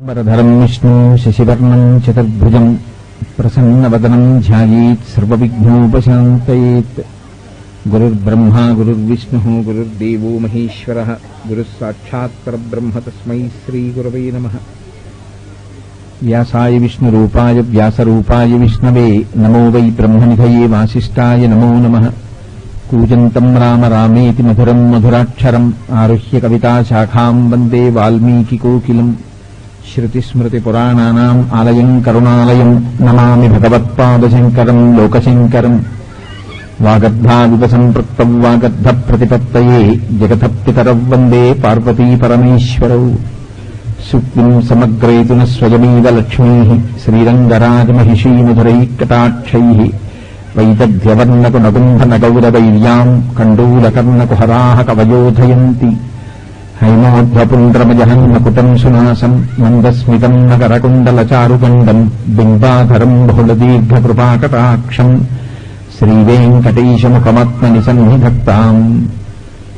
వరధరం విష్ణు శశివర్ణం చతుర్భుజం ప్రసన్నవదనం ధ్యాయేత్ సర్వవిఘ్నోపశాంతయేత్. గురుర్బ్రహ్మా గురుర్విష్ణుః గురుర్దేవో మహేశ్వరః గురుః సాక్షాత్ పరబ్రహ్మ తస్మై శ్రీగురవే నమః. వ్యాసాయ విష్ణురూపాయ వ్యాసరూపాయ విష్ణవే నమో వై బ్రహ్మనిధయే వాసిష్ఠాయ నమో నమః. కూజంతం రామ రామేతి మధురం మధురాక్షరం ఆరుహ్య కవితాశాఖాం వందే వాల్మీకికోకిలం. శ్రుతిస్మృతిపురాణానాం ఆలయం కరుణాలయం నమామి భగవత్పాదశంకరం లోకశంకరం. వాగర్ధావివ సంపృక్తం వాగర్ధ ప్రతిపత్తయే జగతః పితరౌ వందే పార్వతీ పరమేశ్వరౌ. సుక్తిం సమగ్రేతున స్వయమేవ లక్ష్మీః శ్రీరంగరాజమహిషీ మధురైకటాక్షైః. వైదగ్ధ్యవర్ణకునగుంభనగౌరవైర్యాం కండూలకర్ణకుహరాः కవయోధయంతి. హైమోధ్వపుండ్రమజహన్మకుటం సునాసం మందస్మితం నకరకుండలచారుగండం బింబాధరం బహుళదీర్ఘకృపాకటాక్షం. శ్రీవేంకటేశముఖమాత్మని సన్నిధత్తాం.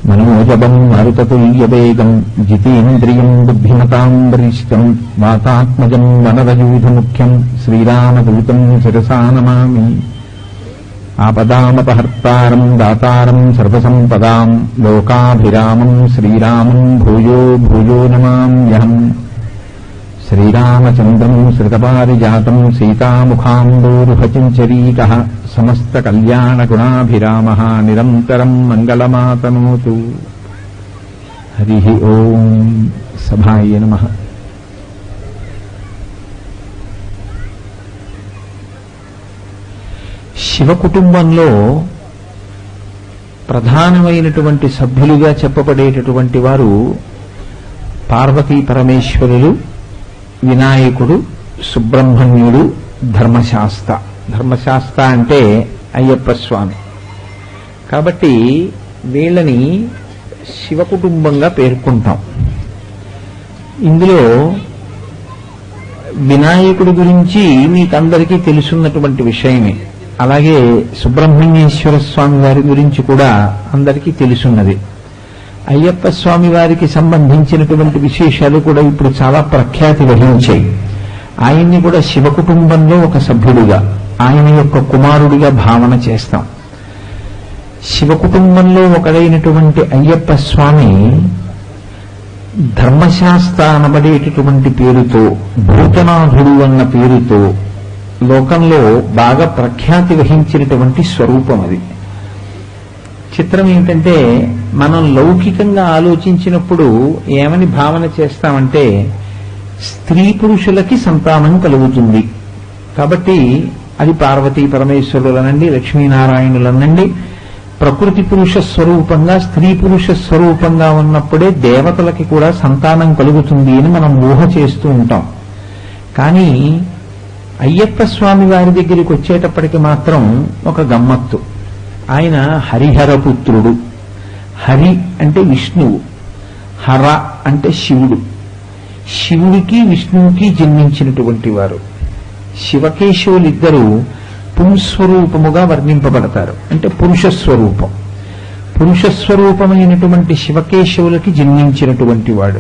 మనోజవం మరుతతుల్యవేగం జితేంద్రియం బుద్ధిమతాం వరిష్టం. వాతాత్మజం వనరయూధముఖ్యం శ్రీరామదూతం శిరసా నమామి. ఆపదామపహర్తారం దాతారం సర్వసంపదాం లోకాభిరామం శ్రీరామం భూయో భూయో నమామ్యహం. శ్రీరామచంద్రం శ్రితపారిజాతం సీతాముఖాంబోరుహచించరీకః. సమస్తకల్యాణగుణాభిరామः నిరంతరం మంగళమాతనోతు. హరి ఓం. సభాయ నమః. శివ కుటుంబంలో ప్రధానమైనటువంటి సభ్యులుగా చెప్పబడేటటువంటి వారు పార్వతీ పరమేశ్వరులు, వినాయకుడు, సుబ్రహ్మణ్యుడు, ధర్మశాస్త. ధర్మశాస్త అంటే అయ్యప్ప స్వామి. కాబట్టి వీళ్ళని శివ కుటుంబంగా పేర్కొంటాం. ఇందులో వినాయకుడి గురించి మీకందరికీ తెలుసున్నటువంటి విషయమే. అలాగే సుబ్రహ్మణ్యేశ్వర స్వామి వారి గురించి కూడా అందరికీ తెలుసున్నది. అయ్యప్ప స్వామి వారికి సంబంధించినటువంటి విశేషాలు కూడా ఇప్పుడు చాలా ప్రఖ్యాతి వహించాయి. ఆయన్ని కూడా శివ కుటుంబంలో ఒక సభ్యుడిగా, ఆయన యొక్క కుమారుడిగా భావన చేస్తాం. శివ కుటుంబంలో ఒకడైనటువంటి అయ్యప్ప స్వామి ధర్మశాస్త్ర అనబడేటటువంటి పేరుతో, భూతనాథుడు అన్న పేరుతో లోకంలో బాగా ప్రఖ్యాతి వహించినటువంటి స్వరూపం అది. చిత్రం ఏమిటంటే, మనం లౌకికంగా ఆలోచించినప్పుడు ఏమని భావన చేస్తామంటే స్త్రీ పురుషులకి సంతానం కలుగుతుంది కాబట్టి అది పార్వతీ పరమేశ్వరులనండి, లక్ష్మీనారాయణులనండి, ప్రకృతి పురుష స్వరూపంగా స్త్రీ పురుష స్వరూపంగా ఉన్నప్పుడే దేవతలకి కూడా సంతానం కలుగుతుంది అని మనం ఊహ చేస్తూ ఉంటాం. కానీ అయ్యప్ప స్వామి వారి దగ్గరికి వచ్చేటప్పటికి మాత్రం ఒక గమ్మత్తు. ఆయన హరిహరపుత్రుడు. హరి అంటే విష్ణువు, హర అంటే శివుడు. శివుడికి విష్ణువుకి జన్మించినటువంటి వారు. శివకేశవులిద్దరూ పుంస్వరూపముగా వర్ణింపబడతారు. అంటే పురుషస్వరూపం. పురుషస్వరూపమైనటువంటి శివకేశవులకి జన్మించినటువంటి వాడు.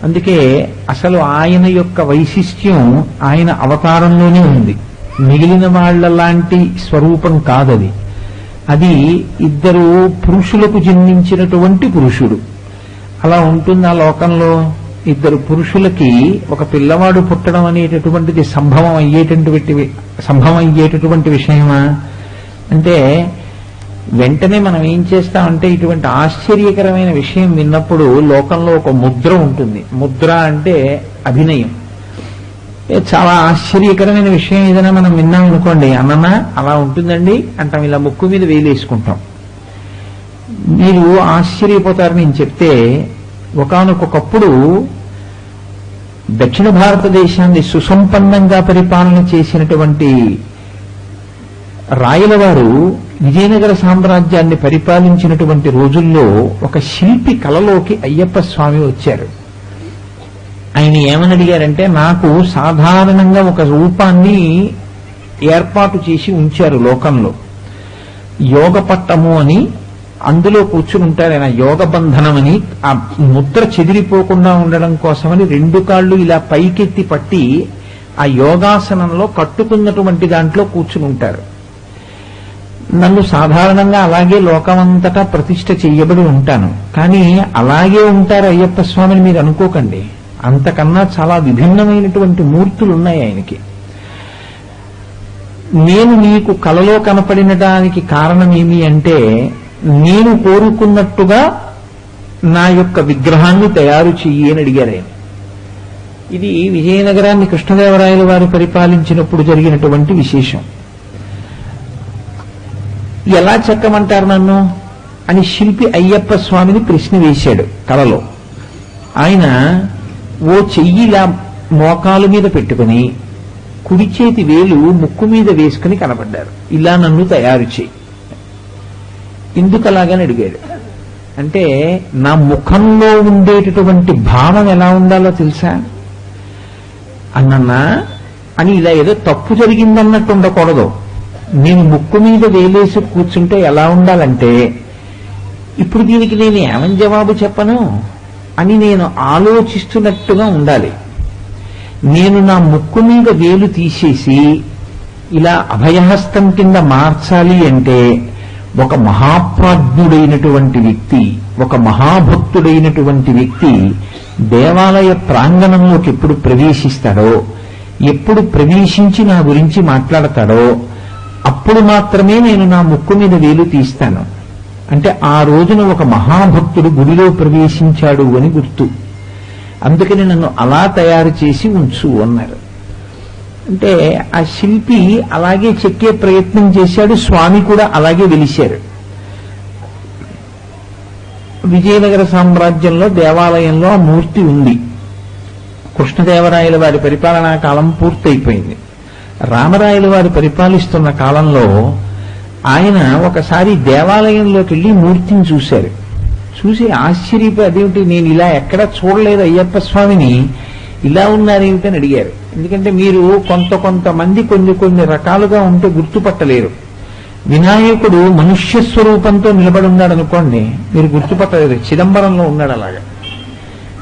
అందుకే అసలు ఆయన యొక్క వైశిష్ట్యం ఆయన అవతారంలోనే ఉంది. మిగిలిన వాళ్ల లాంటి స్వరూపం కాదది. అది ఇద్దరు పురుషులకు జన్మించినటువంటి పురుషుడు. అలా ఉంటుంది ఆ లోకంలో. ఇద్దరు పురుషులకి ఒక పిల్లవాడు పుట్టడం అనేటటువంటిది సంభవం అయ్యేటటువంటి విషయమా అంటే, వెంటనే మనం ఏం చేస్తామంటే ఇటువంటి ఆశ్చర్యకరమైన విషయం విన్నప్పుడు లోకంలో ఒక ముద్ర ఉంటుంది. ముద్ర అంటే అభినయం. చాలా ఆశ్చర్యకరమైన విషయం ఏదైనా మనం విన్నాం అనుకోండి, అన్నన్నా అలా ఉంటుందండి అంటాం, ఇలా ముక్కు మీద వేలేసుకుంటాం. మీరు ఆశ్చర్యపోతారు నేను చెప్తే. ఒకానొకప్పుడు దక్షిణ భారతదేశాన్ని సుసంపన్నంగా పరిపాలన చేసినటువంటి రాయలవారు విజయనగర సామ్రాజ్యాన్ని పరిపాలించినటువంటి రోజుల్లో ఒక శిల్పి కళలోకి అయ్యప్ప స్వామి వచ్చారు. ఆయన ఏమని అడిగారంటే, నాకు సాధారణంగా ఒక రూపాన్ని ఏర్పాటు చేసి ఉంచారు లోకంలో. యోగపట్టము అని అందులో కూర్చుని ఉంటారు ఆయన. యోగ బంధనమని ఆ ముద్ర చెదిరిపోకుండా ఉండడం కోసమని రెండు కాళ్ళు ఇలా పైకెత్తి పట్టి ఆ యోగాసనంలో కట్టుకున్నటువంటి దాంట్లో కూర్చుని ఉంటారు. నన్ను సాధారణంగా అలాగే లోకమంతటా ప్రతిష్ఠ చెయ్యబడి ఉంటాను, కానీ అలాగే ఉంటారు అయ్యప్ప స్వామిని మీరు అనుకోకండి. అంతకన్నా చాలా విభిన్నమైనటువంటి మూర్తులు ఉన్నాయి ఆయనకి. నేను నీకు కలలో కనపడిన దానికి కారణం ఏమి అంటే, నేను కోరుకున్నట్టుగా నా యొక్క విగ్రహాన్ని తయారు చెయ్యి అని అడిగారు ఆయన. ఇది విజయనగరాన్ని కృష్ణదేవరాయల వారు పరిపాలించినప్పుడు జరిగినటువంటి విశేషం. ఎలా చెక్కమంటారు నన్ను అని శిల్పి అయ్యప్ప స్వామిని ప్రశ్న వేశాడు కలలో. ఆయన ఓ చెయ్యిలా మోకాలు మీద పెట్టుకుని కుడి చేతి వేలు ముక్కు మీద వేసుకుని కనపడ్డారు. ఇలా నన్ను తయారు చేయి. ఎందుకు అలాగని అడిగాడు. అంటే నా ముఖంలో ఉండేటటువంటి భావం ఎలా ఉండాలో తెలుసా అన్నన్నా అని, ఇలా ఏదో తప్పు జరిగిందన్నట్టు ఉండకూడదు. నేను ముక్కు మీద వేలేసి కూర్చుంటే ఎలా ఉండాలంటే, ఇప్పుడు దీనికి నేను ఏమని జవాబు చెప్పను అని నేను ఆలోచిస్తున్నట్టుగా ఉండాలి. నేను నా ముక్కు మీద వేలు తీసేసి ఇలా అభయహస్తం కింద మార్చాలి అంటే, ఒక మహాప్రాజ్ఞుడైనటువంటి వ్యక్తి, ఒక మహాభక్తుడైనటువంటి వ్యక్తి దేవాలయ ప్రాంగణంలోకి ఎప్పుడు ప్రవేశిస్తాడో, ఎప్పుడు ప్రవేశించి నా గురించి మాట్లాడతాడో అప్పుడు మాత్రమే నేను నా ముక్కు మీద వేలు తీస్తాను. అంటే ఆ రోజున ఒక మహాభక్తుడు గుడిలో ప్రవేశించాడు అని గుర్తు. అందుకని నన్ను అలా తయారు చేసి ఉంచు అన్నారు. అంటే ఆ శిల్పి అలాగే చెక్కే ప్రయత్నం చేశాడు. స్వామి కూడా అలాగే వెలిశారు. విజయనగర సామ్రాజ్యంలో దేవాలయంలో ఆ మూర్తి ఉంది. కృష్ణదేవరాయల వారి పరిపాలనా కాలం పూర్తయిపోయింది. రామరాయల వారు పరిపాలిస్తున్న కాలంలో ఆయన ఒకసారి దేవాలయంలోకి వెళ్ళి మూర్తిని చూశారు. చూసి ఆశ్చర్యపోయి, అదేమిటి నేను ఇలా ఎక్కడా చూడలేదు అయ్యప్ప స్వామిని, ఇలా ఉన్నారేమిటని అడిగారు. ఎందుకంటే మీరు కొంతమంది కొన్ని రకాలుగా ఉంటే గుర్తుపట్టలేరు. వినాయకుడు మనుష్య స్వరూపంతో నిలబడి ఉన్నాడు అనుకోండి, మీరు గుర్తుపట్టలేరు. చిదంబరంలో ఉన్నాడు అలాగా.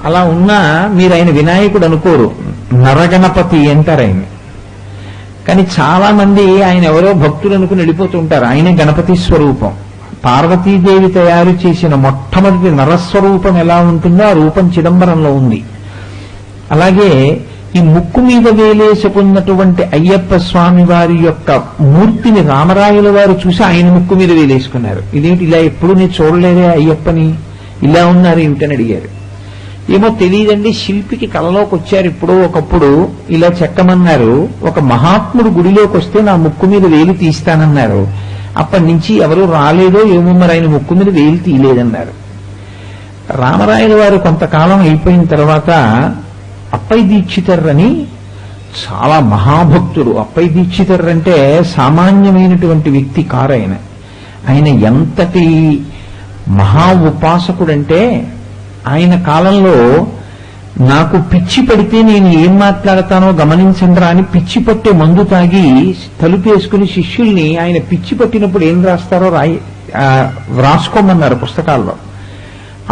అలా ఉన్నా మీరు ఆయన వినాయకుడు అనుకోరు, నరగణపతి అంటారు ఆయన. కానీ చాలా మంది ఆయన ఎవరో భక్తులు అనుకుని వెళ్ళిపోతుంటారు. ఆయనే గణపతి స్వరూపం. పార్వతీదేవి తయారు చేసిన మొట్టమొదటి నరస్వరూపం ఎలా ఉంటుందో ఆ రూపం చిదంబరంలో ఉంది. అలాగే ఈ ముక్కు మీద వేలేసుకున్నటువంటి అయ్యప్ప స్వామి వారి యొక్క మూర్తిని రామరాయల వారు చూసి ఆయన ముక్కు మీద వేలేసుకున్నారు. ఇదేంటి ఇలా ఎప్పుడు నేను చూడలేదే అయ్యప్పని, ఇలా ఉన్నారు ఏమిటని అడిగారు. ఏమో తెలియదండి, శిల్పికి కలలోకి వచ్చారు ఇప్పుడు ఒకప్పుడు, ఇలా చెక్కమన్నారు. ఒక మహాత్ముడు గుడిలోకి వస్తే నా ముక్కు మీద వేలు తీస్తానన్నారు. అప్పటి నుంచి ఎవరూ రాలేదో ఏమో, మరి ఆయన ముక్కు మీద వేలు తీయలేదన్నారు. రామరాయల వారు కొంతకాలం అయిపోయిన తర్వాత అప్పై దీక్షితర్ అని చాలా మహాభక్తుడు. అప్పై దీక్షితర్ అంటే సామాన్యమైనటువంటి వ్యక్తి కారు ఆయన. ఆయన ఎంతటి మహా ఉపాసకుడంటే, ఆయన కాలంలో నాకు పిచ్చి పడితే నేను ఏం మాట్లాడతానో గమనించండిరా అని పిచ్చి పట్టే మందు తాగి తలుపేసుకుని శిష్యుల్ని ఆయన పిచ్చి పట్టినప్పుడు ఏం రాస్తారో వ్రాసుకోమన్నారు పుస్తకాల్లో.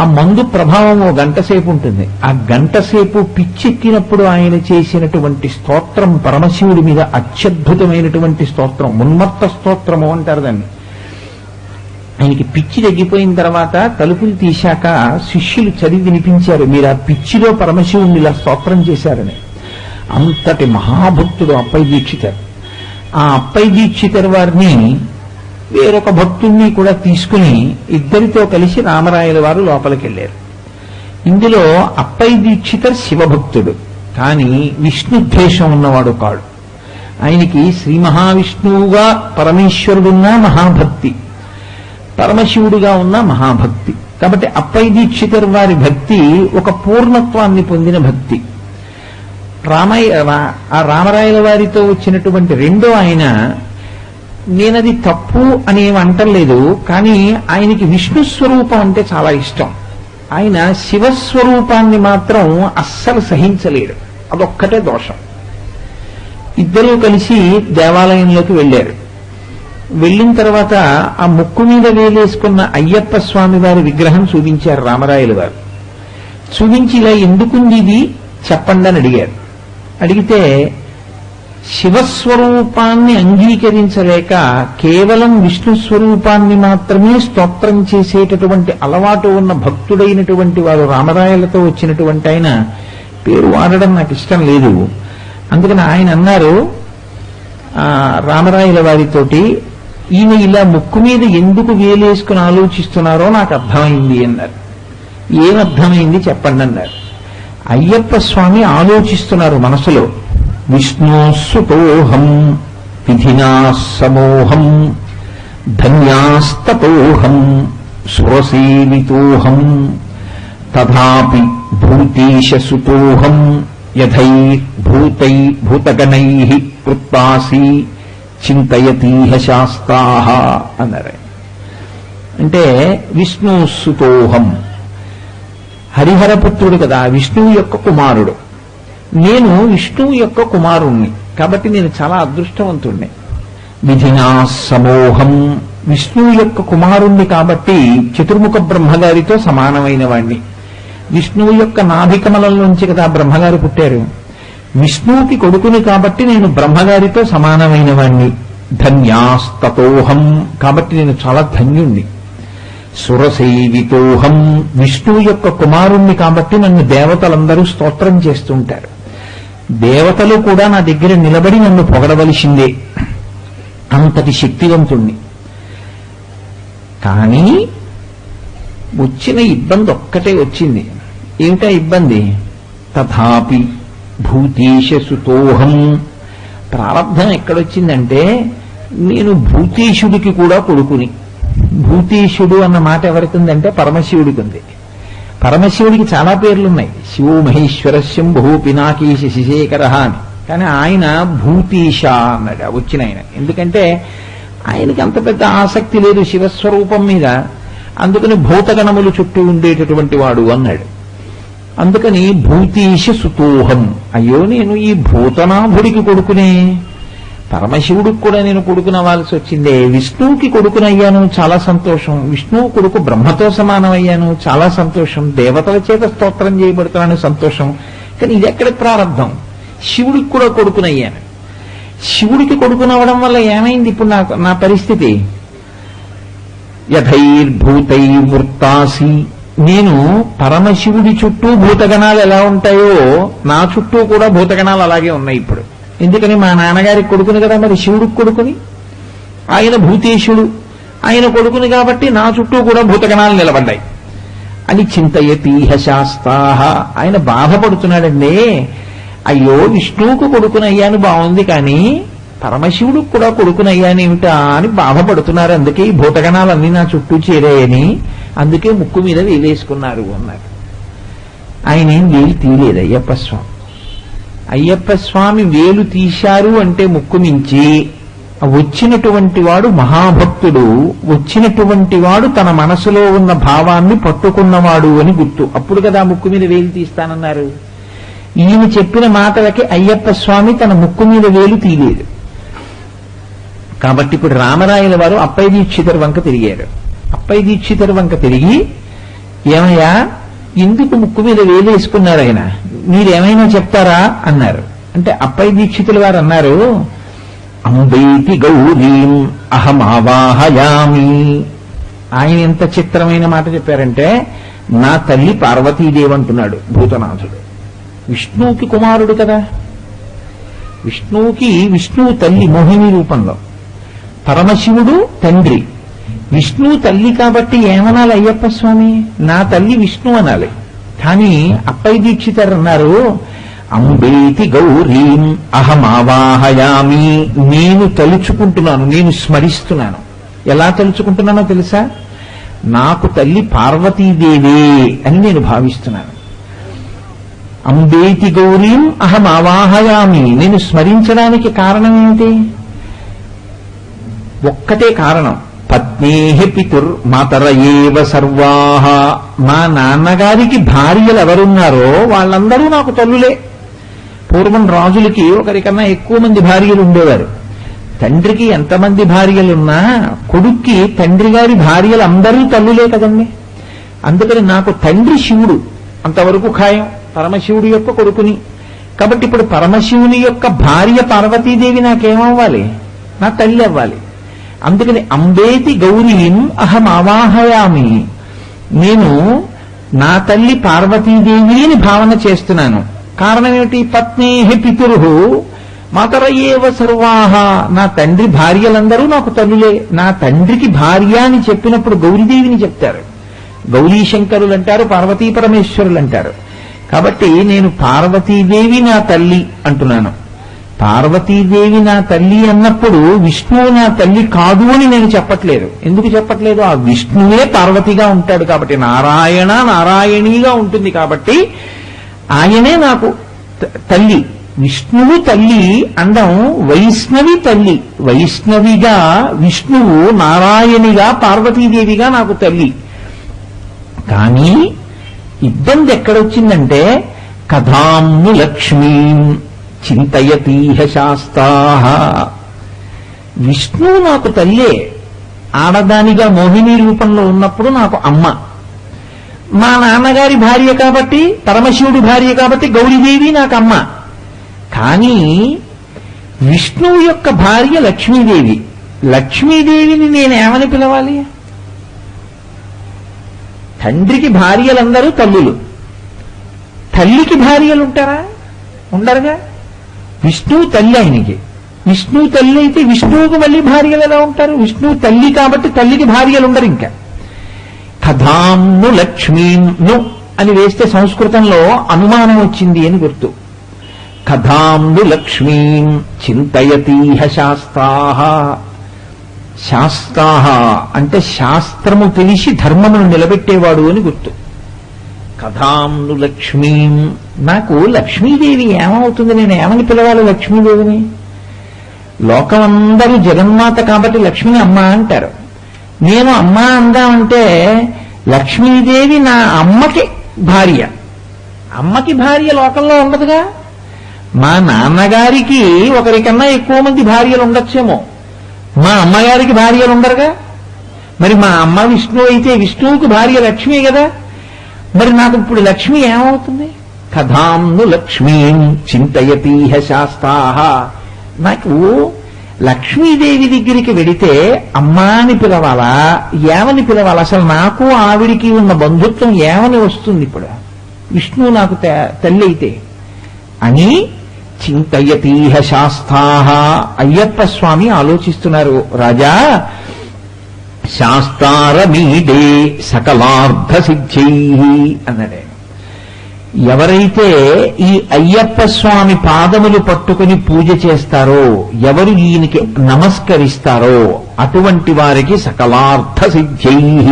ఆ మందు ప్రభావం ఓ గంట సేపు ఉంటుంది. ఆ గంట సేపు పిచ్చెక్కినప్పుడు ఆయన చేసినటువంటి స్తోత్రం పరమశివుడి మీద అత్యద్భుతమైనటువంటి స్తోత్రం, ఉన్మత్త స్తోత్రము అంటారు దాన్ని. ఆయనకి పిచ్చి తగ్గిపోయిన తర్వాత తలుపులు తీశాక శిష్యులు చదివి వినిపించారు, మీరు ఆ పిచ్చిలో పరమశివుణ్ణి ఇలా స్తోత్రం చేశారని. అంతటి మహాభక్తుడు అప్పై దీక్షితర్. ఆ అప్పై దీక్షితర్ వారిని వేరొక భక్తుణ్ణి కూడా తీసుకుని ఇద్దరితో కలిసి రామరాయల వారు లోపలికి వెళ్ళారు. ఇందులో అప్పై దీక్షితర్ శివభక్తుడు, కానీ విష్ణు ద్వేషం ఉన్నవాడు కాడు. ఆయనకి శ్రీ మహావిష్ణువుగా పరమేశ్వరుడున్న మహాభక్తి, పరమశివుడిగా ఉన్న మహాభక్తి. కాబట్టి అప్పై దీక్షితర్ వారి భక్తి ఒక పూర్ణత్వాన్ని పొందిన భక్తి. రామరాయల వారితో వచ్చినటువంటి రెండో ఆయన, నేనది తప్పు అని ఏమి అంటలేదు, కానీ ఆయనకి విష్ణు స్వరూపం అంటే చాలా ఇష్టం. ఆయన శివస్వరూపాన్ని మాత్రం అస్సలు సహించలేడు, అదొక్కటే దోషం. ఇద్దరూ కలిసి దేవాలయంలోకి వెళ్ళారు. వెళ్ళిన తర్వాత ఆ ముక్కు మీద వేలేసుకున్న అయ్యప్ప స్వామి వారి విగ్రహం చూపించారు రామరాయలు వారు. చూపించి ఇలా ఎందుకుంది ఇది చెప్పండి అని అడిగారు. అడిగితే శివస్వరూపాన్ని అంగీకరించలేక కేవలం విష్ణు స్వరూపాన్ని మాత్రమే స్తోత్రం చేసేటటువంటి అలవాటు ఉన్న భక్తుడైనటువంటి వారు రామరాయలతో వచ్చినటువంటి ఆయన పేరు వాడడం నాకు ఇష్టం లేదు. అందుకని ఆయన అన్నారు రామరాయల వారితోటి, ఈయన ఇలా ముక్కు మీద ఎందుకు వేలేసుకుని ఆలోచిస్తున్నారో నాకు అర్థమైంది అన్నారు. ఏమర్థమైంది చెప్పండి అన్నారు. అయ్యప్ప స్వామి ఆలోచిస్తున్నారు మనసులో, విష్ణోస్సుతోహం విధినా సమోహం ధన్యాస్తతోహం సురసేవితోహం తథాపి భూతేశసుతోహం భూతగణైః కృత్తాసి చింతయతీహ శాస్తాః అన్నారు. అంటే విష్ణుసుతోహం, హరిహరపుత్రుడు కదా, విష్ణువు యొక్క కుమారుడు. నేను విష్ణువు యొక్క కుమారుణ్ణి కాబట్టి నేను చాలా అదృష్టవంతుణ్ణి. విధినా సమోహం, విష్ణువు యొక్క కుమారుణ్ణి కాబట్టి చతుర్ముఖ బ్రహ్మగారితో సమానమైన వాణ్ణి. విష్ణువు యొక్క నాభికమలం నుంచి కదా బ్రహ్మగారు పుట్టారు. విష్ణువుకి కొడుకుని కాబట్టి నేను బ్రహ్మగారితో సమానమైన వాణ్ణి. ధన్యాస్తతోహం, కాబట్టి నేను చాలా ధన్యుణ్ణి. సురసేవితోహం, విష్ణువు యొక్క కుమారుణ్ణి కాబట్టి నన్ను దేవతలందరూ స్తోత్రం చేస్తుంటారు. దేవతలు కూడా నా దగ్గర నిలబడి నన్ను పొగడవలసిందే, అంతటి శక్తివంతుణ్ణి. కానీ వచ్చిన ఇబ్బంది ఒక్కటే వచ్చింది. ఏమిటా ఇబ్బంది? తథాపి భూతేశసుతోహం. ప్రారంధం ఎక్కడొచ్చిందంటే నేను భూతేశుడికి కూడా కొడుకుని. భూతేశుడు అన్న మాట ఎవరికి ఉందంటే పరమశివుడికి ఉంది. పరమశివుడికి చాలా పేర్లున్నాయి, శివో మహేశ్వర శంభో పినాకీశ శశేఖర అని. కానీ ఆయన భూతేశ అన్నాడు వచ్చిన ఆయన. ఎందుకంటే ఆయనకి అంత పెద్ద ఆసక్తి లేదు శివస్వరూపం మీద, అందుకని భూతగణములు చుట్టూ ఉండేటటువంటి వాడు అన్నాడు. అందుకని భూతేశ సుతోహం, అయ్యో నేను ఈ భూతనాభుడికి కొడుకునే, పరమశివుడికి కూడా నేను కొడుకునవ్వాల్సి వచ్చిందే. విష్ణువుకి కొడుకునయ్యాను, చాలా సంతోషం. విష్ణువు కొడుకు బ్రహ్మతో సమానమయ్యాను, చాలా సంతోషం. దేవతల చేత స్తోత్రం చేయబడుతున్నాను, సంతోషం. కానీ ఇది ఎక్కడ ప్రారంభం? శివుడికి కూడా కొడుకునయ్యాను. శివుడికి కొడుకునవ్వడం వల్ల ఏమైంది ఇప్పుడు నా పరిస్థితి? యథైర్భూతైర్వృత్తాసి, నేను పరమశివుడి చుట్టూ భూతగణాలు ఎలా ఉంటాయో నా చుట్టూ కూడా భూతగణాలు అలాగే ఉన్నాయి ఇప్పుడు. ఎందుకని మా నాన్నగారికి కొడుకుని కదా, మరి శివుడికి కొడుకుని, ఆయన భూతేశుడు, ఆయన కొడుకుని కాబట్టి నా చుట్టూ కూడా భూతగణాలు నిలబడ్డాయి అని చింతయతీహ శాస్తాః. ఆయన బాధపడుతున్నాడండి, అయ్యో విష్ణువుకు కొడుకునయ్యాను బాగుంది, కానీ పరమశివుడికి కూడా కొడుకునయ్యానేమిటా అని బాధపడుతున్నారు. అందుకే ఈ భూతగణాలన్నీ నా చుట్టూ చేరాయని, అందుకే ముక్కు మీద వేలేసుకున్నారు అన్నారు. ఆయన ఏం వేలు తీయలేదు అయ్యప్ప స్వామి. అయ్యప్ప స్వామి వేలు తీశారు అంటే ముక్కు నుంచి వచ్చినటువంటి వాడు మహాభక్తుడు, వచ్చినటువంటి వాడు తన మనసులో ఉన్న భావాన్ని పట్టుకున్నవాడు అని గుర్తు. అప్పుడు కదా ముక్కు మీద వేలు తీస్తానన్నారు. ఈయన చెప్పిన మాటలకి అయ్యప్ప స్వామి తన ముక్కు మీద వేలు తీయలేదు. కాబట్టి ఇప్పుడు రామరాయల వారు అప్పయ్య దీక్షితర్ వంక తిరిగారు. అప్పయ్య దీక్షితర్ వంక తిరిగి, ఏమయ్యా ఎందుకు ముక్కు మీద వేలు వేసుకున్నారు ఆయన, మీరేమైనా చెప్తారా అన్నారు. అంటే అప్పయ్య దీక్షితుల వారు అన్నారు, అంబైతి గౌరీం అహమావాహయామి. ఆయన ఎంత చిత్రమైన మాట చెప్పారంటే, నా తల్లి పార్వతీదేవి అంటున్నాడు భూతనాథుడు. విష్ణువుకి కుమారుడు కదా, విష్ణువు తల్లి మోహిని రూపంలో, పరమశివుడు తండ్రి. విష్ణువు తల్లి కాబట్టి ఏమనాలి అయ్యప్ప స్వామి? నా తల్లి విష్ణు అనాలి. కానీ అప్పయ్య దీక్షితర్ అన్నారు, అంబేతి గౌరీం అహమావాహయామి. నేను తలుచుకుంటున్నాను, నేను స్మరిస్తున్నాను. ఎలా తలుచుకుంటున్నానో తెలుసా? నాకు తల్లి పార్వతీదేవే అని నేను భావిస్తున్నాను. అంబేతి గౌరీం అహమావాహయామి, నేను స్మరించడానికి కారణం ఏమిటి? ఒక్కటే కారణం, పత్నేహి పితుర్ మాతర ఏవ సర్వాహ. మా నాన్నగారికి భార్యలు ఎవరున్నారో వాళ్ళందరూ నాకు తల్లులే. పూర్వం రాజులకి ఒకరికన్నా ఎక్కువ మంది భార్యలు ఉండేవారు. తండ్రికి ఎంతమంది భార్యలున్నా కొడుక్కి తండ్రి గారి భార్యలు అందరూ తల్లులే కదండి. అందుకని నాకు తండ్రి శివుడు అంతవరకు ఖాయం, పరమశివుడి యొక్క కొడుకుని. కాబట్టి ఇప్పుడు పరమశివుని యొక్క భార్య పార్వతీదేవి నాకేమవ్వాలి? నా తల్లి అవ్వాలి. అందుకని అంబేతి గౌరీం అహం ఆవాహయామి, నేను నా తల్లి పార్వతీదేవి అని భావన చేస్తున్నాను. కారణం ఏమిటి? పత్నేహి పితురు మాతరయేవ సర్వాహ, నా తండ్రి భార్యలందరూ నాకు తల్లులే. నా తండ్రికి భార్య అని చెప్పినప్పుడు గౌరీదేవిని చెప్తారు, గౌరీ శంకరులు అంటారు, పార్వతీ పరమేశ్వరులు అంటారు. కాబట్టి నేను పార్వతీదేవి నా తల్లి అంటున్నాను. పార్వతీదేవి నా తల్లి అన్నప్పుడు విష్ణువు నా తల్లి కాదు అని నేను చెప్పట్లేదు. ఎందుకు చెప్పట్లేదు? ఆ విష్ణువే పార్వతిగా ఉంటాడు కాబట్టి, నారాయణ నారాయణీగా ఉంటుంది కాబట్టి ఆయనే నాకు తల్లి. విష్ణువు తల్లి అండం వైష్ణవి తల్లి, వైష్ణవిగా విష్ణువు, నారాయణిగా పార్వతీదేవిగా నాకు తల్లి. కానీ ఇబ్బంది ఎక్కడొచ్చిందంటే కథాంను లక్ష్మీం చింతయతీహ శాస్తాః. విష్ణువు నాకు తల్లే, ఆడదానిగా మోహిని రూపంలో ఉన్నప్పుడు నాకు అమ్మ. మా నాన్నగారి భార్య కాబట్టి, పరమశివుడి భార్య కాబట్టి గౌరీదేవి నాకు అమ్మ. కానీ విష్ణువు యొక్క భార్య లక్ష్మీదేవి. లక్ష్మీదేవిని నేనేమని పిలవాలి? తండ్రికి భార్యలందరూ తల్లులు, తల్లికి భార్యలుంటారా? ఉండరుగా. విష్ణువు తల్లి ఆయనకి. విష్ణువు తల్లి అయితే విష్ణువుకు మళ్ళీ భార్యలు ఎలా ఉంటారు? విష్ణువు తల్లి కాబట్టి తల్లికి భార్యలు ఉండరు. ఇంకా కథాంను లక్ష్మీను అని వేస్తే సంస్కృతంలో అనుమానం వచ్చింది అని గుర్తు. కథాంను లక్ష్మీం చింతయతీహ శాస్తాః. శాస్తాః అంటే శాస్త్రము తెలిసి ధర్మమును నిలబెట్టేవాడు అని గుర్తు. కథాంను లక్ష్మీం, నాకు లక్ష్మీదేవి ఏమవుతుంది? నేను ఏమని పిలవాలి లక్ష్మీదేవిని? లోకమందరూ జగన్మాత కాబట్టి లక్ష్మిని అమ్మ అంటారు. నేను అమ్మ అందామంటే లక్ష్మీదేవి నా అమ్మకి భార్య. అమ్మకి భార్య లోకంలో ఉండదుగా. మా నాన్నగారికి ఒకరికన్నా ఎక్కువ మంది భార్యలు ఉండొచ్చేమో, మా అమ్మగారికి భార్యలు ఉండరుగా. మరి మా అమ్మ విష్ణువు అయితే విష్ణువుకి భార్య లక్ష్మి కదా. మరి నాకు ఇప్పుడు లక్ష్మి ఏమవుతుంది? కథాంను లక్ష్మీం చింతయతీహ శాస్తాః. నాకు లక్ష్మీదేవి దగ్గరికి వెడితే అమ్మా అని పిలవాలా, ఏమని పిలవాలా? అసలు నాకు ఆవిడికి ఉన్న బంధుత్వం ఏమని వస్తుంది? ఇప్పుడు విష్ణువు నాకు తల్లి అయితే అని చింతయతీహ శాస్తాః. అయ్యప్ప స్వామి ఆలోచిస్తున్నారు, రాజా శాస్తారమీడే సకలార్థ సిద్ధైః అన్నాడే. ఎవరైతే ఈ అయ్యప్ప స్వామి పాదములు పట్టుకుని పూజ చేస్తారో, ఎవరు ఈయనకి నమస్కరిస్తారో అటువంటి వారికి సకలార్థ సిద్ధైః,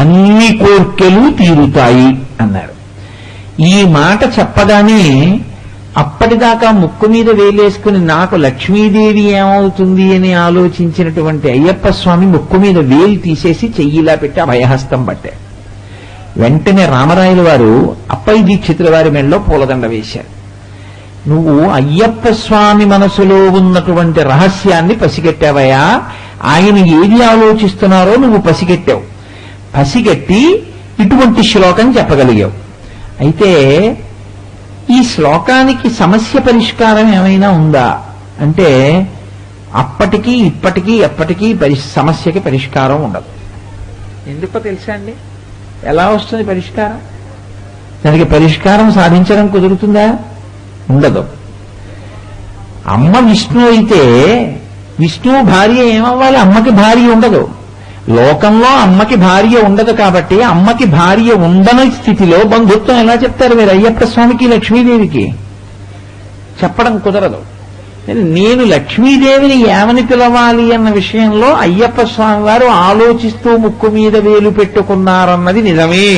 అన్ని కోర్కెలు తీరుతాయి అన్నారు. ఈ మాట చెప్పగానే అప్పటిదాకా ముక్కు మీద వేలేసుకుని నాకు లక్ష్మీదేవి ఏమవుతుంది అని ఆలోచించినటువంటి అయ్యప్ప స్వామి ముక్కు మీద వేలు తీసేసి చెయ్యిలా పెట్టి అభయహస్తం పట్టారు. వెంటనే రామరాయల వారు అప్పయ్య దీక్షితుల వారి మెడలో పూలదండ వేశారు. నువ్వు అయ్యప్ప స్వామి మనసులో ఉన్నటువంటి రహస్యాన్ని పసిగట్టావయ్యా. ఆయన ఏది ఆలోచిస్తున్నారో నువ్వు పసిగట్టావు. పసిగట్టి ఇటువంటి శ్లోకం చెప్పగలిగావు. అయితే ఈ శ్లోకానికి సమస్య పరిష్కారం ఏమైనా ఉందా అంటే అప్పటికీ ఇప్పటికీ ఎప్పటికీ సమస్యకి పరిష్కారం ఉండదు. ఎందుకో తెలుసా అండి? ఎలా వస్తుంది పరిష్కారం? దానికి పరిష్కారం సాధించడం కుదురుతుందా? ఉండదు. అమ్మ విష్ణు అయితే విష్ణువు భార్య ఏమవ్వాలి? అమ్మకి భార్య ఉండదు. లోకంలో అమ్మకి భార్య ఉండదు కాబట్టి అమ్మకి భార్య ఉండని స్థితిలో బంధుత్వం ఎలా చెప్తారు మీరు అయ్యప్ప స్వామికి లక్ష్మీదేవికి? చెప్పడం కుదరదు. నేను లక్ష్మీదేవిని ఏమని పిలవాలి అన్న విషయంలో అయ్యప్ప స్వామి వారు ఆలోచిస్తూ ముక్కు మీద వేలు పెట్టుకున్నారన్నది నిజమే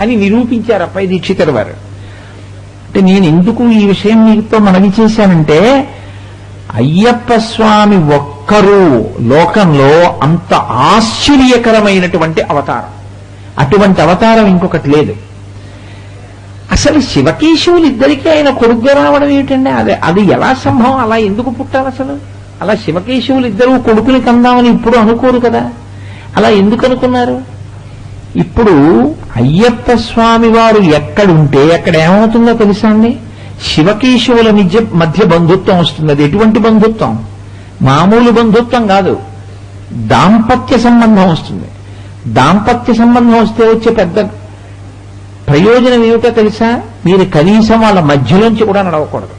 అని నిరూపించారు అప్పయ్య దీక్షితుల వారు. అంటే నేను ఎందుకు ఈ విషయం మీతో మనవి చేశానంటే అయ్యప్ప స్వామి ఒక్కరూ లోకంలో అంత ఆశ్చర్యకరమైనటువంటి అవతారం. అటువంటి అవతారం ఇంకొకటి లేదు. అసలు శివకేశవులు ఇద్దరికీ ఆయన కొడుగ్గా రావడం ఏమిటండి? అది ఎలా సంభవం? అలా ఎందుకు పుట్టాలి? అలా శివకేశవులు ఇద్దరూ కొడుకుని కందామని ఇప్పుడు అనుకోరు కదా. అలా ఎందుకు అనుకున్నారు? ఇప్పుడు అయ్యప్ప స్వామి వారు ఎక్కడుంటే అక్కడ ఏమవుతుందో తెలుసా అండి? శివకేశవుల మధ్య బంధుత్వం వస్తుంది. అది ఎటువంటి బంధుత్వం? మామూలు బంధుత్వం కాదు, దాంపత్య సంబంధం వస్తుంది. దాంపత్య సంబంధం వస్తే వచ్చే పెద్ద ప్రయోజనం ఏమిటో తెలుసా? మీరు కనీసం వాళ్ళ మధ్యలోంచి కూడా నడవకూడదు.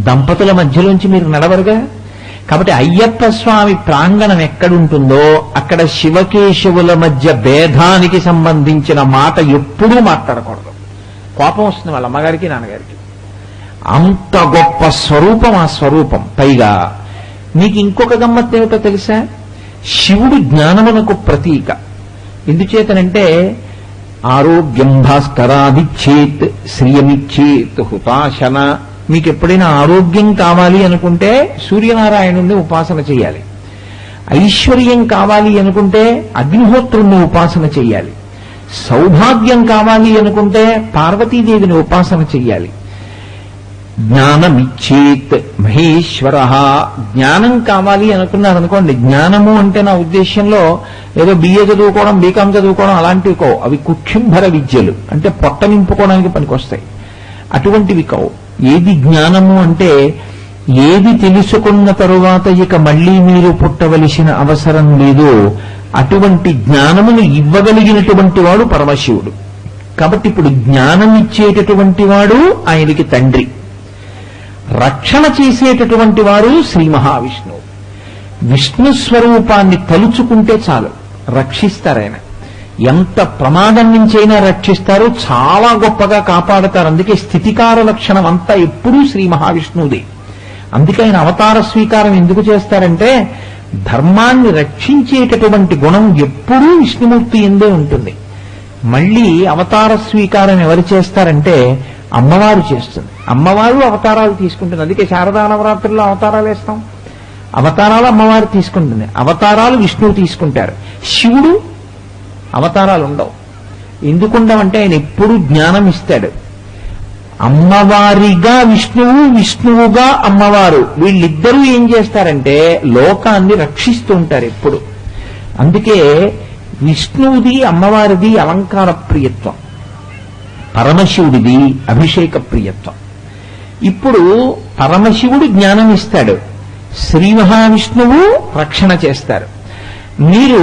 దంపతుల మధ్యలోంచి మీరు నడవరుగా. కాబట్టి అయ్యప్ప స్వామి ప్రాంగణం ఎక్కడుంటుందో అక్కడ శివకేశవుల మధ్య భేదానికి సంబంధించిన మాట ఎప్పుడూ మాట్లాడకూడదు. కోపం వస్తుంది వాళ్ళ అమ్మగారికి నాన్నగారికి. అంత గొప్ప స్వరూపం ఆ స్వరూపం. పైగా మీకు ఇంకొక గమ్మత్తు ఏమిటో తెలుసా? శివుడు జ్ఞానమునకు ప్రతీక. ఎందుచేతనంటే ఆరోగ్యం భాస్కరాదిచ్చేత్ శ్రియమిచ్చేత్ హుతాశన. మీకు ఎప్పుడైనా ఆరోగ్యం కావాలి అనుకుంటే సూర్యనారాయణుణ్ణి ఉపాసన చేయాలి. ఐశ్వర్యం కావాలి అనుకుంటే అగ్నిహోత్రుణ్ణి ఉపాసన చెయ్యాలి. సౌభాగ్యం కావాలి అనుకుంటే పార్వతీదేవిని ఉపాసన చెయ్యాలి. జ్ఞానమిచ్చేత్ మహేశ్వర. జ్ఞానం కావాలి అనుకున్నారనుకోండి, జ్ఞానము అంటే నా ఉద్దేశంలో ఏదో బిఏ చదువుకోవడం, బీకాం చదువుకోవడం అలాంటివి కావు. అవి కుక్షుంభర విద్యలు, అంటే పొట్ట నింపుకోవడానికి పనికొస్తాయి. అటువంటివి కావు. ఏది జ్ఞానము అంటే ఏది తెలుసుకున్న తరువాత ఇక మళ్లీ మీరు పుట్టవలసిన అవసరం లేదు, అటువంటి జ్ఞానమును ఇవ్వగలిగినటువంటి వాడు పరమశివుడు. కాబట్టి ఇప్పుడు జ్ఞానం ఇచ్చేటటువంటి వాడు ఆయనకి తండ్రి, రక్షణ చేసేటటువంటి వారు శ్రీ మహావిష్ణువు. విష్ణు స్వరూపాన్ని తలుచుకుంటే చాలు, రక్షిస్తారాయన. ఎంత ప్రమాదం నుంచైనా రక్షిస్తారు, చాలా గొప్పగా కాపాడతారు. అందుకే స్థితికార లక్షణం అంతా ఎప్పుడూ శ్రీ మహావిష్ణువుది. అందుకే ఆయన అవతార స్వీకారం ఎందుకు చేస్తారంటే ధర్మాన్ని రక్షించేటటువంటి గుణం ఎప్పుడూ విష్ణుమూర్తి ఎందే ఉంటుంది. మళ్ళీ అవతార స్వీకారం ఎవరు చేస్తారంటే అమ్మవారు చేస్తుంది. అమ్మవారు అవతారాలు తీసుకుంటుంది. అందుకే శారదా నవరాత్రుల్లో అవతారాలు వేస్తాం. అవతారాలు అమ్మవారు తీసుకుంటుంది, అవతారాలు విష్ణువు తీసుకుంటారు. శివుడు అవతారాలు ఉండవు. ఎందుకుండవంటే ఆయన ఎప్పుడూ జ్ఞానం ఇస్తాడు. అమ్మవారిగా విష్ణువు, విష్ణువుగా అమ్మవారు, వీళ్ళిద్దరూ ఏం చేస్తారంటే లోకాన్ని రక్షిస్తూ ఉంటారు ఎప్పుడు. అందుకే విష్ణువుది అమ్మవారిది అలంకార ప్రియత్వం, పరమశివుడిది అభిషేక ప్రియత్వం. ఇప్పుడు పరమశివుడు జ్ఞానం ఇస్తాడు, శ్రీ మహావిష్ణువు రక్షణ చేస్తారు. మీరు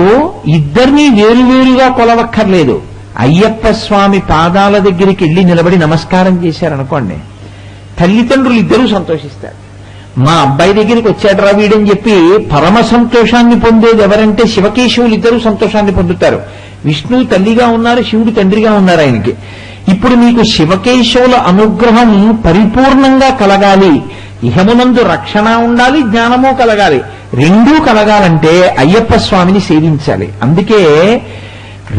ఇద్దరినీ వేరువేరుగా కొలవక్కర్లేదు. అయ్యప్ప స్వామి పాదాల దగ్గరికి వెళ్ళి నిలబడి నమస్కారం చేశారనుకోండి, తల్లిదండ్రులు ఇద్దరూ సంతోషిస్తారు. మా అబ్బాయి దగ్గరికి వచ్చాడరా వీడని చెప్పి పరమ సంతోషాన్ని పొందేది ఎవరంటే శివకేశవులు ఇద్దరూ సంతోషాన్ని పొందుతారు. విష్ణువు తల్లిగా ఉన్నారు, శివుడు తండ్రిగా ఉన్నారు ఆయనకి. ఇప్పుడు మీకు శివకేశవుల అనుగ్రహం పరిపూర్ణంగా కలగాలి, ఇహమునందు రక్షణ ఉండాలి, జ్ఞానము కలగాలి. రెండూ కలగాలంటే అయ్యప్ప స్వామిని సేవించాలి. అందుకే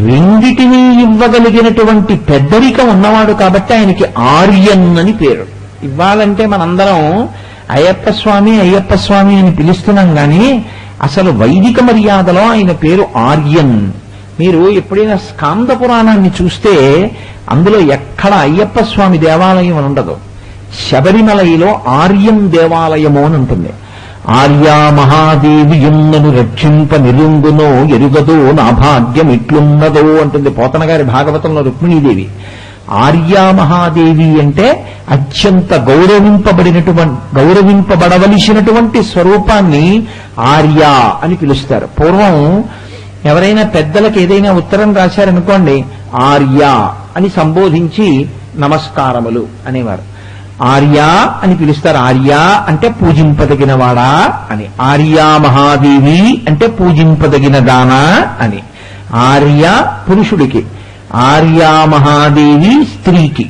రెండిటినీ ఇవ్వగలిగినటువంటి పెద్దరికం ఉన్నవాడు కాబట్టి ఆయనకి ఆర్యన్ అని పేరు. ఇవ్వాలంటే మనందరం అయ్యప్ప స్వామి అయ్యప్ప స్వామి అని పిలుస్తున్నాం కానీ అసలు వైదిక మర్యాదలో ఆయన పేరు ఆర్యన్. మీరు ఎప్పుడైనా స్కాంద పురాణాన్ని చూస్తే అందులో ఎక్కడ అయ్యప్ప స్వామి దేవాలయం అని ఉండదు. శబరిమలలో ఆర్యం దేవాలయము అని ఉంటుంది. ఆర్యా మహాదేవి యున్నను రక్షింప నిరుంగునో ఎరుగదో నా భాగ్యం ఇట్లున్నదో అంటుంది పోతన గారి భాగవతంలో రుక్మిణీదేవి. ఆర్యా మహాదేవి అంటే అత్యంత గౌరవింపబడవలసినటువంటి స్వరూపాన్ని ఆర్య అని పిలుస్తారు. పూర్వం ఎవరైనా పెద్దలకు ఏదైనా ఉత్తరం రాశారనుకోండి, ఆర్య అని సంబోధించి నమస్కారములు అనేవారు. ఆర్య అని పిలుస్తారు. ఆర్య అంటే పూజింపదగినవాడా అని, ఆర్యా మహాదేవి అంటే పూజింపదగిన దానా అని. ఆర్య పురుషుడికి, ఆర్యా మహాదేవి స్త్రీకి.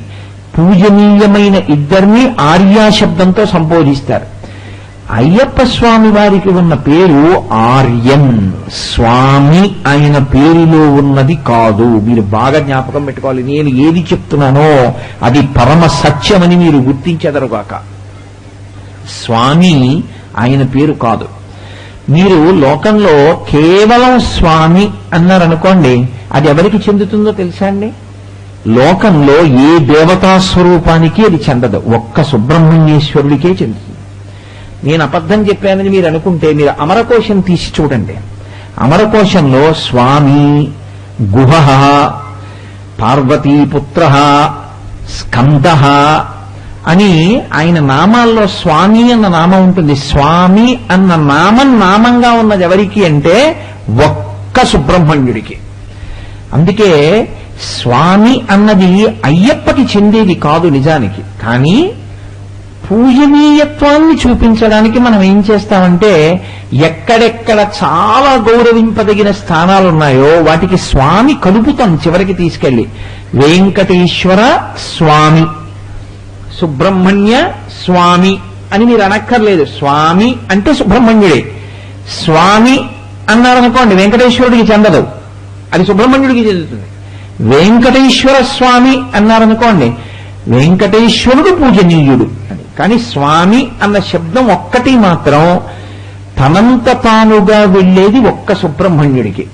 పూజనీయమైన ఇద్దరిని ఆర్యా శబ్దంతో సంబోధిస్తారు. అయ్యప్ప స్వామి వారికి ఉన్న పేరు ఆర్యన్. స్వామి ఆయన పేరులో ఉన్నది కాదు. మీరు బాగా జ్ఞాపకం పెట్టుకోవాలి. నేను ఏది చెప్తున్నానో అది పరమ సత్యమని మీరు గుర్తించెదరుగాక. స్వామి ఆయన పేరు కాదు. మీరు లోకంలో కేవలం స్వామి అన్నారనుకోండి, అది ఎవరికి చెందుతుందో తెలుసా అండి? లోకంలో ఏ దేవతా స్వరూపానికి అది చెందదు, ఒక్క సుబ్రహ్మణ్యేశ్వరుడికే చెందుతుంది. నేను అబద్ధం చెప్పానని మీరు అనుకుంటే మీరు అమరకోశం తీసి చూడండి. అమరకోశంలో స్వామి, గుహ, పార్వతీపుత్ర, స్కంద అని ఆయన నామాల్లో స్వామి అన్న నామం ఉంటుంది. స్వామి అన్న నామం నామంగా ఉన్నది ఎవరికి అంటే ఒక్క సుబ్రహ్మణ్యుడికి. అందుకే స్వామి అన్నది అయ్యప్పకి చెందేది కాదు నిజానికి. కానీ పూజనీయత్వాన్ని చూపించడానికి మనం ఏం చేస్తామంటే ఎక్కడెక్కడ చాలా గౌరవింపదగిన స్థానాలున్నాయో వాటికి స్వామి కలుపుతాం చివరికి తీసుకెళ్లి. వెంకటేశ్వర స్వామి, సుబ్రహ్మణ్య స్వామి అని మీరు అనక్కర్లేదు. స్వామి అంటే సుబ్రహ్మణ్యుడే. స్వామి అన్నారనుకోండి వెంకటేశ్వరుడికి చెందదు, అది సుబ్రహ్మణ్యుడికి చెందుతుంది. వెంకటేశ్వర స్వామి అన్నారనుకోండి వెంకటేశ్వరుడు పూజనీయుడు అని. కానీ స్వామి అన్న శబ్దం ఒక్కటి మాత్రం తనంత తానుగా వెళ్ళేది ఒక్క సుబ్రహ్మణ్యుడికి.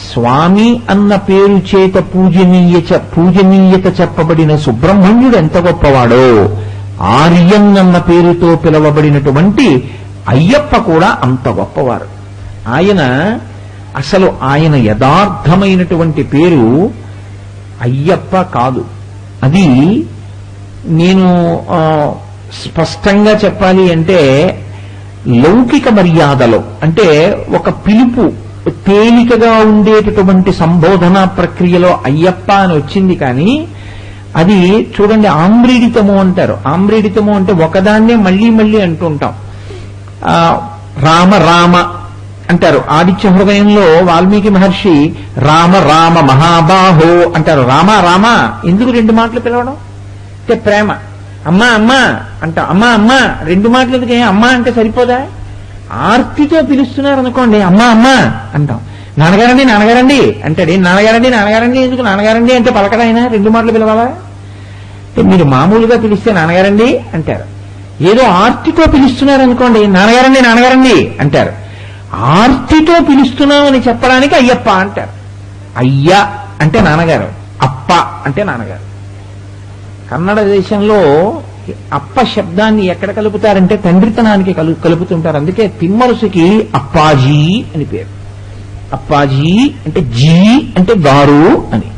స్వామి అన్న పేరు చేత పూజనీయత చెప్పబడిన సుబ్రహ్మణ్యుడు ఎంత గొప్పవాడో, ఆర్యన్ అన్న పేరుతో పిలవబడినటువంటి అయ్యప్ప కూడా అంత గొప్పవారు. ఆయన యథార్థమైనటువంటి పేరు అయ్యప్ప కాదు. అది నేను స్పష్టంగా చెప్పాలి అంటే లౌకిక మర్యాదలో అంటే ఒక పిలుపు తేలికగా ఉండేటటువంటి సంబోధన ప్రక్రియలో అయ్యప్ప అని వచ్చింది. కానీ అది చూడండి ఆమ్రీడితము అంటారు. ఆమ్రీడితము అంటే ఒకదాన్నే మళ్ళీ మళ్ళీ అంటుంటాం. రామ రామ అంటారు. ఆదిత్య హృదయంలో వాల్మీకి మహర్షి రామ రామ మహాబాహో అంటారు. రామ రామ ఎందుకు రెండు మాటలు పిలవడం అంటే ప్రేమ. అమ్మా అమ్మా అంట, అమ్మా అమ్మా రెండు మాటలు ఎందుకే, అమ్మా అంటే సరిపోదా? ఆర్తితో పిలుస్తున్నారు అనుకోండి అమ్మా అమ్మా అంటాం. నాన్నగారండి నాన్నగారండి అంటాడు. నాన్నగారండి నాన్నగారండి ఎందుకు, నాన్నగారండి అంటే పలకడైనా రెండు మాటలు పిలవాలా? మీరు మామూలుగా పిలిస్తే నాన్నగారండి అంటారు. ఏదో ఆర్తితో పిలుస్తున్నారు అనుకోండి నాన్నగారండి నాన్నగారండి అంటారు. ఆర్తితో పిలుస్తున్నామని చెప్పడానికి అయ్యప్ప అంటారు. అయ్య అంటే నాన్నగారు, అప్ప అంటే నాన్నగారు. కన్నడ దేశంలో అప్ప శబ్దాన్ని ఎక్కడ కలుపుతారంటే తండ్రితనానికి కలుపుతుంటారు. అందుకే తిమ్మరుసుకి అప్పాజీ అని పేరు. అప్పాజీ అంటే జీ అంటే గారు అని.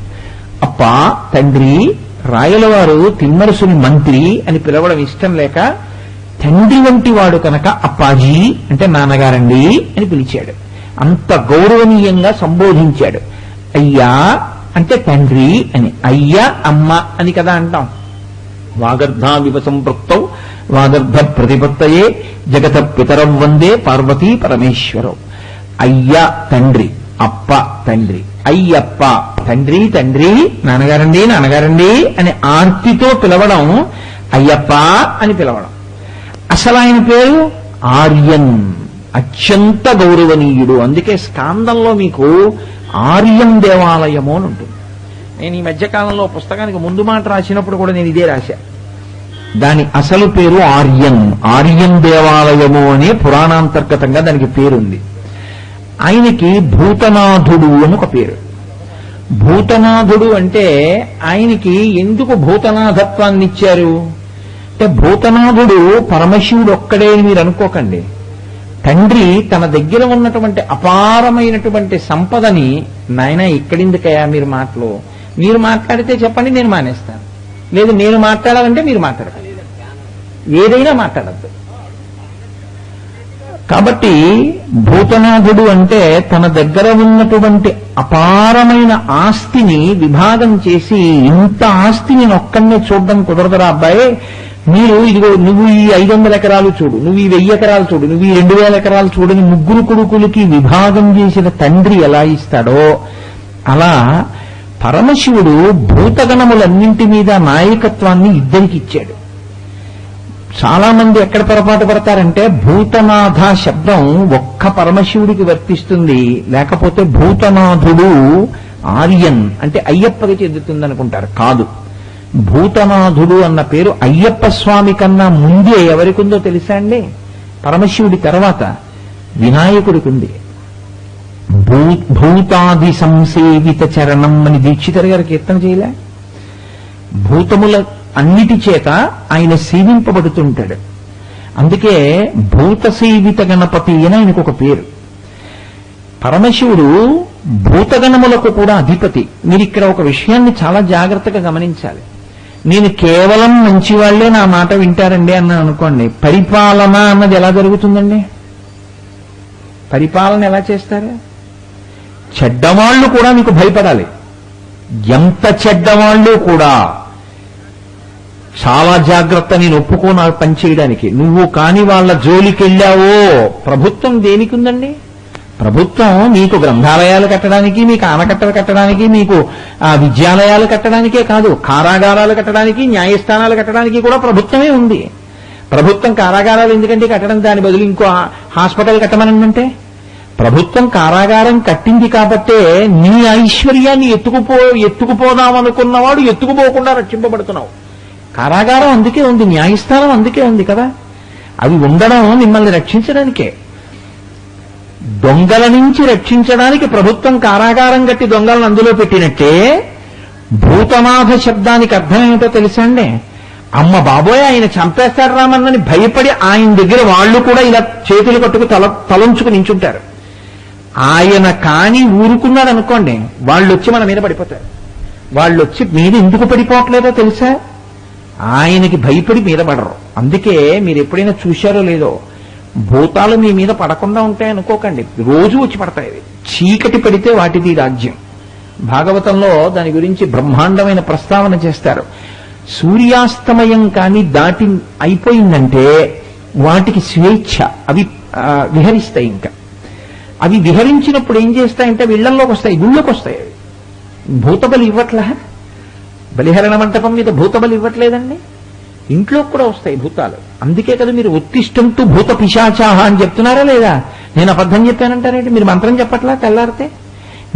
అప్ప తండ్రి. రాయలవారు తిమ్మరుసుని మంత్రి అని పిలవడం ఇష్టం లేక తండ్రి వంటి వాడు కనుక అప్పాజీ అంటే నాన్నగారండి అని పిలిచాడు. అంత గౌరవనీయంగా సంబోధించాడు. అయ్యా అంటే తండ్రి అని. అయ్య అమ్మ అని కదా అంటాం. వాగర్ధావివ సంపృక్తౌ వాగర్ధ ప్రతిపత్తయే జగత పితరం వందే పార్వతీ పరమేశ్వరం. అయ్య తండ్రి, అప్ప తండ్రి, అయ్యప్ప తండ్రి తండ్రి, నాన్నగారండి నాన్నగారండి అని ఆర్తితో పిలవడం అయ్యప్ప అని పిలవడం. అసలు ఆయన పేరు ఆర్యన్, అత్యంత గౌరవనీయుడు. అందుకే స్కాందంలో మీకు ఆర్యం దేవాలయము అని ఉంటుంది. నేను ఈ మధ్యకాలంలో పుస్తకానికి ముందు మాట రాసినప్పుడు కూడా నేను ఇదే రాశా. దాని అసలు పేరు ఆర్యన్, ఆర్యం దేవాలయము అనే పురాణాంతర్గతంగా దానికి పేరుంది. ఆయనకి భూతనాథుడు అని ఒక పేరు. భూతనాథుడు అంటే ఆయనకి ఎందుకు భూతనాథత్వాన్ని ఇచ్చారు అంటే భూతనాథుడు పరమశివుడు ఒక్కడే అని మీరు అనుకోకండి. తండ్రి తన దగ్గర ఉన్నటువంటి అపారమైనటువంటి సంపదని, నాయన ఇక్కడిందుకయ్యా మీరు మాట్లాడితే చెప్పండి నేను మానేస్తాను, లేదు నేను మాట్లాడాలంటే మీరు మాట్లాడాలి, ఏదైనా మాట్లాడద్దు. కాబట్టి భూతనాథుడు అంటే తన దగ్గర ఉన్నటువంటి అపారమైన ఆస్తిని విభాగం చేసి, ఇంత ఆస్తి నేను ఒక్కడనే చూడడం కుదరదురా అబ్బాయి, మీరు ఇదిగో నువ్వు ఈ 500 ఎకరాలు చూడు, నువ్వు ఈ 1000 ఎకరాలు చూడు, నువ్వు ఈ 2000 ఎకరాలు చూడని ముగ్గురు కొడుకులకి విభాగం చేసిన తండ్రి ఎలా ఇస్తాడో అలా పరమశివుడు భూతగణములన్నింటి మీద నాయకత్వాన్ని ఇద్దరికి ఇచ్చాడు. చాలా మంది ఎక్కడ పొరపాటు పడతారంటే భూతనాథ శబ్దం ఒక్క పరమశివుడికి వర్తిస్తుంది, లేకపోతే భూతనాథుడు ఆర్యన్ అంటే అయ్యప్పకి చెందుతుంది అనుకుంటారు. కాదు, భూతనాథుడు అన్న పేరు అయ్యప్ప స్వామి కన్నా ముందే ఎవరికుందో తెలుసా అండి? పరమశివుడి తర్వాత వినాయకుడికి ఉంది. భూతాది సంసేవిత చరణం అని దీక్షితర్ గారు కీర్తన చేయలే? భూతముల అన్నిటి చేత ఆయన సేవింపబడుతుంటాడు. అందుకే భూతసేవిత గణపతి అని ఆయనకు ఒక పేరు. పరమశివుడు భూతగణములకు కూడా అధిపతి. మీరు ఇక్కడ ఒక విషయాన్ని చాలా జాగ్రత్తగా గమనించాలి. నేను కేవలం మంచి వాళ్లే నా మాట వింటారండి అన్నాను అనుకోండి, పరిపాలన అన్నది ఎలా జరుగుతుందండి? పరిపాలన ఎలా చేస్తారు? చెడ్డవాళ్లు కూడా మీకు భయపడాలి. ఎంత చెడ్డవాళ్లు కూడా చాలా జాగ్రత్త, నేను ఒప్పుకోను పని చేయడానికి. నువ్వు కాని వాళ్ళ జోలికెళ్ళావో, ప్రభుత్వం దేనికి ఉందండి? ప్రభుత్వం మీకు గ్రంథాలయాలు కట్టడానికి, మీకు ఆనకట్టలు కట్టడానికి, మీకు విద్యాలయాలు కట్టడానికే కాదు, కారాగారాలు కట్టడానికి, న్యాయస్థానాలు కట్టడానికి కూడా ప్రభుత్వమే ఉంది. ప్రభుత్వం కారాగారాలు ఎందుకంటే కట్టడం, దాని బదులు ఇంకో హాస్పిటల్ కట్టమనంటే, ప్రభుత్వం కారాగారం కట్టింది కాబట్టే నీ ఐశ్వర్యాన్ని ఎత్తుకుపోదామనుకున్నవాడు ఎత్తుకుపోకుండా రక్షింపబడుతున్నావు. కారాగారం అందుకే ఉంది, న్యాయస్థానం అందుకే ఉంది కదా. అవి ఉండడం మిమ్మల్ని రక్షించడానికే. దొంగల నుంచి రక్షించడానికి ప్రభుత్వం కారాగారం కట్టి దొంగలను అందులో పెట్టినట్టే, భూతనాథ శబ్దానికి అర్థం ఏమిటో తెలుసా అండి? అమ్మ బాబోయ్ ఆయన చంపేస్తాడు రామన్నని భయపడి ఆయన దగ్గర వాళ్ళు కూడా ఇలా చేతులు కట్టుకు తలంచుకు నించుంటారు. ఆయన కాని ఊరుకున్నాడు అనుకోండి, వాళ్ళు వచ్చి మన మీద పడిపోతారు. వాళ్ళు వచ్చి మీద ఎందుకు పడిపోవట్లేదో తెలుసా? ఆయనకి భయపడి మీద పడరు. అందుకే మీరు ఎప్పుడైనా చూశారో లేదో, భూతాలు మీ మీద పడకుండా ఉంటాయి అనుకోకండి, రోజు వచ్చి పడతాయి. చీకటి పడితే వాటిది రాజ్యం. భాగవతంలో దాని గురించి బ్రహ్మాండమైన ప్రస్తావన చేస్తారు. సూర్యాస్తమయం కానీ దాటి అయిపోయిందంటే వాటికి స్వేచ్ఛ, అవి విహరిస్తాయి. ఇంకా అవి విహరించినప్పుడు ఏం చేస్తాయంటే ఇళ్లలోకి వస్తాయి, గుళ్ళోకి వస్తాయి. భూతబలి ఇవ్వట్లే, బలిహరణ మంటపం మీద భూతబలి ఇవ్వట్లేదండి, ఇంట్లో కూడా వస్తాయి భూతాలు. అందుకే కదా మీరు ఉత్తిష్టంతు భూత పిశాచాహ అని చెప్తున్నారా లేదా? నేను అబద్ధం చెప్పానంటారేంటి? మీరు మంత్రం చెప్పట్లా తెల్లారితే?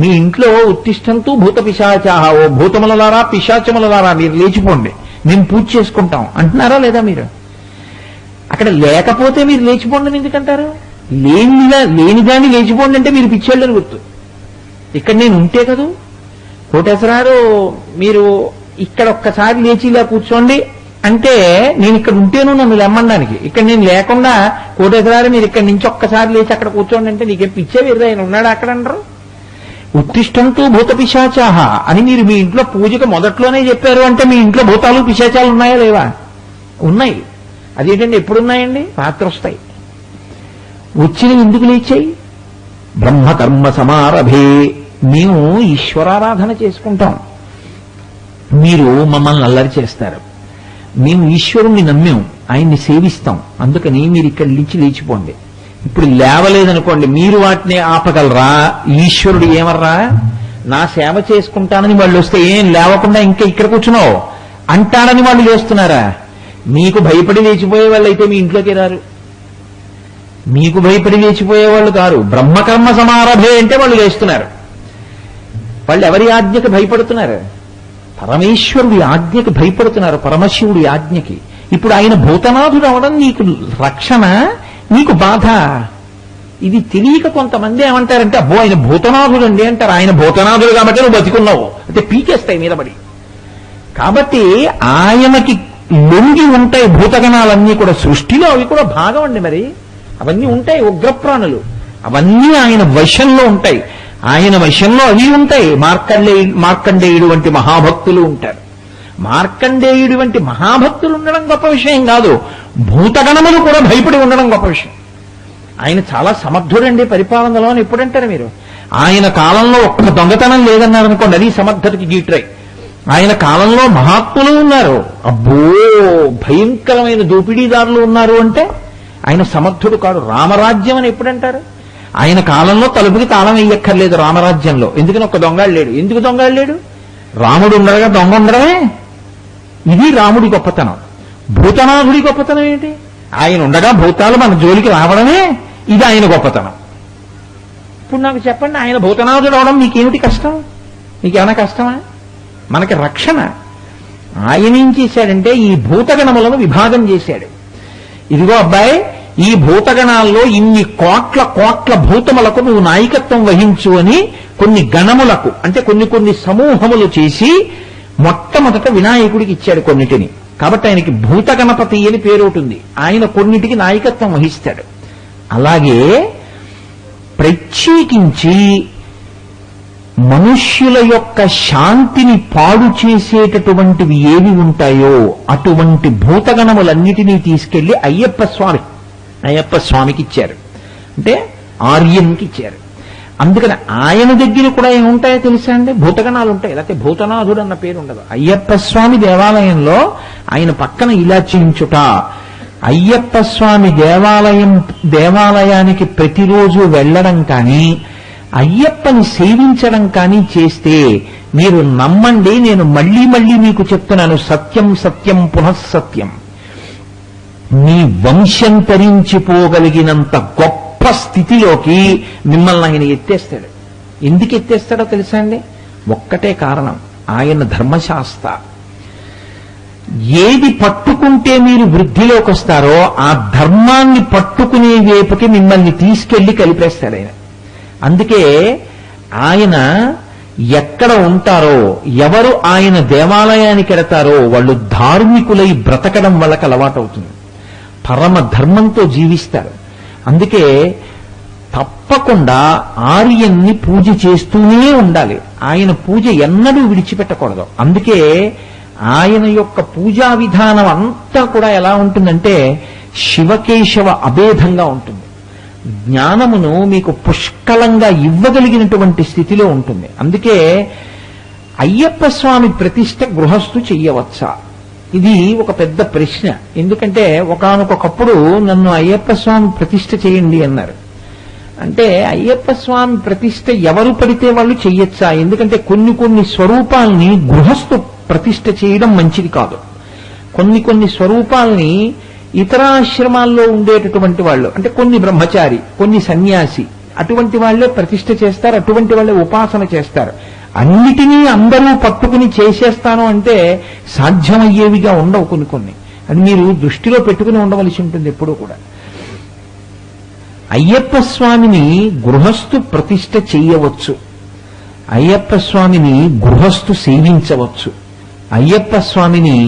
మీ ఇంట్లో ఉత్తిష్టంతు భూత పిశాచాహ, ఓ భూతములలారా పిశాచములలారా మీరు లేచిపోండి, మేము పూజ చేసుకుంటాం అంటున్నారా లేదా? మీరు అక్కడ లేకపోతే మీరు లేచిపోండి ఎందుకంటారు? లేనిదాన్ని లేచిపోండి అంటే మీరు పిచ్చేళ్ళని గుర్తు. ఇక్కడ నేను ఉంటే కదూ కోటేశ్వరారు, మీరు ఇక్కడ ఒక్కసారి లేచి ఇలా కూర్చోండి అంటే నేను ఇక్కడ ఉంటేను నన్ను లెమ్మడానికి. ఇక్కడ నేను లేకుండా కోటేశ్వరారు మీరు ఇక్కడి నుంచి ఒక్కసారి లేచి అక్కడ కూర్చోండి అంటే నీకేం పిచ్చే వీరు ఆయన ఉన్నాడు అక్కడ అంటారు. ఉత్తిష్టంతు భూత పిశాచాహ అని మీరు మీ ఇంట్లో పూజకు మొదట్లోనే చెప్పారు అంటే మీ ఇంట్లో భూతాలు పిశాచాలు ఉన్నాయా లేవా? ఉన్నాయి. అదేంటండి ఎప్పుడున్నాయండి? రాత్రి వస్తాయి. వచ్చినవి ఎందుకు లేచాయి? బ్రహ్మకర్మ సమారభే. మేము ఈశ్వరారాధన చేసుకుంటాం, మీరు మమ్మల్ని అల్లరి చేస్తారు. మేము ఈశ్వరుణ్ణి నమ్మాం, ఆయన్ని సేవిస్తాం, అందుకని మీరు ఇక్కడి నుంచి లేచిపోండి. ఇప్పుడు లేవలేదనుకోండి, మీరు వాటిని ఆపగలరా? ఈశ్వరుడు ఏమర్రా, నా సేవ చేసుకుంటానని వాళ్ళు వస్తే ఏం లేవకుండా ఇంకా ఇక్కడ కూర్చున్నావు అంటాడని వాళ్ళు లేస్తున్నారా? మీకు భయపడి లేచిపోయే వాళ్ళు అయితే మీ ఇంట్లోకి రారు. మీకు భయపడి లేచిపోయేవాళ్ళు కారు. బ్రహ్మకర్మ సమారభే అంటే వాళ్ళు లేస్తున్నారు. వాళ్ళు ఎవరి ఆజ్ఞకి భయపడుతున్నారు? పరమేశ్వరుడి ఆజ్ఞకి భయపడుతున్నారు, పరమశివుడి ఆజ్ఞకి. ఇప్పుడు ఆయన భూతనాథుడు అవడం నీకు రక్షణ, నీకు బాధ. ఇది తెలియక కొంతమంది ఏమంటారంటే అబ్బో ఆయన భూతనాథుడు అండి అంటారు. ఆయన భూతనాథుడు కాబట్టి నువ్వు బతికున్నావు అంటే పీకేస్తాయి మీద పడి. కాబట్టి ఆయనకి లొంగి ఉంటాయి భూతగణాలన్నీ కూడా. సృష్టిలో అవి కూడా భాగం అండి. మరి అవన్నీ ఉంటాయి, ఉగ్రప్రాణులు అవన్నీ ఆయన వశంలో ఉంటాయి. ఆయన వశంలో అవి ఉంటాయి. మార్కండేయుడు వంటి మహాభక్తులు ఉంటారు. మార్కండేయుడి వంటి మహాభక్తులు ఉండడం గొప్ప విషయం కాదు, భూతగణములు కూడా భయపడి ఉండడం గొప్ప విషయం. ఆయన చాలా సమర్థుడండి పరిపాలనలో అని ఎప్పుడంటారు మీరు? ఆయన కాలంలో ఒక్క దొంగతనం లేదన్నారనుకోండి, అది సమర్థతకి గీట్రై. ఆయన కాలంలో మహాత్ములు ఉన్నారు, అబ్బో భయంకరమైన దోపిడీదారులు ఉన్నారు అంటే ఆయన సమర్థుడు కాదు. రామరాజ్యం అని ఎప్పుడంటారు? ఆయన కాలంలో తలుపుకి తాళం వేయక్కర్లేదు రామరాజ్యంలో. ఎందుకని ఒక్క దొంగడు లేడు. ఎందుకు దొంగడు లేడు? రాముడు ఉండగా దొంగ ఉండడమే. ఇది రాముడి గొప్పతనం. భూతనాథుడి గొప్పతనం ఏంటి? ఆయన ఉండగా భూతాలు మన జోలికి రావడమే, ఇది ఆయన గొప్పతనం. ఇప్పుడు నాకు చెప్పండి, ఆయన భూతనాథుడు అవడం మీకేమిటి కష్టం? మీకేమైనా కష్టమా? మనకి రక్షణ. ఆయన ఏం చేశాడంటే ఈ భూతగణములను విభాగం చేశాడు. ఇదిగో అబ్బాయి, ఈ భూతగణాల్లో ఇన్ని కోట్ల కోట్ల భూతములకు నువ్వు నాయకత్వం వహించు అని కొన్ని గణములకు అంటే కొన్ని సమూహములు చేసి మొట్టమొదట వినాయకుడికి ఇచ్చాడు కొన్నిటిని. కాబట్టి ఆయనకి భూత గణపతి అని పేరు ఉంటుంది. ఆయన కొన్నిటికి నాయకత్వం వహిస్తాడు. అలాగే ప్రత్యేకించి మనుష్యుల యొక్క శాంతిని పాడు చేసేటటువంటివి ఏవి ఉంటాయో అటువంటి భూతగణములన్నిటినీ తీసుకెళ్లి అయ్యప్ప స్వామికి ఇచ్చారు. అంటే ఆర్యన్కి ఇచ్చారు. అందుకని ఆయన దగ్గర కూడా ఏముంటాయో తెలుసా అండి? భూతగణాలు ఉంటాయి. లేకపోతే భూతనాథుడు అన్న పేరు ఉండదు. అయ్యప్ప స్వామి దేవాలయంలో ఆయన పక్కన ఇలా చేయించుట, అయ్యప్ప స్వామి దేవాలయానికి ప్రతిరోజు వెళ్ళడం కానీ అయ్యప్పని సేవించడం కానీ చేస్తే మీరు నమ్మండి, నేను మళ్లీ మళ్లీ మీకు చెప్తున్నాను, సత్యం సత్యం పునఃసత్యం, మీ వంశం తరించిపోగలిగినంత గొప్ప స్థితిలోకి మిమ్మల్ని ఆయన ఎత్తేస్తాడు. ఎందుకు ఎత్తేస్తాడో తెలుసా అండి? ఒక్కటే కారణం, ఆయన ధర్మశాస్త్ర. ఏది పట్టుకుంటే మీరు వృద్ధిలోకి వస్తారో ఆ ధర్మాన్ని పట్టుకునే వైపుకి మిమ్మల్ని తీసుకెళ్లి కలిపేస్తాడు ఆయన. అందుకే ఆయన ఎక్కడ ఉంటారో, ఎవరు ఆయన దేవాలయానికి వెడతారో వాళ్ళు ధార్మికులై బ్రతకడం వాళ్ళకి అలవాటవుతుంది, పరమ ధర్మంతో జీవిస్తారు. అందుకే తప్పకుండా ఆర్యన్ని పూజ చేస్తూనే ఉండాలి. ఆయన పూజ ఎన్నడూ విడిచిపెట్టకూడదు. అందుకే ఆయన యొక్క పూజా విధానం అంతా కూడా ఎలా ఉంటుందంటే శివకేశవ అభేదంగా ఉంటుంది. జ్ఞానమును మీకు పుష్కలంగా ఇవ్వగలిగినటువంటి స్థితిలో ఉంటుంది. అందుకే అయ్యప్ప స్వామి ప్రతిష్ఠ గృహస్థు చెయ్యవచ్చా? ఇది ఒక పెద్ద ప్రశ్న. ఎందుకంటే ఒకానొకప్పుడు నన్ను అయ్యప్ప స్వామి ప్రతిష్ఠ చేయండి అన్నారు. అంటే అయ్యప్ప స్వామి ప్రతిష్ఠ ఎవరు పడితే వాళ్ళు చెయ్యొచ్చా? ఎందుకంటే కొన్ని స్వరూపాల్ని గృహస్థు ప్రతిష్ఠ చేయడం మంచిది కాదు. కొన్ని స్వరూపాల్ని ఇతరాశ్రమాల్లో ఉండేటటువంటి వాళ్ళు, అంటే కొన్ని బ్రహ్మచారి, కొన్ని సన్యాసి, అటువంటి వాళ్లే ప్రతిష్ఠ చేస్తారు, అటువంటి వాళ్లే ఉపాసన చేస్తారు. అన్నిటినీ అందరూ పట్టుకుని చేసేస్తాను అంటే సాధ్యమయ్యేవిగా ఉండవు కొన్ని. అది మీరు దృష్టిలో పెట్టుకుని ఉండవలసి ఉంటుంది ఎప్పుడూ కూడా. అయ్యప్ప స్వామిని గృహస్థు ప్రతిష్ఠ చెయ్యవచ్చు, అయ్యప్ప స్వామిని గృహస్థు సేవించవచ్చు, అయ్యప్ప స్వామిని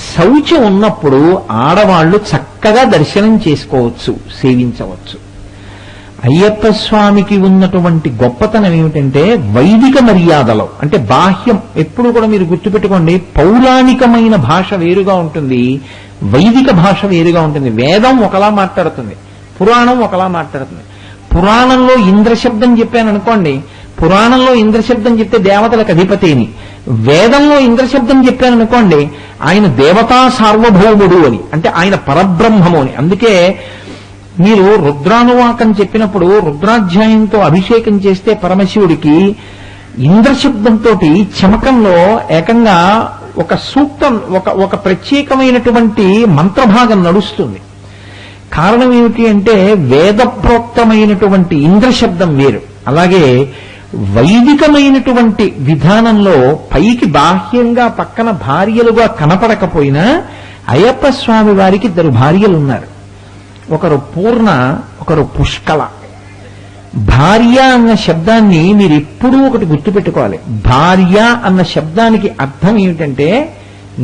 శౌచం ఉన్నప్పుడు ఆడవాళ్లు చక్కగా దర్శనం చేసుకోవచ్చు, సేవించవచ్చు. అయ్యప్ప స్వామికి ఉన్నటువంటి గొప్పతనం ఏమిటంటే వైదిక మర్యాదలో, అంటే బాహ్యం ఎప్పుడు కూడా మీరు గుర్తుపెట్టుకోండి, పౌరాణికమైన భాష వేరుగా ఉంటుంది, వైదిక భాష వేరుగా ఉంటుంది. వేదం ఒకలా మాట్లాడుతుంది, పురాణం ఒకలా మాట్లాడుతుంది. పురాణంలో ఇంద్రశబ్దం చెప్పాను అనుకోండి, పురాణంలో ఇంద్రశబ్దం చెప్తే దేవతలకు అధిపతిని, వేదంలో ఇంద్రశబ్దం చెప్పాను అనుకోండి ఆయన దేవతా సార్వభౌముడు అని, అంటే ఆయన పరబ్రహ్మము అని. అందుకే మీరు రుద్రానువాకం చెప్పినప్పుడు రుద్రాధ్యాయంతో అభిషేకం చేస్తే పరమశివుడికి ఇంద్రశబ్దంతో చమకంలో ఏకంగా ఒక సూక్తం, ఒక ప్రత్యేకమైనటువంటి మంత్రభాగం నడుస్తుంది. కారణం ఏమిటి అంటే వేదప్రోక్తమైనటువంటి ఇంద్రశబ్దం వేరు. అలాగే వైదికమైనటువంటి విధానంలో పైకి బాహ్యంగా పక్కన భార్యలుగా కనపడకపోయినా అయ్యప్ప స్వామి వారికి 2 భార్యలు ఉన్నారు. ఒకరు పూర్ణ, ఒకరు పుష్కల. భార్య అన్న శబ్దాన్ని మీరు ఎప్పుడూ ఒకటి గుర్తుపెట్టుకోవాలి. భార్య అన్న శబ్దానికి అర్థం ఏమిటంటే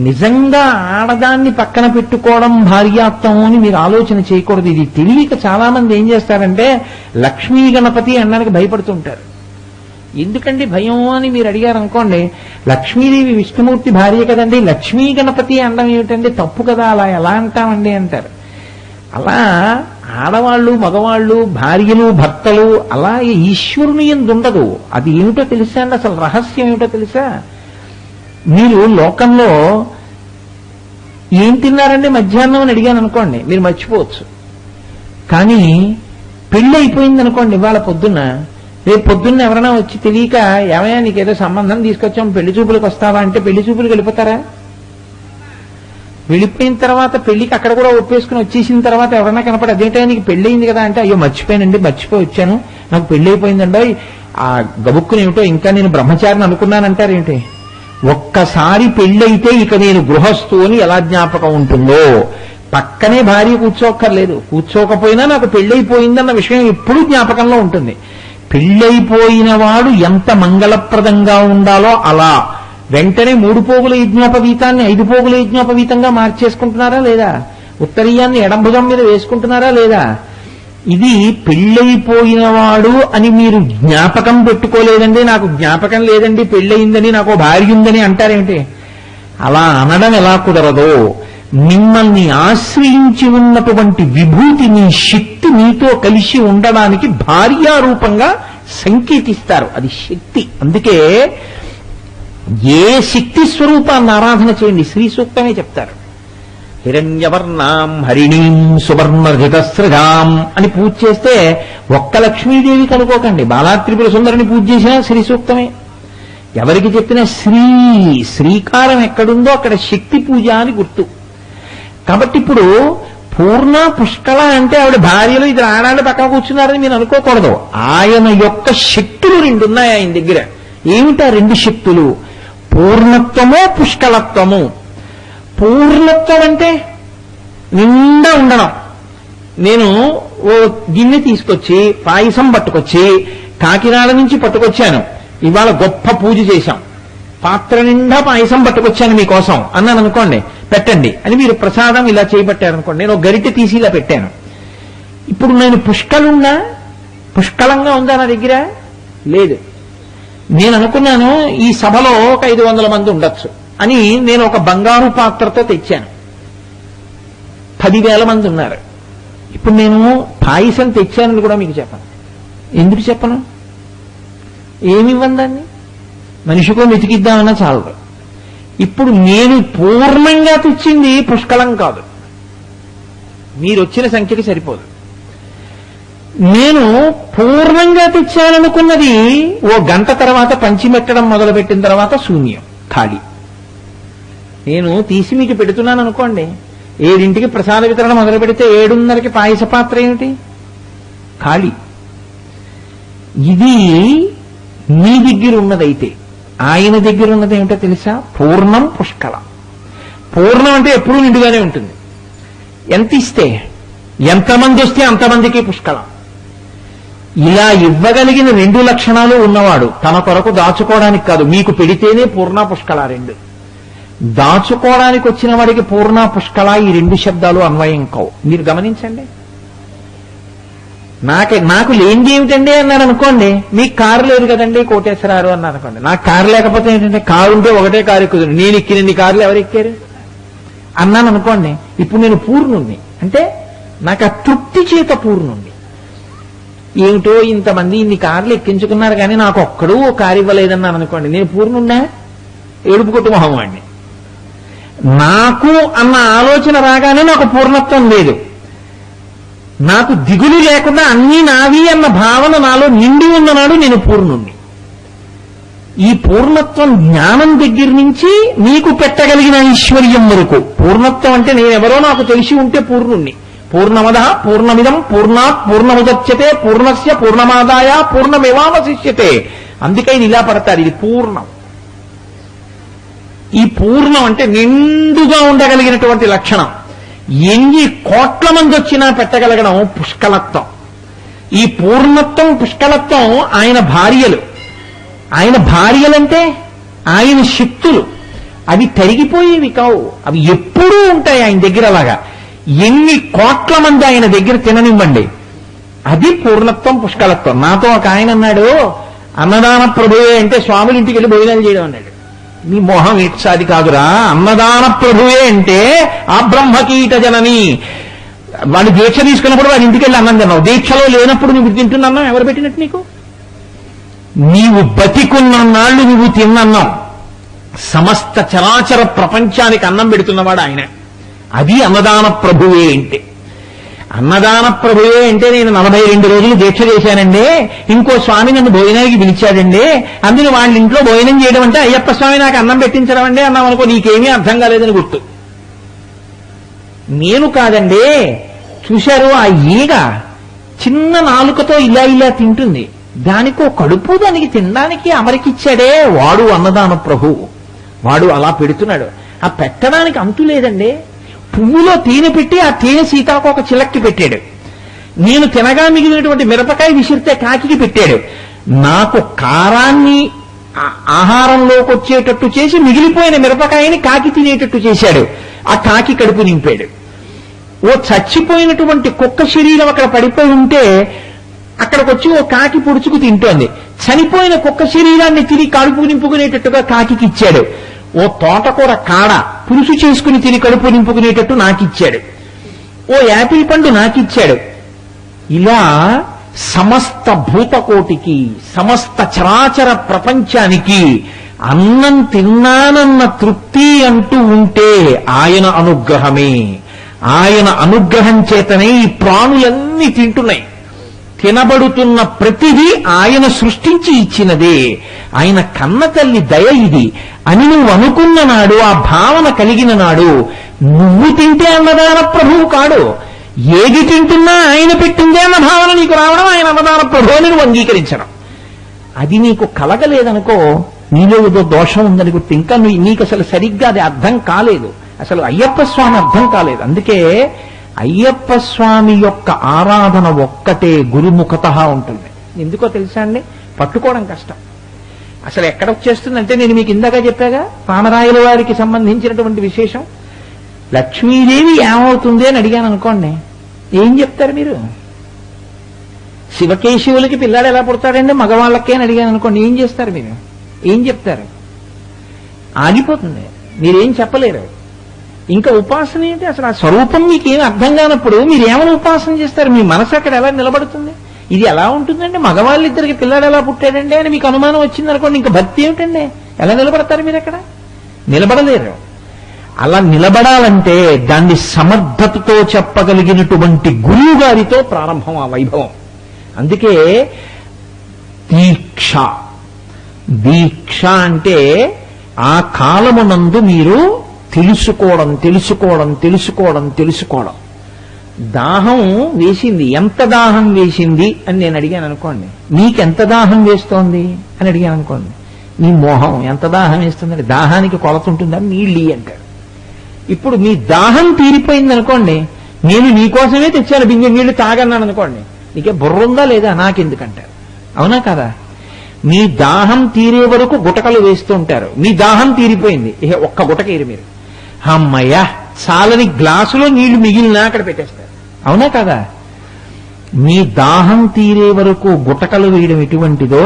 నిజంగా ఆడదాన్ని పక్కన పెట్టుకోవడం భార్యాత్వం అని మీరు ఆలోచన చేయకూడదు. ఇది తెలియక చాలా మంది ఏం చేస్తారంటే లక్ష్మీ గణపతి అనడానికి భయపడుతుంటారు. ఎందుకండి భయం అని మీరు అడిగారనుకోండి, లక్ష్మీదేవి విష్ణుమూర్తి భార్య కదండి, లక్ష్మీ గణపతి అనడం ఏమిటండి, తప్పు కదా, అలా ఎలా అంటామండి అంటారు. అలా ఆడవాళ్ళు, మగవాళ్ళు, భార్యలు, భర్తలు అలా ఈశ్వరుని యందు ఉండదు. అది ఏమిటో తెలుసా అండి? అసలు రహస్యం ఏమిటో తెలుసా? మీరు లోకంలో ఏం తిన్నారండి మధ్యాహ్నం అని అడిగాను అనుకోండి, మీరు మర్చిపోవచ్చు. కానీ పెళ్లి అయిపోయింది అనుకోండి ఇవాళ పొద్దున్న, రేపు పొద్దున్న ఎవరైనా వచ్చి తెలియక ఏమయ్యా నీకేదో సంబంధం తీసుకొచ్చాం పెళ్లి చూపులకు వస్తావా అంటే పెళ్లి చూపులకు వెళ్ళిపోతారా? వెళ్ళిపోయిన తర్వాత పెళ్లికి అక్కడ కూడా ఒప్పేసుకుని వచ్చేసిన తర్వాత ఎవరైనా కనపడి అదేంటో నీకు పెళ్లి అయింది కదా అంటే అయ్యో మర్చిపోయానండి, మర్చిపోయి వచ్చాను, నాకు పెళ్లి అయిపోయిందండో, ఆ గబుక్కుని ఏమిటో ఇంకా నేను బ్రహ్మచారిని అనుకున్నానంటారేంటి? ఒక్కసారి పెళ్ళైతే ఇక నేను గృహస్థు అని ఎలా జ్ఞాపకం ఉంటుందో, పక్కనే భార్య కూర్చోక్కర్లేదు, కూర్చోకపోయినా నాకు పెళ్ళైపోయిందన్న విషయం ఎప్పుడూ జ్ఞాపకంలో ఉంటుంది. పెళ్ళైపోయిన వాడు ఎంత మంగళప్రదంగా ఉండాలో అలా వెంటనే 3 పోగుల యజ్ఞోపవీతాన్ని 5 పోగుల యజ్ఞోపవీతంగా మార్చేసుకుంటున్నారా లేదా? ఉత్తరీయాన్ని ఎడంభుజం మీద వేసుకుంటున్నారా లేదా? ఇది పెళ్ళైపోయినవాడు అని మీరు జ్ఞాపకం పెట్టుకోలేదండి, నాకు జ్ఞాపకం లేదండి పెళ్ళయిందని, నాకు భార్య ఉందని అంటారేమిటి? అలా అనడం ఎలా కుదరదో, మిమ్మల్ని ఆశ్రయించి ఉన్నటువంటి విభూతి, మీ శక్తి మీతో కలిసి ఉండడానికి భార్యారూపంగా సంకేతిస్తారు. అది శక్తి. అందుకే ఏ శక్తి స్వరూపాన్ని ఆరాధన చేయండి, శ్రీ సూక్తమే చెప్తారు. హిరణ్యవర్ణాం హరిణీం సువర్ణజితస్రజాం అని పూజ చేస్తే ఒక్క లక్ష్మీదేవి కనుకోకండి, బాలాత్రిపుర సుందరిని పూజ చేసినా శ్రీ సూక్తమే. ఎవరికి చెప్పినా శ్రీకారం ఎక్కడుందో అక్కడ శక్తి పూజ అని గుర్తు. కాబట్టి ఇప్పుడు పూర్ణ పుష్కళ అంటే ఆవిడ భార్యలు ఇద్దరు ఆడాళ్ళు పక్కన కూర్చున్నారని మీరు అనుకోకూడదు. ఆయన యొక్క శక్తులు 2 ఉన్నాయి ఆయన దగ్గర. ఏమిటా 2 శక్తులు? పూర్ణత్వము, పుష్కళత్వము. పూర్ణత్వం అంటే నిండా ఉండడం. నేను ఓ గిన్నె తీసుకొచ్చి పాయసం పట్టుకొచ్చి కాకినాడ నుంచి పట్టుకొచ్చాను, ఇవాళ గొప్ప పూజ చేశాం, పాత్ర నిండా పాయసం పట్టుకొచ్చాను మీకోసం అన్నాను అనుకోండి, పెట్టండి అని మీరు ప్రసాదం ఇలా చేయబట్టారనుకోండి, నేను గరిటె తీసి ఇలా పెట్టాను. ఇప్పుడు నేను పుష్కలంగా ఉందా నా దగ్గర? లేదు. నేను అనుకున్నాను ఈ సభలో ఒక 500 మంది ఉండొచ్చు అని నేను ఒక బంగారు పాత్రతో తెచ్చాను. 10,000 మంది ఉన్నారు. ఇప్పుడు నేను పాయసం తెచ్చానని కూడా మీకు చెప్పను. ఎందుకు చెప్పను? ఏమివ్వను దాన్ని, మనిషికో వెతికిద్దామన్నా చాలదు. ఇప్పుడు నేను పూర్ణంగా తెచ్చింది పుష్కలం కాదు, మీరు వచ్చిన సంఖ్యకి సరిపోదు. నేను పూర్ణంగా తెచ్చాననుకున్నది ఓ గంట తర్వాత పంచిమెట్టడం మొదలుపెట్టిన తర్వాత శూన్యం, ఖాళీ. నేను తీసి మీకు పెడుతున్నాను అనుకోండి, 7ంటికి ప్రసాద వితరణ మొదలు పెడితే 7:30కి పాయస పాత్ర ఏమిటి? ఖాళీ. ఇది మీ దగ్గర ఉన్నదైతే ఆయన దగ్గర ఉన్నది ఏమిటో తెలుసా? పూర్ణం పుష్కలం. పూర్ణం అంటే ఎప్పుడూ నిండుగానే ఉంటుంది. ఎంత ఇస్తే, ఎంతమంది వస్తే అంతమందికి పుష్కలం. ఇలా ఇవ్వగలిగిన 2 లక్షణాలు ఉన్నవాడు తన కొరకు దాచుకోవడానికి కాదు, మీకు పెడితేనే పూర్ణ పుష్కల 2. దాచుకోవడానికి వచ్చిన వాడికి పూర్ణ పుష్కల ఈ 2 శబ్దాలు అన్వయం కావు. మీరు గమనించండి. నాకు లేనిది ఏమిటండి అన్నాడు అనుకోండి, మీకు కారు లేదు కదండి కోటేశ్వరారు అన్నారు అనుకోండి, నాకు కారు లేకపోతే ఏంటంటే, కారు ఉంటే ఒకటే కారు ఎక్కుతుంది, నేను ఎక్కినన్ని కార్లు ఎవరు ఎక్కారు అన్నాను అనుకోండి. ఇప్పుడు నేను పూర్ణుణ్ణి అంటే నాకు ఆ తృప్తి చేత పూర్ణుణ్ణి. ఏమిటో ఇంతమంది ఇన్ని కార్లు ఎక్కించుకున్నారు కానీ నాకు ఒక్కడూ ఓ కారు ఇవ్వలేదన్నాను అనుకోండి, నేను పూర్ణున్నా? ఏడుపు కొట్టు మొహం వాడిని. నాకు అన్న ఆలోచన రాగానే నాకు పూర్ణత్వం లేదు. నాకు దిగులు లేకుండా అన్నీ నావి అన్న భావన నాలో నిండి ఉన్ననాడు నేను పూర్ణుణ్ణి. ఈ పూర్ణత్వం జ్ఞానం దగ్గర నుంచి నీకు పెట్టగలిగిన ఐశ్వర్యం వరకు. పూర్ణత్వం అంటే నేనెవరో నాకు తెలిసి ఉంటే పూర్ణుణ్ణి. పూర్ణమదః పూర్ణమిదం పూర్ణాత్ పూర్ణముదచ్యతే పూర్ణస్య పూర్ణమాదాయ పూర్ణమేవావశిష్యతే. అందుకే ఇది ఇలా పడతారు, ఇది పూర్ణం. ఈ పూర్ణం అంటే నిండుగా ఉండగలిగినటువంటి లక్షణం. ఎన్ని కోట్ల మంది వచ్చినా పెట్టగలగడం పుష్కలత్వం. ఈ పూర్ణత్వం పుష్కలత్వం ఆయన భార్యలు. ఆయన భార్యలంటే ఆయన శక్తులు. అవి తరిగిపోయేవి కావు, అవి ఎప్పుడూ ఉంటాయి ఆయన దగ్గర. అలాగా ఎన్ని కోట్ల మంది ఆయన దగ్గర తిననివ్వండి, అది పూర్ణత్వం పుష్కలత్వం. నాతో ఒక ఆయన అన్నాడు, అన్నదాన ప్రభువే అంటే స్వాముల ఇంటికి వెళ్ళి భోజనాలు చేయడం అన్నాడు. మీ మోహం ఇట్సాది కాదురా, అన్నదాన ప్రభువే అంటే ఆ బ్రహ్మకీట జనని. వాడు దీక్ష తీసుకున్నప్పుడు వాడి ఇంటికి వెళ్ళి అన్నం తిన్నావు, దీక్షలో లేనప్పుడు నువ్వు తింటున్నావు, ఎవరు పెట్టినట్టు నీకు? నీవు బతికున్న నాళ్ళు నువ్వు తిన్నన్నాం. సమస్త చరాచర ప్రపంచానికి అన్నం పెడుతున్నవాడు ఆయన. అది అన్నదాన ప్రభువే అంటే. అన్నదాన ప్రభువే అంటే నేను 42 రోజులు దీక్ష చేశానండి, ఇంకో స్వామి నన్ను భోజనానికి పిలిచాడండి, అందులో వాళ్ళ ఇంట్లో భోజనం చేయడం అంటే అయ్యప్ప స్వామి నాకు అన్నం పెట్టించడం అండి అన్నాం అనుకో, నీకేమీ అర్థం కాలేదని గుర్తు. నేను కాదండి. చూశారు ఆ ఈగ చిన్న నాలుకతో ఇలా ఇలా తింటుంది, దానికో కడుపు దానికి తినడానికి అమరికిచ్చాడే, వాడు అన్నదాన ప్రభు. వాడు అలా పెడుతున్నాడు. ఆ పెట్టడానికి అంతు లేదండి. పువ్వులో తేనె పెట్టి ఆ తేనె సీతాకోక చిలక్కి పెట్టాడు. నేను తినగా మిగిలినటువంటి మిరపకాయ విసిరితే కాకికి పెట్టాడు. నాకు కారాన్ని ఆహారంలోకి వచ్చేటట్టు చేసి మిగిలిపోయిన మిరపకాయని కాకి తినేటట్టు చేశాడు. ఆ కాకి కడుపు నింపాడు. ఓ చచ్చిపోయినటువంటి కుక్క శరీరం అక్కడ పడిపోయి ఉంటే అక్కడికి వచ్చి ఓ కాకి పొడుచుకు తింటోంది. చనిపోయిన కుక్క శరీరాన్ని తిని కడుపు నింపుకునేటట్టుగా కాకి ఇచ్చాడు. ఓ తోటకూర కాడ పులుసు చేసుకుని తిని కడుపు నింపుకునేటట్టు నాకిచ్చాడు. ఓ యాపిల్ పండు నాకిచ్చాడు. ఇలా సమస్త భూతకోటికి, సమస్త చరాచర ప్రపంచానికి అన్నం తిన్నానన్న తృప్తి అంటూ ఉంటే ఆయన అనుగ్రహమే. ఆయన అనుగ్రహం చేతనే ఈ ప్రాణులన్నీ తింటున్నాయి. తినబడుతున్న ప్రతిదీ ఆయన సృష్టించి ఇచ్చినదే. ఆయన కన్న తల్లి దయ ఇది అని నువ్వు అనుకున్న నాడు, ఆ భావన కలిగిన నాడు నువ్వు తింటే అన్నదాన ప్రభువు కాడు. ఏది తింటున్నా ఆయన పెట్టిందే అన్న భావన నీకు రావడం, ఆయన అన్నదాన ప్రభు అని నువ్వు అంగీకరించడం. అది నీకు కలగలేదనుకో, నీలో ఏదో దోషం ఉందని గుర్తు. ఇంకా నీకు అసలు సరిగ్గా అది అర్థం కాలేదు. అసలు అయ్యప్ప స్వామి అర్థం కాలేదు. అందుకే అయ్యప్ప స్వామి యొక్క ఆరాధన ఒక్కటే గురుముఖత ఉంటుంది. ఎందుకో తెలుసా అండి? పట్టుకోవడం కష్టం. అసలు ఎక్కడ వచ్చేస్తుందంటే, నేను మీకు ఇందాక చెప్పాగా రామరాయల వారికి సంబంధించినటువంటి విశేషం. లక్ష్మీదేవి ఏమవుతుంది అని అడిగాను అనుకోండి, ఏం చెప్తారు మీరు? శివకేశవులకి పిల్లాడు ఎలా పుడతాడండి మగవాళ్ళకే అని అడిగాను అనుకోండి, ఏం చేస్తారు మీరు? ఏం చెప్తారు? ఆగిపోతుంది, మీరేం చెప్పలేరు. ఇంకా ఉపాసన ఏంటి? అసలు ఆ స్వరూపం మీకేం అర్థం కానప్పుడు మీరేమైనా ఉపాసన చేస్తారు? మీ మనసు అక్కడ ఎలా నిలబడుతుంది? ఇది ఎలా ఉంటుందండి? మగవాళ్ళిద్దరికి పిల్లాడు ఎలా పుట్టాడండి అని మీకు అనుమానం వచ్చింది అనుకోండి, ఇంకా భక్తి ఏమిటండి? ఎలా నిలబడతారు మీరు? అక్కడ నిలబడలేరు. అలా నిలబడాలంటే దాన్ని సమర్థతతో చెప్పగలిగినటువంటి గురువు గారితో ప్రారంభం ఆ వైభవం. అందుకే దీక్ష. దీక్ష అంటే ఆ కాలమునందు మీరు తెలుసుకోవడం తెలుసుకోవడం తెలుసుకోవడం తెలుసుకోవడం. దాహం వేసింది, ఎంత దాహం వేసింది అని నేను అడిగాను అనుకోండి, మీకెంత దాహం వేస్తోంది అని అడిగాను అనుకోండి, మీ మోహం ఎంత దాహం వేస్తుందండి? దాహానికి కొలత ఉంటుందా? నీళ్ళు అంటారు. ఇప్పుడు మీ దాహం తీరిపోయింది అనుకోండి, నేను నీకోసమే తెచ్చాను బిందె నీళ్లు తాగన్నాను అనుకోండి, నీకే బుర్ర ఉందా లేదా? నాకెందుకంటారు. అవునా కదా? మీ దాహం తీరే వరకు గుటకలు వేస్తూ ఉంటారు. మీ దాహం తీరిపోయింది, ఇక ఒక్క గుటకేరు మీరు, అమ్మయ్యా చాలని గ్లాసులో నీళ్లు మిగిలినా అక్కడ పెట్టేస్తారు. అవునా కదా? మీ దాహం తీరే వరకు గుటకలు వేయడం ఎటువంటిదో,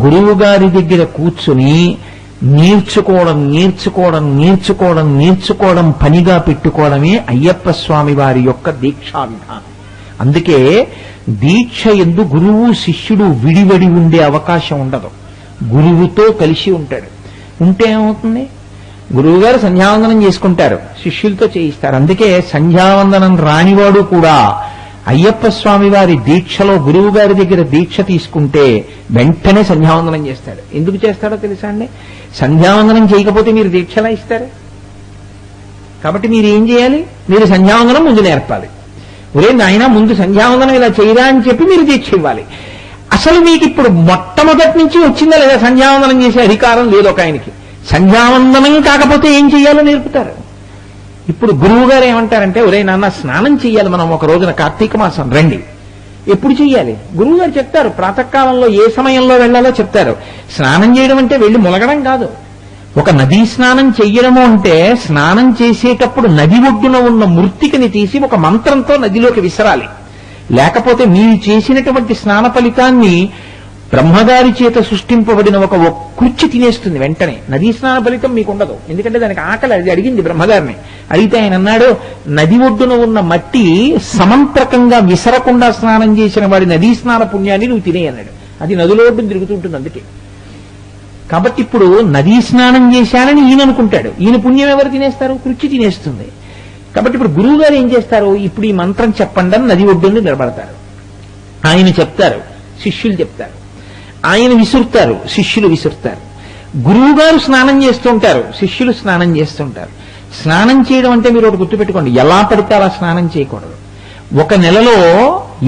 గురువు గారి దగ్గర కూర్చుని నేర్చుకోవడం నేర్చుకోవడం నేర్చుకోవడం నేర్చుకోవడం పనిగా పెట్టుకోవడమే అయ్యప్ప స్వామి వారి యొక్క దీక్షా విధానం. అందుకే దీక్ష యందు గురువు శిష్యుడు విడివడి ఉండే అవకాశం ఉండదు. గురువుతో కలిసి ఉంటాడు. ఉంటే ఏమవుతుంది? గురువు గారు సంధ్యావందనం చేసుకుంటారు, శిష్యులతో చేయిస్తారు. అందుకే సంధ్యావందనం రానివాడు కూడా అయ్యప్ప స్వామి వారి దీక్షలో గురువు గారి దగ్గర దీక్ష తీసుకుంటే వెంటనే సంధ్యావందనం చేస్తాడు. ఎందుకు చేస్తాడో తెలుసా అండి? సంధ్యావందనం చేయకపోతే మీరు దీక్షలా ఇస్తారు. కాబట్టి మీరు ఏం చేయాలి? మీరు సంధ్యావందనం ముందు నేర్పాలి. ఒరే నాయన ముందు సంధ్యావందనం ఇలా చేయరా అని చెప్పి మీరు దీక్ష ఇవ్వాలి. అసలు మీకు ఇప్పుడు మొట్టమొదటి నుంచి వచ్చిందా లేదా సంధ్యావందనం చేసే అధికారం లేదు ఒక ఆయనకి. సంధ్యావందనం కాకపోతే ఏం చేయాలో నేర్పుతారు. ఇప్పుడు గురువు గారు ఏమంటారంటే, ఒరే నాన్న స్నానం చెయ్యాలి మనం ఒక రోజున కార్తీక మాసం రండి. ఎప్పుడు చెయ్యాలి? గురువు గారు చెప్తారు. ప్రాతకాలంలో ఏ సమయంలో వెళ్ళాలో చెప్తారు. స్నానం చేయడం అంటే వెళ్ళి ములగడం కాదు. ఒక నదీ స్నానం చెయ్యడము అంటే స్నానం చేసేటప్పుడు నది ఒడ్డున ఉన్న మృత్తికని తీసి ఒక మంత్రంతో నదిలోకి విసరాలి. లేకపోతే మీరు చేసినటువంటి స్నాన ఫలితాన్ని బ్రహ్మగారి చేత సృష్టింపబడిన ఒక కుర్చీ తినేస్తుంది వెంటనే. నదీ స్నాన ఫలితం మీకు ఉండదు. ఎందుకంటే దానికి ఆకలి. అది అడిగింది బ్రహ్మగారిని. అడిగితే ఆయన అన్నాడు, నది ఒడ్డున ఉన్న మట్టి సమంత్రకంగా విసరకుండా స్నానం చేసిన వాడి నదీ స్నాన పుణ్యాన్ని నువ్వు తినే అన్నాడు. అది నదిలో ఒడ్డున తిరుగుతుంటుంది. అందుకే కాబట్టి ఇప్పుడు నదీ స్నానం చేశానని ఈయన అనుకుంటాడు. ఈయన పుణ్యం ఎవరు తినేస్తారు? కుర్చీ తినేస్తుంది. కాబట్టి ఇప్పుడు గురువు గారు ఏం చేస్తారు? ఇప్పుడు ఈ మంత్రం చెప్పండి అని నది ఒడ్డుని నిలబడతారు. ఆయన చెప్తారు, శిష్యులు చెప్తారు. ఆయన విసురుతారు, శిష్యులు విసురుతారు. గురువు గారు స్నానం చేస్తుంటారు, శిష్యులు స్నానం చేస్తుంటారు. స్నానం చేయడం అంటే మీరు ఒకటి గుర్తుపెట్టుకోండి, ఎలా పడితే అలా స్నానం చేయకూడదు. ఒక నెలలో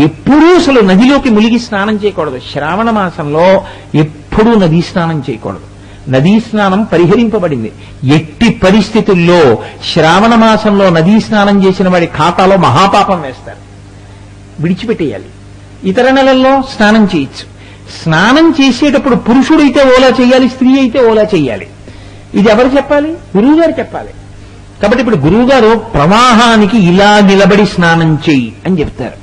ఎప్పుడూ అసలు నదిలోకి మునిగి స్నానం చేయకూడదు. శ్రావణ మాసంలో ఎప్పుడూ నదీ స్నానం చేయకూడదు. నదీ స్నానం పరిహరింపబడింది. ఎట్టి పరిస్థితుల్లో శ్రావణ మాసంలో నదీ స్నానం చేసిన వాడి ఖాతాలో మహాపాపం వేస్తారు, విడిచిపెట్టేయాలి. ఇతర నెలల్లో స్నానం చేయొచ్చు. స్నానం చేసేటప్పుడు పురుషుడైతే ఓలా చేయాలి, స్త్రీ అయితే ఓలా చేయాలి. ఇది ఎవరు చెప్పాలి? గురువు గారు చెప్పాలి. కాబట్టి ఇప్పుడు గురువు గారు ప్రవాహానికి ఇలా నిలబడి స్నానం చెయ్యి అని చెప్తారు.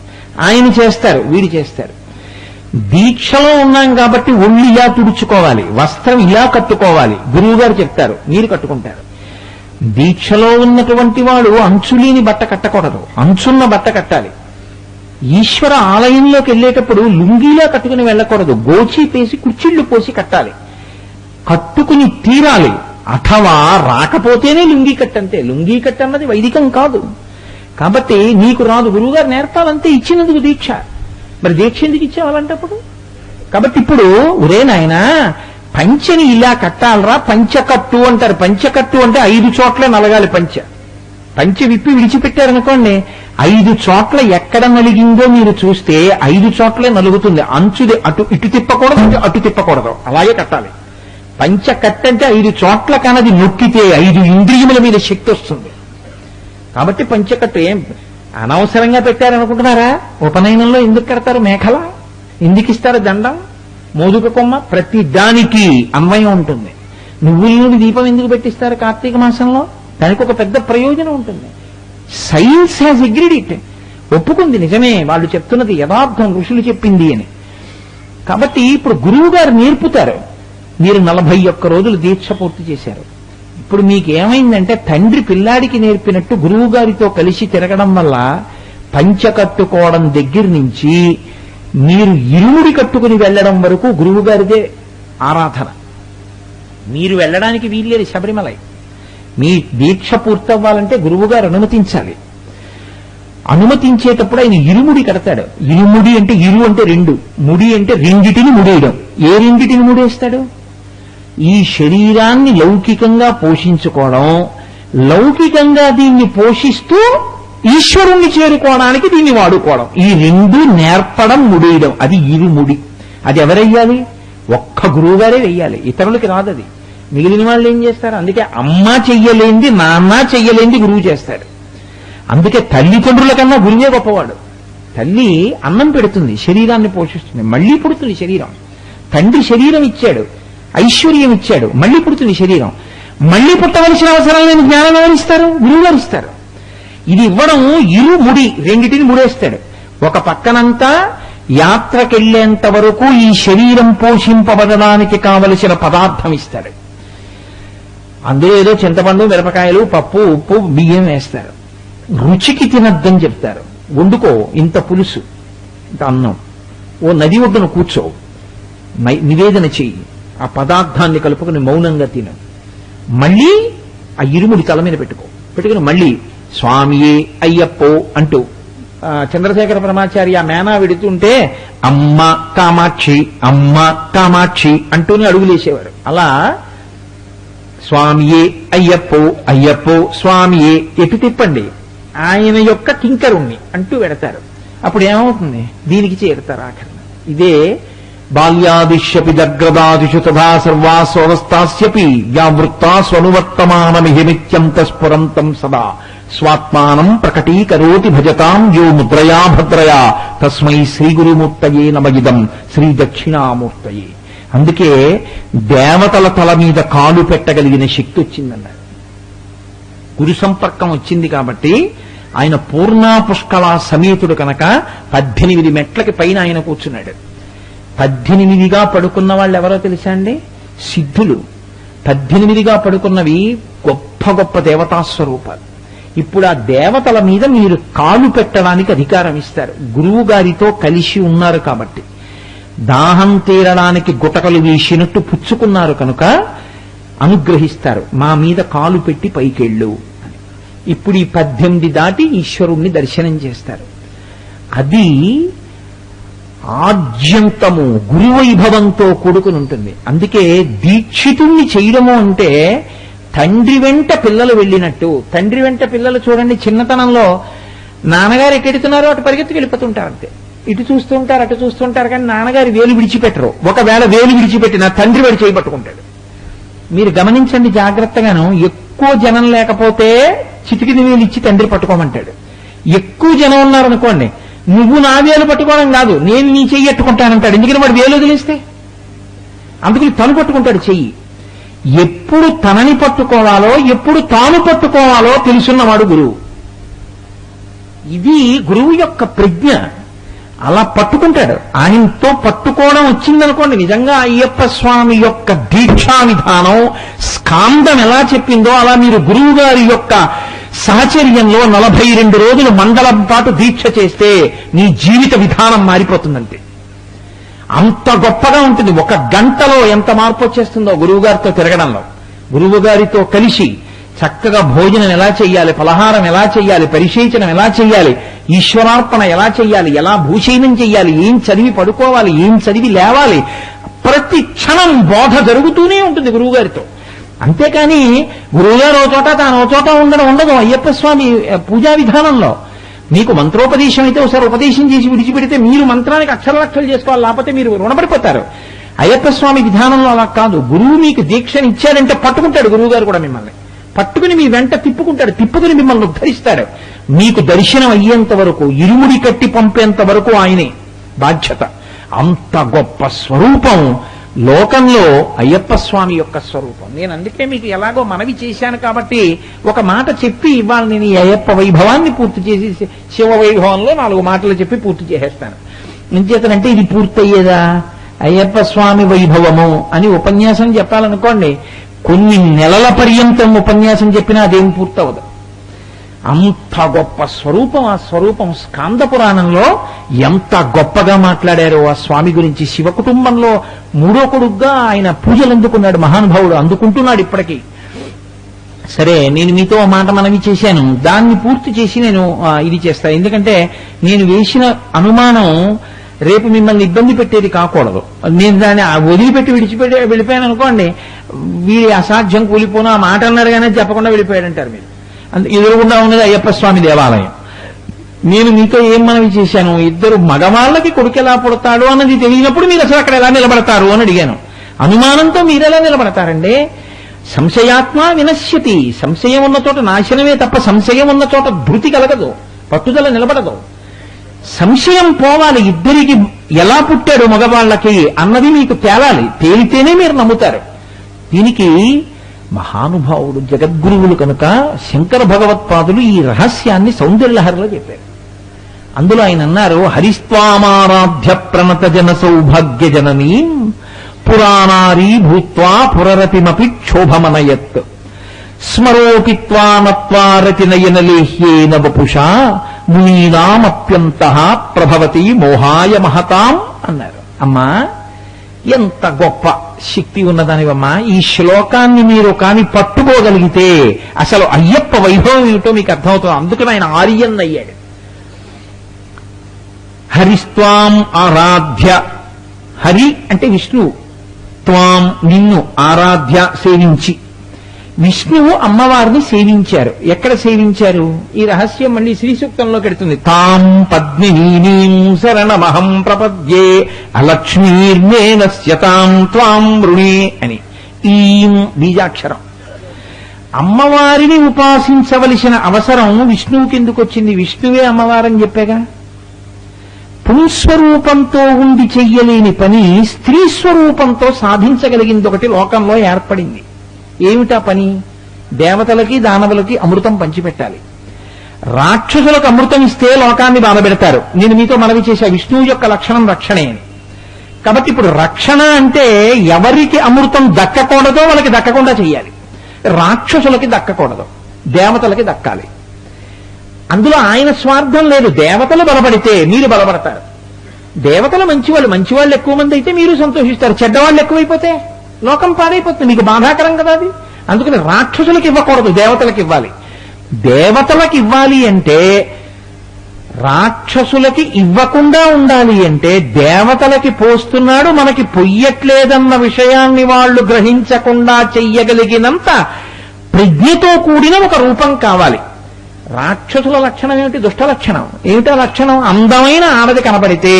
ఆయన చేస్తారు, వీడు చేస్తారు. దీక్షలో ఉన్నాం కాబట్టి ఒళ్ళు ఇలా తుడుచుకోవాలి, వస్త్రం ఇలా కట్టుకోవాలి, గురువు గారు చెప్తారు, మీరు కట్టుకుంటారు. దీక్షలో ఉన్నటువంటి వాడు అంచులేని బట్ట కట్టకూడదు, అంచున్న బట్ట కట్టాలి. ఈశ్వర ఆలయంలోకి వెళ్ళేటప్పుడు లుంగీలా కట్టుకుని వెళ్ళకూడదు, గోచి పేసి కుర్చీళ్లు పోసి కట్టాలి, కట్టుకుని తీరాలి. అథవా రాకపోతేనే లుంగీ కట్టంతే. లుంగీ కట్టన్నది వైదికం కాదు. కాబట్టి నీకు రాదు, గురువుగారు నేర్పాలంతే, ఇచ్చినందుకు దీక్ష. మరి దీక్ష ఎందుకు ఇచ్చేవాళ్ళంటప్పుడు? కాబట్టి ఇప్పుడు ఒరే నాయనా పంచెని ఇలా కట్టాలరా, పంచకట్టు అంటారు. పంచకట్టు అంటే 5 చోట్ల నలగాలి పంచె. పంచె విప్పి విడిచిపెట్టారనుకోండి, 5 చోట్ల ఎక్కడ నలిగిందో మీరు చూస్తే 5 చోట్లే నలుగుతుంది. అంచుది ఇటు తిప్పకూడదు, అటు తిప్పకూడదు, అలాగే కట్టాలి. పంచ కట్టంటే 5 చోట్ల కనది నొక్కితే 5 ఇంద్రియముల మీద శక్తి వస్తుంది. కాబట్టి పంచకట్టు ఏం అనవసరంగా పెట్టారనుకుంటున్నారా? ఉపనయనంలో ఎందుకు కడతారు మేఖల? ఎందుకు ఇస్తారు దండం, మోదుక కొమ్మ? ప్రతి దానికి అన్వయం ఉంటుంది. నువ్వుల నూనె దీపం ఎందుకు పెట్టిస్తారు కార్తీక మాసంలో? దానికి ఒక పెద్ద ప్రయోజనం ఉంటుంది. సైన్స్ హ్యాజ్ అగ్రీడ్ ఇట్, ఒప్పుకుంది, నిజమే, వాళ్ళు చెప్తున్నది యథార్థం, ఋషులు చెప్పింది అని. కాబట్టి ఇప్పుడు గురువు గారు నేర్పుతారు. మీరు 41 రోజులు దీక్ష పూర్తి చేశారు. ఇప్పుడు మీకేమైందంటే తండ్రి పిల్లాడికి నేర్పినట్టు గురువు గారితో కలిసి తిరగడం వల్ల పంచ కట్టుకోవడం దగ్గర నుంచి మీరు ఇరుముడి కట్టుకుని వెళ్ళడం వరకు గురువు గారిదే ఆరాధన. మీరు వెళ్ళడానికి వీల్లేదు శబరిమలై. మీ దీక్ష పూర్తవ్వాలంటే గురువు గారు అనుమతించాలి. అనుమతించేటప్పుడు ఆయన ఇరుముడి కడతాడు. ఇరుముడి అంటే ఇరు అంటే 2, ముడి అంటే రెండిటిని ముడేయడం. ఏ రెండిటిని ముడేస్తాడు? ఈ శరీరాన్ని లౌకికంగా పోషించుకోవడం, లౌకికంగా దీన్ని పోషిస్తూ ఈశ్వరుణ్ణి చేరుకోవడానికి దీన్ని వాడుకోవడం, ఈ 2 నేర్పడం, ముడేయడం, అది ఇరుముడి. అది ఎవరెయ్యాలి? ఒక్క గురువుగారే వెయ్యాలి, ఇతరులకి రాదది. మిగిలిన వాళ్ళు ఏం చేస్తారు? అందుకే అమ్మ చెయ్యలేంది, నాన్న చెయ్యలేంది గురువు చేస్తాడు. అందుకే తల్లిదండ్రుల కన్నా గురువే గొప్పవాడు. తల్లి అన్నం పెడుతుంది, శరీరాన్ని పోషిస్తుంది, మళ్లీ పుడుతుంది శరీరం. తండ్రి శరీరం ఇచ్చాడు, ఐశ్వర్యం ఇచ్చాడు, మళ్లీ పుడుతుంది శరీరం. మళ్లీ పుట్టవలసిన అవసరం లేని జ్ఞానం ఎవరిస్తారు? గురువుగారు ఇస్తారు. ఇది ఇవ్వడం ఇరుముడి, రెండిటిని ముడేస్తాడు. ఒక పక్కనంతా యాత్రకెళ్లేంత వరకు ఈ శరీరం పోషింపబడడానికి కావలసిన పదార్థం ఇస్తాడు. అందులో ఏదో చింతపండు, మిరపకాయలు, పప్పు, ఉప్పు, బియ్యం వేస్తారు. రుచికి తినద్దని చెప్తారు. వండుకో, ఇంత పులుసు, ఇంత అన్నం, ఓ నది ఒడ్డున కూర్చో, నివేదన చెయ్యి, ఆ పదార్థాన్ని కలుపుకుని మౌనంగా తిను. మళ్ళీ ఆ ఇరుముడి తల మీద పెట్టుకుని మళ్ళీ స్వామియే అయ్యప్పో అంటూ చంద్రశేఖర పరమాచార్య మేనా విడుతుంటే అమ్మ కామాక్షి, అమ్మ కామాక్షి అంటూనే అడుగులేసేవారు. అలా స్వామియే అయ్యప్పో, అయ్యప్పో స్వామియే, ఎటు తిప్పండి ఆయన యొక్క కింకరుణ్ణి అంటూ పెడతారు. అప్పుడు ఏమవుతుంది? దీనికి చేరుతారు ఆఖరణ. ఇదే బాల్యాదిశ్యపి జగ్రదాదిషు తథా సర్వా స్వవస్థాస్యపి వ్యావృత్తా స్వనువర్తమానమిహి నిత్యం తస్ఫురంతం సదా స్వాత్మానం ప్రకటీకరోతి భజతాం యో ముద్రయా భద్రయా తస్మై శ్రీ గురుమూర్తయే నమయిదం శ్రీ దక్షిణామూర్తయే. అందుకే దేవతల తల మీద కాలు పెట్టగలిగిన శక్తి వచ్చిందన్నారు. గురు సంపర్కం వచ్చింది కాబట్టి ఆయన పూర్ణా పుష్కళ సమేతుడు కనుక 18 మెట్లకి పైన ఆయన కూర్చున్నాడు. 18గా పడుకున్న వాళ్ళు ఎవరో తెలుసా అండి? సిద్ధులు. 18గా పడుకున్నవి గొప్ప గొప్ప దేవతా స్వరూపాలు. ఇప్పుడు ఆ దేవతల మీద మీరు కాలు పెట్టడానికి అధికారం ఇస్తారు. గురువు గారితో కలిసి ఉన్నారు కాబట్టి, దాహం తీరడానికి గుటకలు వీసినట్టు పుచ్చుకున్నారు కనుక అనుగ్రహిస్తారు. మా మీద కాలు పెట్టి పైకెళ్ళు అని. ఇప్పుడు ఈ 18 దాటి ఈశ్వరుణ్ణి దర్శనం చేస్తారు. అది ఆద్యంతము గురువైభవంతో కూడుకుని ఉంటుంది. అందుకే దీక్షితుణ్ణి చేయడము అంటే తండ్రి వెంట పిల్లలు వెళ్ళినట్టు. తండ్రి వెంట పిల్లలు చూడండి, చిన్నతనంలో నాన్నగారు ఎక్కడుతున్నారో అటు పరిగెత్తుకు వెళ్ళిపోతుంటారు. అంతే, ఇటు చూస్తూ ఉంటారు, అటు చూస్తూ ఉంటారు, కానీ నాన్నగారు వేలు విడిచిపెట్టరు. ఒకవేళ వేలు విడిచిపెట్టినా తండ్రి వాడు చేయబట్టుకుంటాడు. మీరు గమనించండి జాగ్రత్తగాను. ఎక్కువ జనం లేకపోతే చిటికిన వేలు ఇచ్చి తండ్రి పట్టుకోమంటాడు. ఎక్కువ జనం ఉన్నారనుకోండి, నువ్వు నా వేలు పట్టుకోవడం కాదు, నేను నీ చెయ్యి ఎట్టుకుంటానంటాడు. ఎందుకని వాడు వేలు వదిలేస్తే? అందుకని తను పట్టుకుంటాడు చెయ్యి. ఎప్పుడు తనని పట్టుకోవాలో, ఎప్పుడు తాను పట్టుకోవాలో తెలుసున్నవాడు గురువు. ఇది గురువు యొక్క ప్రజ్ఞ. అలా పట్టుకుంటాడు. ఆయనతో పట్టుకోవడం వచ్చిందనుకోండి, నిజంగా అయ్యప్ప స్వామి యొక్క దీక్షా విధానం స్కాందం ఎలా చెప్పిందో అలా మీరు గురువు గారి యొక్క సహచర్యంలో 42 రోజులు మండలం పాటు దీక్ష చేస్తే నీ జీవిత విధానం మారిపోతుందంటే అంత గొప్పగా ఉంటుంది. 1 గంటలో ఎంత మార్పు వచ్చేస్తుందో గురువు గారితో తిరగడంలో. గురువు గారితో కలిసి చక్కగా భోజనం ఎలా చెయ్యాలి, పలహారం ఎలా చెయ్యాలి, పరిశేచనం ఎలా చెయ్యాలి, ఈశ్వరార్పణ ఎలా చెయ్యాలి, ఎలా భూషయనం చెయ్యాలి, ఏం చదివి పడుకోవాలి, ఏం చదివి లేవాలి, ప్రతి క్షణం బోధ జరుగుతూనే ఉంటుంది గురువుగారితో. అంతేకాని గురువుగారు ఓ చోట తాను ఓ చోట ఉండదు అయ్యప్ప స్వామి పూజా విధానంలో. మీకు మంత్రోపదేశం అయితే ఒకసారి ఉపదేశం చేసి విడిచిపెడితే మీరు మంత్రానికి అక్షరాక్షలు చేసుకోవాలి, లేకపోతే మీరు రుణపడిపోతారు. అయ్యప్ప స్వామి విధానంలో అలా కాదు. గురువు మీకు దీక్షను ఇచ్చాడంటే పట్టుకుంటాడు. గురువు గారు కూడా మిమ్మల్ని పట్టుకుని మీ వెంట తిప్పుకుంటాడు, తిప్పుకుని మిమ్మల్ని ఉద్ధరిస్తాడు. మీకు దర్శనం అయ్యేంత వరకు, ఇరుముడి కట్టి పంపేంత వరకు ఆయనే బాధ్యత. అంత గొప్ప స్వరూపం లోకంలో అయ్యప్ప స్వామి యొక్క స్వరూపం. నేను అందుకే మీకు ఎలాగో మనవి చేశాను కాబట్టి ఒక మాట చెప్పి ఇవాళ నేను ఈ అయ్యప్ప వైభవాన్ని పూర్తి చేసి శివ వైభవంలో 4 మాటలు చెప్పి పూర్తి చేసేస్తాను. ఎంచేతనంటే ఇది పూర్తయ్యేదా? అయ్యప్ప స్వామి వైభవము అని ఉపన్యాసం చెప్పాలనుకోండి, కొన్ని నెలల పర్యంతం ఉపన్యాసం చెప్పినా అదేం పూర్తవదు. అంత గొప్ప స్వరూపం. ఆ స్వరూపం స్కాంద పురాణంలో ఎంత గొప్పగా మాట్లాడారో ఆ స్వామి గురించి. శివ కుటుంబంలో 3వ కొడుగ్గా ఆయన పూజలు అందుకున్నాడు మహానుభావుడు, అందుకుంటున్నాడు ఇప్పటికీ. సరే, నేను మీతో మాట మనవి చేశాను, దాన్ని పూర్తి చేసి నేను ఇది చేస్తాను. ఎందుకంటే నేను వేసిన అనుమానం రేపు మిమ్మల్ని ఇబ్బంది పెట్టేది కాకూడదు. నేను దాన్ని వదిలిపెట్టి వెళ్ళిపోయాను అనుకోండి, వీడి అసాధ్యం కూలిపోను, ఆ మాట అన్నాడు కానీ చెప్పకుండా వెళ్ళిపోయాడంటారు మీరు. ఎదురుగుండా ఉన్నది అయ్యప్ప స్వామి దేవాలయం. నేను మీతో ఏం మనవి చేశాను, 2 మగవాళ్ళకి కొడుకు ఎలా పుడతాడు అన్నది తెలియనప్పుడు మీరు అసలు అక్కడ ఎలా నిలబడతారు అని అడిగాను. అనుమానంతో మీరెలా నిలబడతారండి? సంశయాత్మ వినశ్యతి. సంశయం ఉన్న చోట నాశనమే తప్ప సంశయం ఉన్న చోట ధృతి కలగదు, పట్టుదల నిలబడదు. సంశయం పోవాలి. ఇద్దరికి ఎలా పుట్టాడు మగవాళ్ళకి అన్నది మీకు తేలాలి. తేలితేనే మీరు నమ్ముతారు. దీనికి మహానుభావుడు జగద్గురువులు కనుక శంకర భగవత్పాదులు ఈ రహస్యాన్ని సౌందర్యలహరిలో చెప్పారు. అందులో ఆయన అన్నారు, హరిస్వామారాధ్య ప్రణత జన సౌభాగ్య జననీ పురాణారీ భూత్వా పురరతిమపి క్షోభమనయత్ స్మరోపిత్వా నత్వా రతినయనలేహ్యేన వపుషా మునీనామప్యంతః ప్రభవతి మోహాయ మహతాం అన్నారు. అమ్మా, ఎంత గొప్ప శక్తి ఉన్నదానివమ్మా. ఈ శ్లోకాన్ని మీరు కాని పట్టుకోగలిగితే అసలు అయ్యప్ప వైభవం ఏమిటో మీకు అర్థమవుతుంది. అందుకని ఆయన ఆర్యన్ అయ్యాడు. హరిస్త్వాం ఆరాధ్య, హరి అంటే విష్ణువు, త్వాం నిన్ను, ఆరాధ్య సేవించి. విష్ణువు అమ్మవారిని సేవించారు. ఎక్కడ సేవించారు? ఈ రహస్యం మళ్ళీ శ్రీ సూక్తంలోకి వెడుతుంది. తాం పద్మినీం శరణమహం ప్రపద్యే అలక్ష్మీర్మేనస్యతాం త్వాం వృణే అని. ఈం బీజాక్షరం. అమ్మవారిని ఉపాసించవలసిన అవసరం విష్ణువుకి ఎందుకు వచ్చింది? విష్ణువే అమ్మవారని చెప్పాగా. పుంస్వరూపంతో ఉండి చెయ్యలేని పని స్త్రీ స్వరూపంతో సాధించగలిగింది ఒకటి లోకంలో ఏర్పడింది. ఏమిటా పని? దేవతలకి దానవులకి అమృతం పంచిపెట్టాలి. రాక్షసులకు అమృతం ఇస్తే లోకాన్ని బాధపెడతారు. నేను మీతో మనవి చేశా, విష్ణువు యొక్క లక్షణం రక్షణే అని. కాబట్టి ఇప్పుడు రక్షణ అంటే ఎవరికి అమృతం దక్కకూడదో వాళ్ళకి దక్కకుండా చెయ్యాలి. రాక్షసులకి దక్కకూడదు, దేవతలకి దక్కాలి. అందులో ఆయన స్వార్థం లేదు. దేవతలు బలపడితే మీరు బలపడతారు. దేవతలు మంచివాళ్ళు, మంచివాళ్ళు ఎక్కువ మంది అయితే మీరు సంతోషిస్తారు. చెడ్డవాళ్ళు ఎక్కువైపోతే లోకం పాడైపోతుంది. మీకు బాధాకరం కదా అది. అందుకని రాక్షసులకు ఇవ్వకూడదు, దేవతలకు ఇవ్వాలి. దేవతలకు ఇవ్వాలి అంటే, రాక్షసులకి ఇవ్వకుండా ఉండాలి అంటే దేవతలకి పోస్తున్నాడు, మనకి పొయ్యట్లేదన్న విషయాన్ని వాళ్ళు గ్రహించకుండా చెయ్యగలిగినంత ప్రజ్ఞతో కూడిన ఒక రూపం కావాలి. రాక్షసుల లక్షణం ఏమిటి? దుష్ట లక్షణం. ఏమిటా లక్షణం? అందమైన ఆడది కనబడితే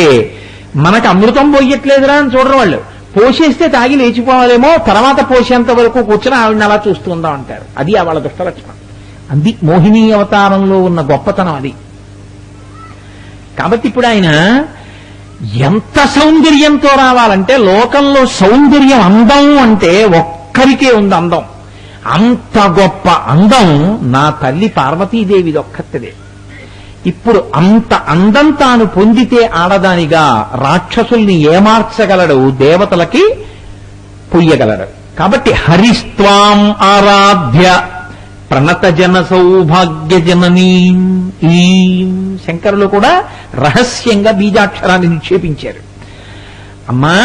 మనకు అమృతం పోయట్లేదురా అని చూడరు వాళ్ళు. పోసేస్తే తాగి లేచిపోవాలేమో, తర్వాత పోసేంత వరకు కూర్చొని ఆవిడని అలా చూస్తుందాం అంటారు. అది వాళ్ళ దుష్ట లక్షణం. అది మోహిని అవతారంలో ఉన్న గొప్పతనం. అది కాబట్టి ఇప్పుడు ఆయన ఎంత సౌందర్యంతో రావాలంటే, లోకంలో సౌందర్యం అందం అంటే ఒక్కరికే ఉంది అందం. అంత గొప్ప అందం నా తల్లి పార్వతీదేవిది ఒక్కతిదే. ఇప్పుడు అంత అందం తాను పొందితే ఆడదానిగా రాక్షసుల్ని ఏమార్చగలడు, దేవతలకి పొయ్యగలడు. కాబట్టి హరిస్త్వాం ఆరాధ్య ప్రణత జన సౌభాగ్య జననీ. ఈ శంకరులు కూడా రహస్యంగా బీజాక్షరాన్ని నిక్షేపించారు. అమ్మా,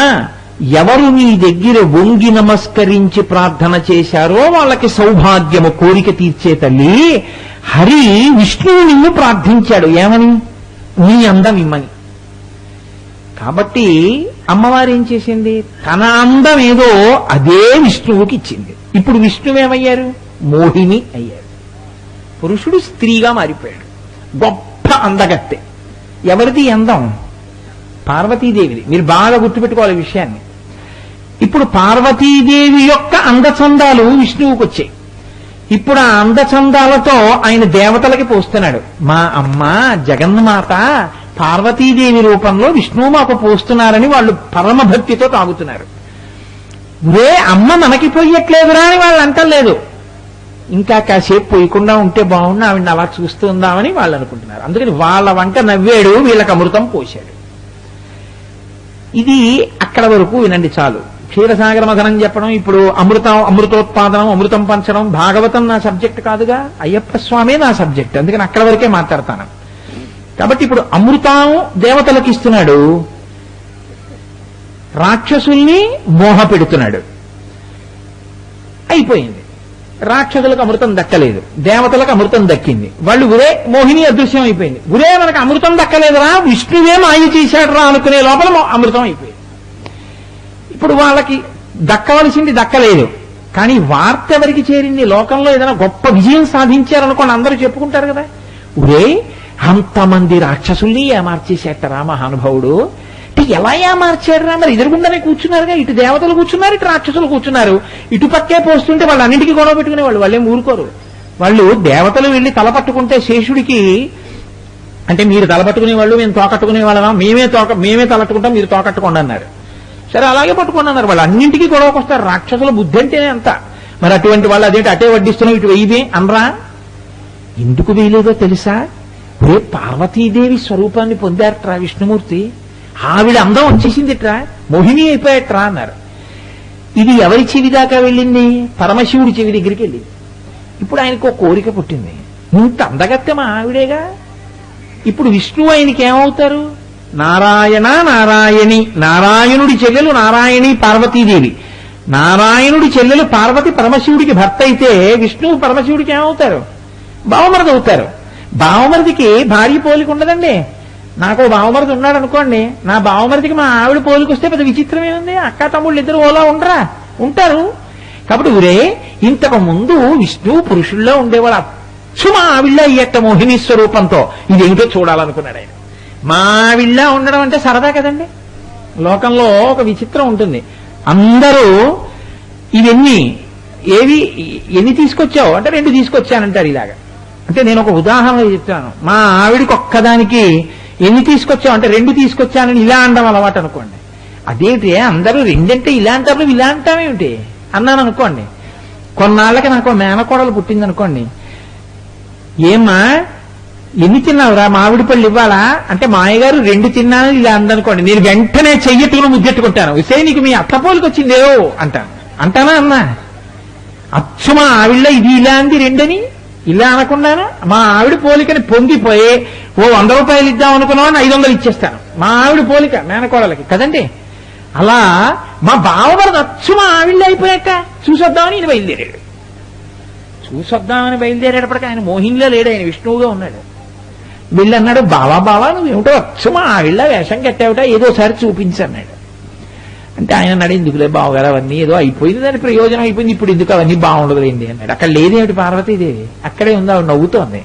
ఎవరు నీ దగ్గర వంగి నమస్కరించి ప్రార్థన చేశారో వాళ్ళకి సౌభాగ్యము కోరిక తీర్చే తల్లి. హరి విష్ణువు నిన్ను ప్రార్థించాడు ఏమని? నీ అందం ఇమ్మని. కాబట్టి అమ్మవారు ఏం చేసింది? తన అందం ఏదో అదే విష్ణువుకి ఇచ్చింది. ఇప్పుడు విష్ణువేమయ్యారు? మోహిని అయ్యారు. పురుషుడు స్త్రీగా మారిపోయాడు. గొప్ప అందగత్తె. ఎవరిది అందం? పార్వతీదేవిది. మీరు బాగా గుర్తుపెట్టుకోవాలి ఈ విషయాన్ని. ఇప్పుడు పార్వతీదేవి యొక్క అందచందాలు విష్ణువుకి వచ్చాయి. ఇప్పుడు ఆ అందచందాలతో ఆయన దేవతలకి పోస్తున్నాడు. మా అమ్మ జగన్మాత పార్వతీదేవి రూపంలో విష్ణువు మాకు పోస్తున్నారని వాళ్ళు పరమభక్తితో తాగుతున్నారు. రే అమ్మ మనకి పోయట్లేదురా అని వాళ్ళు అంటలేదు. ఇంకా కాసేపు పోయకుండా ఉంటే బాగుండు, ఆవిడ అలా చూస్తూ ఉందామని వాళ్ళు అనుకుంటున్నారు. అందుకని వాళ్ళ వంక నవ్వాడు, వీళ్ళకి అమృతం పోశాడు. ఇది అక్కడ వరకు వినండి చాలు. క్షీరసాగర మథనం చెప్పడం, ఇప్పుడు అమృతోత్పాదనం, అమృతం పంచడం, భాగవతం నా సబ్జెక్ట్ కాదుగా, అయ్యప్ప స్వామే నా సబ్జెక్ట్. అందుకని అక్కడ వరకే మాట్లాడతాను. కాబట్టి ఇప్పుడు అమృతం దేవతలకు ఇస్తున్నాడు, రాక్షసుల్ని మోహ పెడుతున్నాడు. అయిపోయింది. రాక్షసులకు అమృతం దక్కలేదు, దేవతలకు అమృతం దక్కింది. వాళ్ళు ఉరే మోహిని అదృశ్యం అయిపోయింది. ఉరే మనకు అమృతం దక్కలేదురా, విష్ణువే మాయ చేశాడు రా అనుకునే లోపల అమృతం అయిపోయింది. ఇప్పుడు వాళ్ళకి దక్కవలసింది దక్కలేదు. కానీ వార్త ఎవరికి చేరింది? లోకంలో ఏదైనా గొప్ప విజయం సాధించారనుకోండి, అందరూ చెప్పుకుంటారు కదా, ఉరే అంతమంది రాక్షసుల్ని ఏమార్చేసేటరా మహానుభావుడు. ఎలా ఏమార్చాడురా? మరి ఎదురుగుండానే కూర్చున్నారుగా, ఇటు దేవతలు కూర్చున్నారు, ఇటు రాక్షసులు కూర్చున్నారు. ఇటు పక్కే పోస్తుంటే వాళ్ళు అన్నింటికీ గొడవ పెట్టుకునేవాళ్ళు. వాళ్ళేం ఊరుకోరు. వాళ్ళు దేవతలు వెళ్ళి తలపట్టుకుంటే శేషుడికి, అంటే మీరు తలపట్టుకునే వాళ్ళు, మేము తోకట్టుకునే వాళ్ళమా, మేమే తలట్టుకుంటాం, మీరు తోకట్టుకోండి అన్నారు. సరే అలాగే పట్టుకోండి అన్నారు. వాళ్ళు అన్నింటికీ గొడవకు వస్తారు. రాక్షసుల బుద్ధి అంటేనే అంత. మరి అటువంటి వాళ్ళు అదేంటి అటే వడ్డిస్తున్నావు, ఇటు వెయ్యివే అనరా? ఎందుకు వేయలేదో తెలుసా? రే పార్వతీదేవి స్వరూపాన్ని పొందారట్రా విష్ణుమూర్తి, ఆవిడ అందం వచ్చేసిందిట్రా, మోహిని అయిపోయాట్రా అన్నారు. ఇది ఎవరి చెవి దాకా వెళ్ళింది? పరమశివుడి చెవి దగ్గరికి వెళ్ళింది. ఇప్పుడు ఆయనకు కోరిక పుట్టింది, ఇంత అందగత్తెమా ఆవిడేగా. ఇప్పుడు విష్ణువు ఆయనకి ఏమవుతారు? నారాయణ నారాయణి. నారాయణుడి చెల్లెలు నారాయణి పార్వతీదేవి. నారాయణుడి చెల్లెలు పార్వతి పరమశివుడికి భర్త అయితే విష్ణువు పరమశివుడికి ఏమవుతారు? బావమరిది అవుతారు. బావమరిదికి భార్య పోలిక ఉండదండి. నాకు బావమరిది ఉన్నాడు అనుకోండి, నా బావమరిదికి మా ఆవిడ పోలికొస్తే పెద్ద విచిత్రం ఏముంది? అక్క తమ్ముళ్ళు ఇద్దరు ఓలా ఉండరా? ఉంటారు. కాబట్టి ఊరే ఇంతకు ముందు విష్ణువు పురుషుల్లో ఉండేవాడు, అచ్చు మా ఆవిళ్ళ అయ్యట్ట మోహిని స్వరూపంతో. ఇదేమిటో చూడాలనుకున్నాడు ఆయన. మా ఆవిళ్ళ ఉండడం అంటే సరదా కదండి. లోకంలో ఒక విచిత్రం ఉంటుంది. అందరూ ఇవన్నీ ఎన్ని తీసుకొచ్చావు అంటే 2 తీసుకొచ్చానంటారు. ఇలాగా అంటే నేను ఒక ఉదాహరణ చెప్తాను. మా ఆవిడికి ఒక్కదానికి ఎన్ని తీసుకొచ్చావు అంటే 2 తీసుకొచ్చానని ఇలా అనడం అలవాటు అనుకోండి. అదేంటి అందరూ 2 అంటే ఇలా అంటారు, ఇలా అంటామేమిటి అన్నాను అనుకోండి. కొన్నాళ్ళకి నాకు మేనకోడలు పుట్టింది అనుకోండి, ఏమ్మా ఎన్ని తిన్నావురా, మామిడి పళ్ళు ఇవ్వాలా అంటే మాయగారు 2 తిన్నానని ఇలా అందనుకోండి, నేను వెంటనే చెయ్యట్టుకుని ముద్దెట్టుకుంటాను. విసే నీకు మీ అత్త పోలికి వచ్చిందేవో అంటాను. అంటానా అన్నా? అచ్చు మా ఆవిళ్ళ ఇది ఇలా అంది 2 అని ఇలా అనకుండాను మా ఆవిడ పోలికని పొంగిపోయి ఓ 100 రూపాయలు ఇద్దాం అనుకున్నామని 500 ఇచ్చేస్తాను. మా ఆవిడ పోలిక మేనకోడలకి కదండి. అలా మా బావమరిది అచ్చు మా ఆవిళ్ళ అయిపోయాక చూసొద్దామని ఈయన బయలుదేరాడు. చూసొద్దామని బయలుదేరేటప్పటికి ఆయన మోహినిలో లేడు, ఆయన విష్ణువుగా ఉన్నాడు. వీళ్ళు అన్నాడు, బావా నువ్వేమిటో అచ్చు మా ఆవిళ్ళ వేషం కట్టావుట, ఏదోసారి చూపించన్నాడు. అంటే ఆయన అన్నాడు, ఎందుకులే బావగారు అవన్నీ ఏదో అయిపోయింది, దాని ప్రయోజనం అయిపోయింది, ఇప్పుడు ఎందుకు అవన్నీ బాగుండదులేండి అన్నాడు. అక్కడ లేదేమిటి పార్వతీదేవి, అక్కడే ఉంది, ఆవిడ నవ్వుతోంది.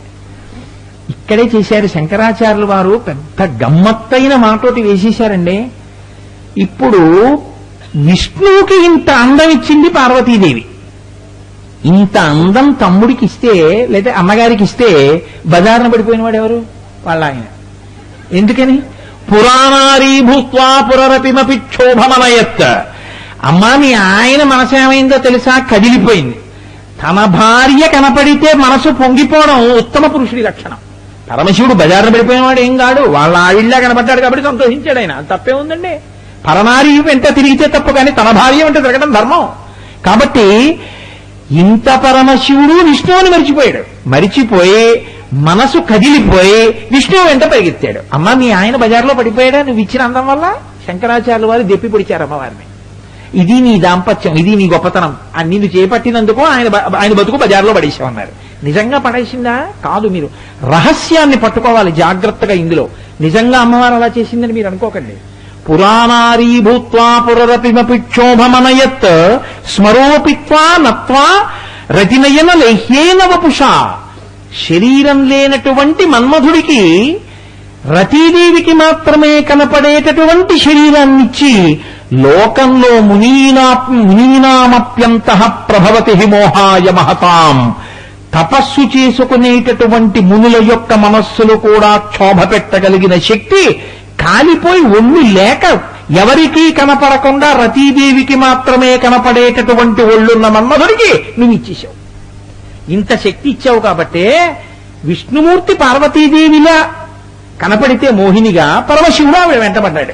ఇక్కడే చేశారు శంకరాచార్యులు వారు, పెద్ద గమ్మత్తైన మాటోటి వేసేశారండి. ఇప్పుడు విష్ణువుకి ఇంత అందం ఇచ్చింది పార్వతీదేవి. ఇంత అందం తమ్ముడికి ఇస్తే లేదా అమ్మగారికి ఇస్తే బజారున పడిపోయిన వాడు ఎవరు? వాళ్ళ ఆయన. ఎందుకని? పురాణారీ భూత్వా పురరపిమపి క్షోభమనయత్. అమ్మా మీ ఆయన మనసు ఏమైందో తెలుసా? కదిలిపోయింది. తన భార్య కనపడితే మనసు పొంగిపోవడం ఉత్తమ పురుషుడి లక్షణం. పరమశివుడు బజారున పడిపోయినవాడు ఏం కాడు, వాళ్ళ ఆవిళ్ళ కనపడ్డాడు కాబట్టి సంతోషించాడు ఆయన. తప్పే ఉందండి? పరనారీ వెంట తిరిగితే తప్పు, కానీ తన భార్య వెంట తిరగడం ధర్మం. కాబట్టి ఇంత పరమశివుడు విష్ణువుని మరిచిపోయాడు. మరిచిపోయి మనసు కదిలిపోయి విష్ణువు వెంట పరిగెత్తాడు. అమ్మ మీ ఆయన బజార్లో పడిపోయాడా నువ్వు ఇచ్చిన అందం వల్ల? శంకరాచార్యుల వారు దెప్పి పొడిచారు అమ్మవారిని. ఇది నీ దాంపత్యం, ఇది నీ గొప్పతనం. నిన్ను చేపట్టినందుకు ఆయన బతుకు బజార్లో పడేసామన్నారు. నిజంగా పడేసిందా? కాదు. మీరు రహస్యాన్ని పట్టుకోవాలి జాగ్రత్తగా. ఇందులో నిజంగా అమ్మవారు అలా చేసిందని మీరు అనుకోకండి. పురాణారీ భూత్వా పురరపిమపి క్షోభమనయత్ స్మరోపిత్వా నత్వా రతినయన లేహ్యేన వపుషా. శరీరం లేనటువంటి మన్మధుడికి రతీదేవికి మాత్రమే కనపడేటటువంటి శరీరాన్నిచ్చి లోకంలో మునీనామప్యంతః ప్రభవతి మోహాయ మహతాం. తపస్సు చేసుకునేటటువంటి మునుల యొక్క మనస్సులు కూడా క్షోభ పెట్టగలిగిన శక్తి కాలిపోయి ఒళ్ళు లేక ఎవరికీ కనపడకుండా రతీదేవికి మాత్రమే కనపడేటటువంటి ఒళ్ళున్న మన్మధుడికి నువ్వు ఇచ్చేశావు. ఇంత శక్తి ఇచ్చావు కాబట్టే విష్ణుమూర్తి పార్వతీదేవిలా కనపడితే మోహినిగా పరమశివుడు ఆవిడ వెంటబడ్డాడు.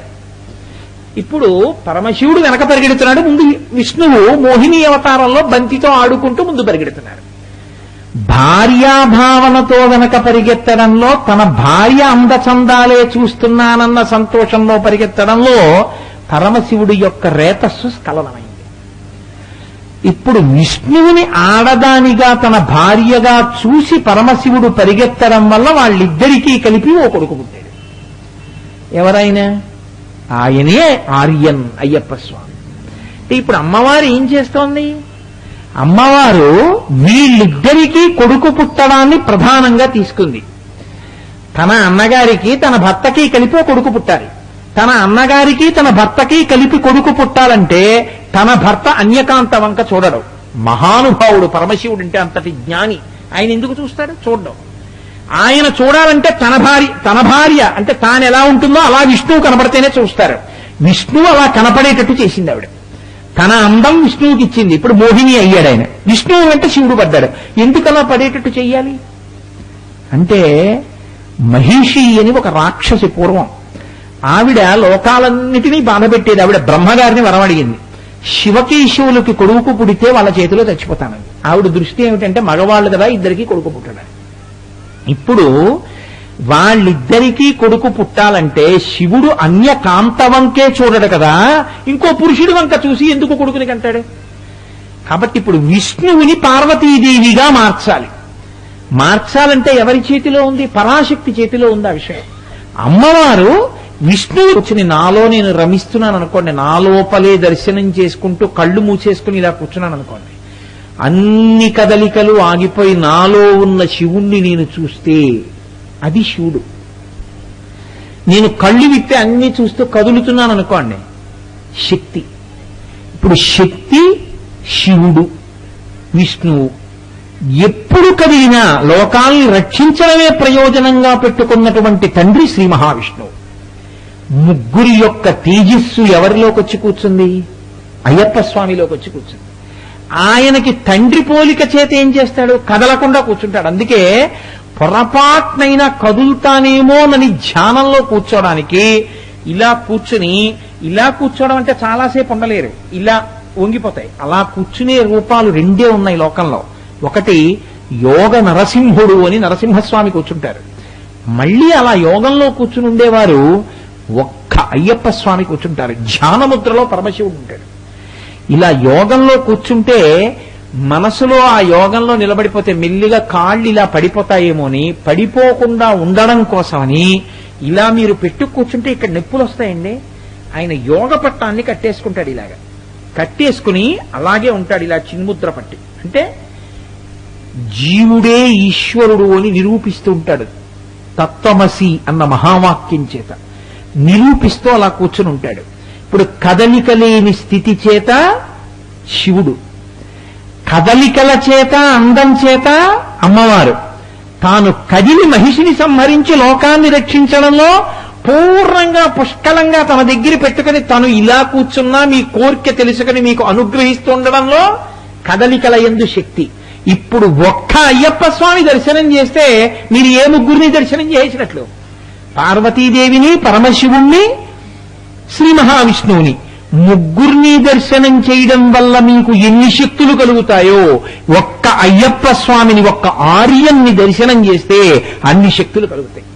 ఇప్పుడు పరమశివుడు వెనక పరిగెడుతున్నాడు, ముందు విష్ణువు మోహిని అవతారంలో బంతితో ఆడుకుంటూ ముందు పరిగెడుతున్నాడు. భార్యాభావనతో వెనక పరిగెత్తడంలో, తన భార్య అందచందాలే చూస్తున్నానన్న సంతోషంలో పరిగెత్తడంలో పరమశివుడి యొక్క రేతస్సు స్ఖలనమైంది. ఇప్పుడు విష్ణువుని ఆడదానిగా తన భార్యగా చూసి పరమశివుడు పరిగెత్తడం వల్ల వాళ్ళిద్దరికీ కలిపి ఓ కొడుకు పుట్టాడు. ఎవరైనా? ఆయనే ఆర్యన్ అయ్యప్ప స్వామి. ఇప్పుడు అమ్మవారు ఏం చేస్తోంది? అమ్మవారు వీళ్ళిద్దరికీ కొడుకు పుట్టడాన్ని ప్రధానంగా తీసుకుంది. తన అన్నగారికి తన భర్తకి కలిపి కొడుకు పుట్టాలి. తన అన్నగారికి తన భర్తకి కలిపి కొడుకు పుట్టాలంటే తన భర్త అన్యకాంత వంక చూడడం. మహానుభావుడు పరమశివుడు అంటే అంతటి జ్ఞాని. ఆయన ఎందుకు చూస్తాడు? చూడడం. ఆయన చూడాలంటే తన భార్య అంటే తాను ఎలా ఉంటుందో అలా విష్ణువు కనపడితేనే చూస్తారు. విష్ణువు అలా కనపడేటట్టు చేసింది ఆవిడ. తన అందం విష్ణువుకి ఇచ్చింది. ఇప్పుడు మోహిని అయ్యాడు ఆయన. విష్ణువు వెంట శివుడు పడ్డాడు. ఎందుకలా పడేటట్టు చెయ్యాలి అంటే, మహిషి అని ఒక రాక్షసి పూర్వం, ఆవిడ లోకాలన్నిటినీ బాధపెట్టేది. ఆవిడ బ్రహ్మగారిని వరం అడిగింది, శివకేశవులకి కొడుకు పుడితే వాళ్ళ చేతిలో చచ్చిపోతానని. ఆవిడ దృష్టి ఏమిటంటే మగవాళ్ళు కదా, ఇద్దరికీ కొడుకు పుట్టడానికి. ఇప్పుడు వాళ్ళిద్దరికీ కొడుకు పుట్టాలంటే శివుడు అన్యకాంత వంకే చూడడు కదా, ఇంకో పురుషుడి వంక చూసి ఎందుకు కొడుకుని కంటాడు? కాబట్టి ఇప్పుడు విష్ణువుని పార్వతీదేవిగా మార్చాలంటే ఎవరి చేతిలో ఉంది? పరాశక్తి చేతిలో ఉంది ఆ విషయం. అమ్మవారు విష్ణువు కూర్చుని నాలో నేను రమిస్తున్నాను అనుకోండి, నా లోపలే దర్శనం చేసుకుంటూ కళ్ళు మూసేసుకుని ఇలా కూర్చున్నాను అనుకోండి, అన్ని కదలికలు ఆగిపోయి నాలో ఉన్న శివుణ్ణి నేను చూస్తే అది శివుడు. నేను కళ్ళు విప్పి అన్ని చూస్తూ కదులుతున్నాను అనుకోండి, శక్తి. ఇప్పుడు శక్తి, శివుడు, విష్ణువు ఎప్పుడు కదిలినా లోకాల్ని రక్షించడమే ప్రయోజనంగా పెట్టుకున్నటువంటి తండ్రి శ్రీ మహావిష్ణువు. ముగ్గురి యొక్క తేజస్సు ఎవరిలోకి వచ్చి కూర్చుంది? అయ్యప్ప స్వామిలోకి వచ్చి కూర్చుంది. ఆయనకి తండ్రి పోలిక చేత ఏం చేస్తాడు? కదలకుండా కూర్చుంటాడు. అందుకే పొరపాట్నైనా కదులుతానేమోనని ధ్యానంలో కూర్చోడానికి ఇలా కూర్చోవడం అంటే చాలాసేపు ఉండలేరు, ఇలా వంగిపోతాయి. అలా కూర్చునే రూపాలు రెండే ఉన్నాయి లోకంలో. ఒకటి యోగ నరసింహుడు అని నరసింహస్వామి కూర్చుంటారు. మళ్ళీ అలా యోగంలో కూర్చుని ఉండేవారు ఒక్క అయ్యప్ప స్వామి కూర్చుంటారు. ధ్యానముద్రలో పరమశివుడు ఉంటాడు. ఇలా యోగంలో కూర్చుంటే మనసులో ఆ యోగంలో నిలబడిపోతే మెల్లిగా కాళ్ళు ఇలా పడిపోతాయేమో అని, పడిపోకుండా ఉండడం కోసమని ఇలా మీరు పెట్టు కూర్చుంటే ఇక్కడ నొప్పులు వస్తాయండి. ఆయన యోగ పట్టాన్ని కట్టేసుకుంటాడు. ఇలాగా కట్టేసుకుని అలాగే ఉంటాడు, ఇలా చిన్ముద్ర పట్టి. అంటే జీవుడే ఈశ్వరుడు అని నిరూపిస్తూ ఉంటాడు. తత్వమసి అన్న మహావాక్యం చేత నిరూపిస్తూ అలా కూర్చుని ఉంటాడు. ఇప్పుడు కదలిక లేని స్థితి చేత శివుడు, కదలికల చేత అందం చేత అమ్మవారు. తాను కదిలి మహిషిని సంహరించి లోకాన్ని రక్షించడంలో పూర్ణంగా పుష్కలంగా తన దగ్గర పెట్టుకుని తను ఇలా కూర్చున్నా మీ కోరిక తెలుసుకుని మీకు అనుగ్రహిస్తుండడంలో కదలికల యందు శక్తి. ఇప్పుడు ఒక్క అయ్యప్ప స్వామి దర్శనం చేస్తే మీరు ఏ ముగ్గురిని దర్శనం చేసినట్లు? పార్వతీదేవిని, పరమశివుణ్ణి, శ్రీ మహావిష్ణువుని ముగ్గురిని దర్శనం చేయడం వల్ల మీకు ఎన్ని శక్తులు కలుగుతాయో ఒక్క అయ్యప్ప స్వామిని, ఒక్క ఆర్యన్ని దర్శనం చేస్తే అన్ని శక్తులు కలుగుతాయి.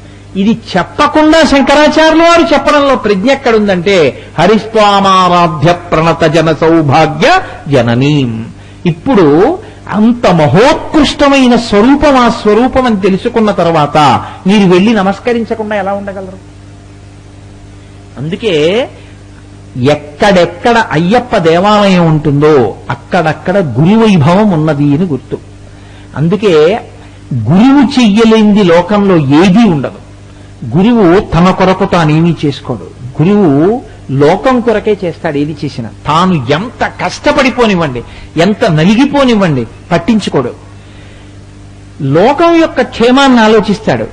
ఇది చెప్పకుండా శంకరాచార్యుల వారు చెప్పడంలో ప్రజ్ఞ ఎక్కడుందంటే హరిస్వామారాధ్య ప్రణత జన సౌభాగ్య జననీం. ఇప్పుడు అంత మహోత్కృష్టమైన స్వరూపం ఆ స్వరూపం అని తెలుసుకున్న తర్వాత మీరు వెళ్ళి నమస్కరించకుండా ఎలా ఉండగలరు? అందుకే ఎక్కడెక్కడ అయ్యప్ప దేవాలయం ఉంటుందో అక్కడక్కడ గురు వైభవం ఉన్నది అని గుర్తు. అందుకే గురువు చెయ్యలేంది లోకంలో ఏదీ ఉండదు. గురువు తన కొరకు తానేమీ చేసుకోడు. గురువు లోకం కొరకే చేస్తాడు. ఏది చేసినా తాను ఎంత కష్టపడిపోనివ్వండి, ఎంత నలిగిపోనివ్వండి, పట్టించుకోడు. లోకం యొక్క క్షేమాన్ని ఆలోచిస్తాడు.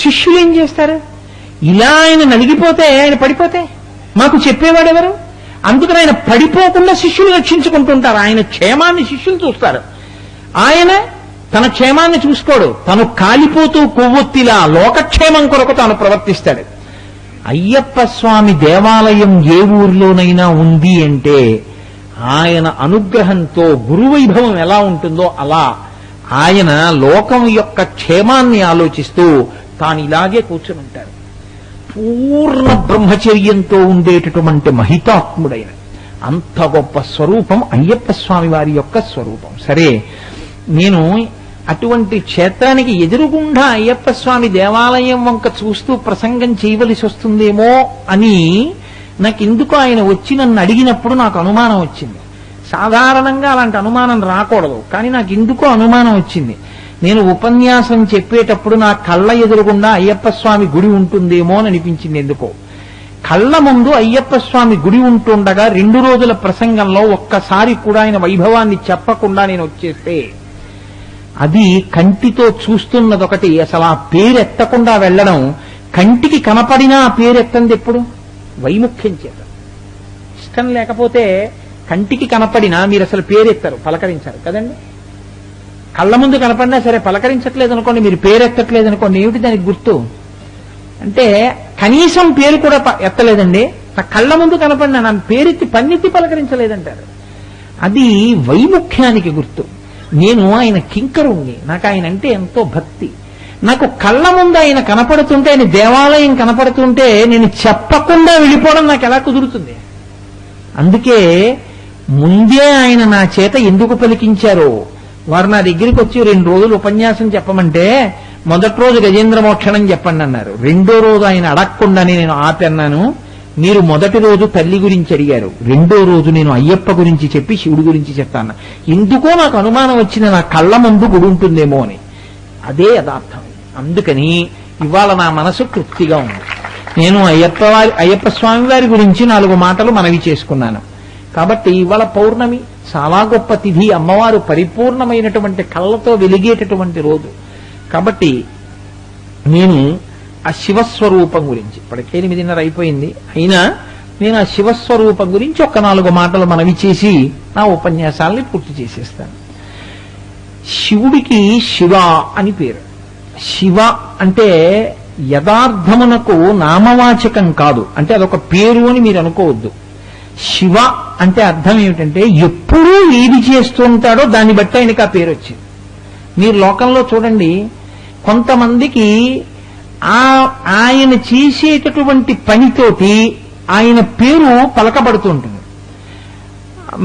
శిష్యులు ఏం చేస్తారు? ఇలా ఆయన నలిగిపోతే, ఆయన పడిపోతే మాకు చెప్పేవాడెవరు? అందుకని ఆయన పడిపోకుండా శిష్యులు రక్షించుకుంటుంటారు. ఆయన క్షేమాన్ని శిష్యులు చూస్తారు. ఆయన తన క్షేమాన్ని చూసుకోడు. తను కాలిపోతూ కొవ్వొత్తిలా లోకక్షేమం కొరకు తాను ప్రవర్తిస్తాడు. అయ్యప్ప స్వామి దేవాలయం ఏ ఊర్లోనైనా ఉంది అంటే ఆయన అనుగ్రహంతో గురువైభవం ఎలా ఉంటుందో అలా ఆయన లోకం యొక్క క్షేమాన్ని ఆలోచిస్తూ తాను ఇలాగే కూర్చుని ఉంటాడు. పూర్ణ బ్రహ్మచర్యంతో ఉండేటటువంటి మహితాత్ముడైన అంత గొప్ప స్వరూపం అయ్యప్ప స్వామి వారి యొక్క స్వరూపం. సరే, నేను అటువంటి క్షేత్రానికి ఎదురుగుండా అయ్యప్ప స్వామి దేవాలయం వంక చూస్తూ ప్రసంగం చేయవలసి వస్తుందేమో అని నాకెందుకు ఆయన వచ్చి నన్ను అడిగినప్పుడు నాకు అనుమానం వచ్చింది. సాధారణంగా అలాంటి అనుమానం రాకూడదు, కానీ నాకు ఎందుకో అనుమానం వచ్చింది. నేను ఉపన్యాసం చెప్పేటప్పుడు నా కళ్ళ ఎదురుగుండా అయ్యప్ప స్వామి గుడి ఉంటుందేమో అని అనిపించింది. ఎందుకో కళ్ళ ముందు అయ్యప్ప స్వామి గుడి ఉంటుండగా 2 రోజుల ప్రసంగంలో ఒక్కసారి కూడా ఆయన వైభవాన్ని చెప్పకుండా నేను వచ్చేస్తే అది కంటితో చూస్తున్నదొకటి, అసలు ఆ పేరెత్తకుండా వెళ్ళడం. కంటికి కనపడినా ఆ పేరెత్తంది ఎప్పుడు? వైముఖ్యం చేత. ఇష్టం లేకపోతే కంటికి కనపడినా మీరు అసలు పేరెత్తరు, పలకరించారు కదండి. కళ్ళ ముందు కనపడినా సరే పలకరించట్లేదు అనుకోండి, మీరు పేరెత్తట్లేదు అనుకోండి, ఏమిటి దానికి గుర్తు? అంటే కనీసం పేరు కూడా ఎత్తలేదండి, నా కళ్ళ ముందు కనపడినా నా పేరెత్తి పన్నెత్తి పలకరించలేదంటారు. అది వైముఖ్యానికి గుర్తు. నేను ఆయన కింకరుణ్ణి, నాకు ఆయన అంటే ఎంతో భక్తి. నాకు కళ్ళ ముందు ఆయన కనపడుతుంటే, ఆయన దేవాలయం కనపడుతుంటే నేను చెప్పకుండా వెళ్ళిపోవడం నాకు ఎలా కుదురుతుంది? అందుకే ముందే ఆయన నా చేత ఎందుకు పలికించారో. వారు నా దగ్గరికి వచ్చి 2 రోజులు ఉపన్యాసం చెప్పమంటే మొదటి రోజు గజేంద్ర మోక్షణం చెప్పండి అన్నారు. 2వ రోజు ఆయన అడగకుండానే నేను ఆపన్నాను. మీరు మొదటి రోజు తల్లి గురించి అడిగారు, 2వ రోజు నేను అయ్యప్ప గురించి చెప్పి శివుడి గురించి చెప్తాను. ఎందుకో నాకు అనుమానం వచ్చింది, నా కళ్ళ ముందు గుడి ఉంటుందేమో అని. అదే యథార్థం. అందుకని ఇవాళ నా మనసు తృప్తిగా ఉంది. నేను అయ్యప్ప స్వామి వారి గురించి 4 మాటలు మనవి చేసుకున్నాను. కాబట్టి ఇవాళ పౌర్ణమి, చాలా గొప్ప తిథి, అమ్మవారు పరిపూర్ణమైనటువంటి కళ్ళతో వెలిగేటటువంటి రోజు. కాబట్టి నేను ఆ శివస్వరూపం గురించి, ఇప్పటికే 8:30 అయిపోయింది, అయినా నేను ఆ శివస్వరూపం గురించి ఒక 4 మాటలు మనవి చేసి నా ఉపన్యాసాలని పూర్తి చేసేస్తాను. శివుడికి శివ అని పేరు. శివ అంటే యథార్థమునకు నామవాచకం కాదు, అంటే అదొక పేరు అని మీరు అనుకోవద్దు. శివ అంటే అర్థం ఏమిటంటే ఎప్పుడూ ఏది చేస్తూ ఉంటాడో దాన్ని బట్టి ఆయనకి ఆ పేరు వచ్చింది. మీరు లోకంలో చూడండి, కొంతమందికి ఆయన చేసేటటువంటి పనితోటి ఆయన పేరు పలకబడుతూ ఉంటుంది.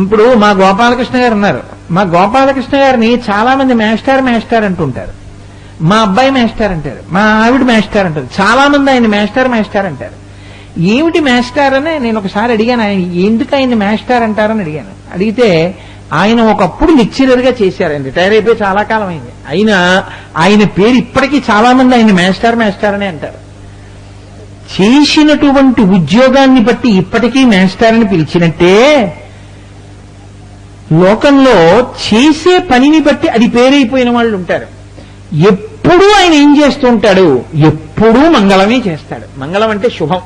ఇప్పుడు మా గోపాలకృష్ణ గారు ఉన్నారు. మా గోపాలకృష్ణ గారిని చాలా మంది మేస్టార్ అంటుంటారు. మా అబ్బాయి మేస్టార్ అంటారు, మా ఆవిడ మేస్టార్ అంటారు, చాలా మంది ఆయన మేస్టార్ అంటారు. ఏమిటి మేస్టార్ అని నేను ఒకసారి అడిగాను, ఆయన ఎందుకు ఆయన మేస్టార్ అంటారని అడిగాను. అడిగితే ఆయన ఒకప్పుడు లెక్చరర్ గా చేశారు, ఆయన రిటైర్ అయిపోయి చాలా కాలం అయింది. అయినా ఆయన పేరు ఇప్పటికీ చాలా మంది ఆయన మేస్టార్ అనే అంటారు. చేసినటువంటి ఉద్యోగాన్ని బట్టి ఇప్పటికీ మేస్టార్ అని పిలిచినట్టే లోకంలో చేసే పనిని బట్టి అది పేరైపోయిన వాళ్ళు ఉంటారు. ఎప్పుడూ ఆయన ఏం చేస్తూ ఉంటాడు, ఎప్పుడూ ఎప్పుడూ మంగళమే చేస్తాడు. మంగళం అంటే శుభం.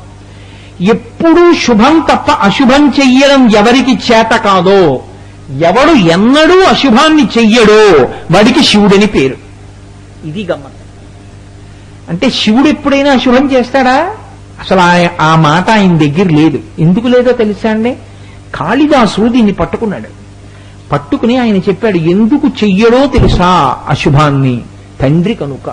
ఎప్పుడూ శుభం తప్ప అశుభం చెయ్యడం ఎవరికి చేత కాదో, ఎవడు ఎన్నడూ అశుభాన్ని చెయ్యడో వాడికి శివుడని పేరు. ఇది గమ్మత్. అంటే శివుడు ఎప్పుడైనా అశుభం చేస్తాడా? అసలు ఆ మాట ఆయన దగ్గర లేదు. ఎందుకు లేదో తెలుసా అండి? కాళిదాసు దీన్ని పట్టుకున్నాడు. పట్టుకుని ఆయన చెప్పాడు, ఎందుకు చెయ్యడో తెలుసా అశుభాన్ని? తండ్రి కనుక.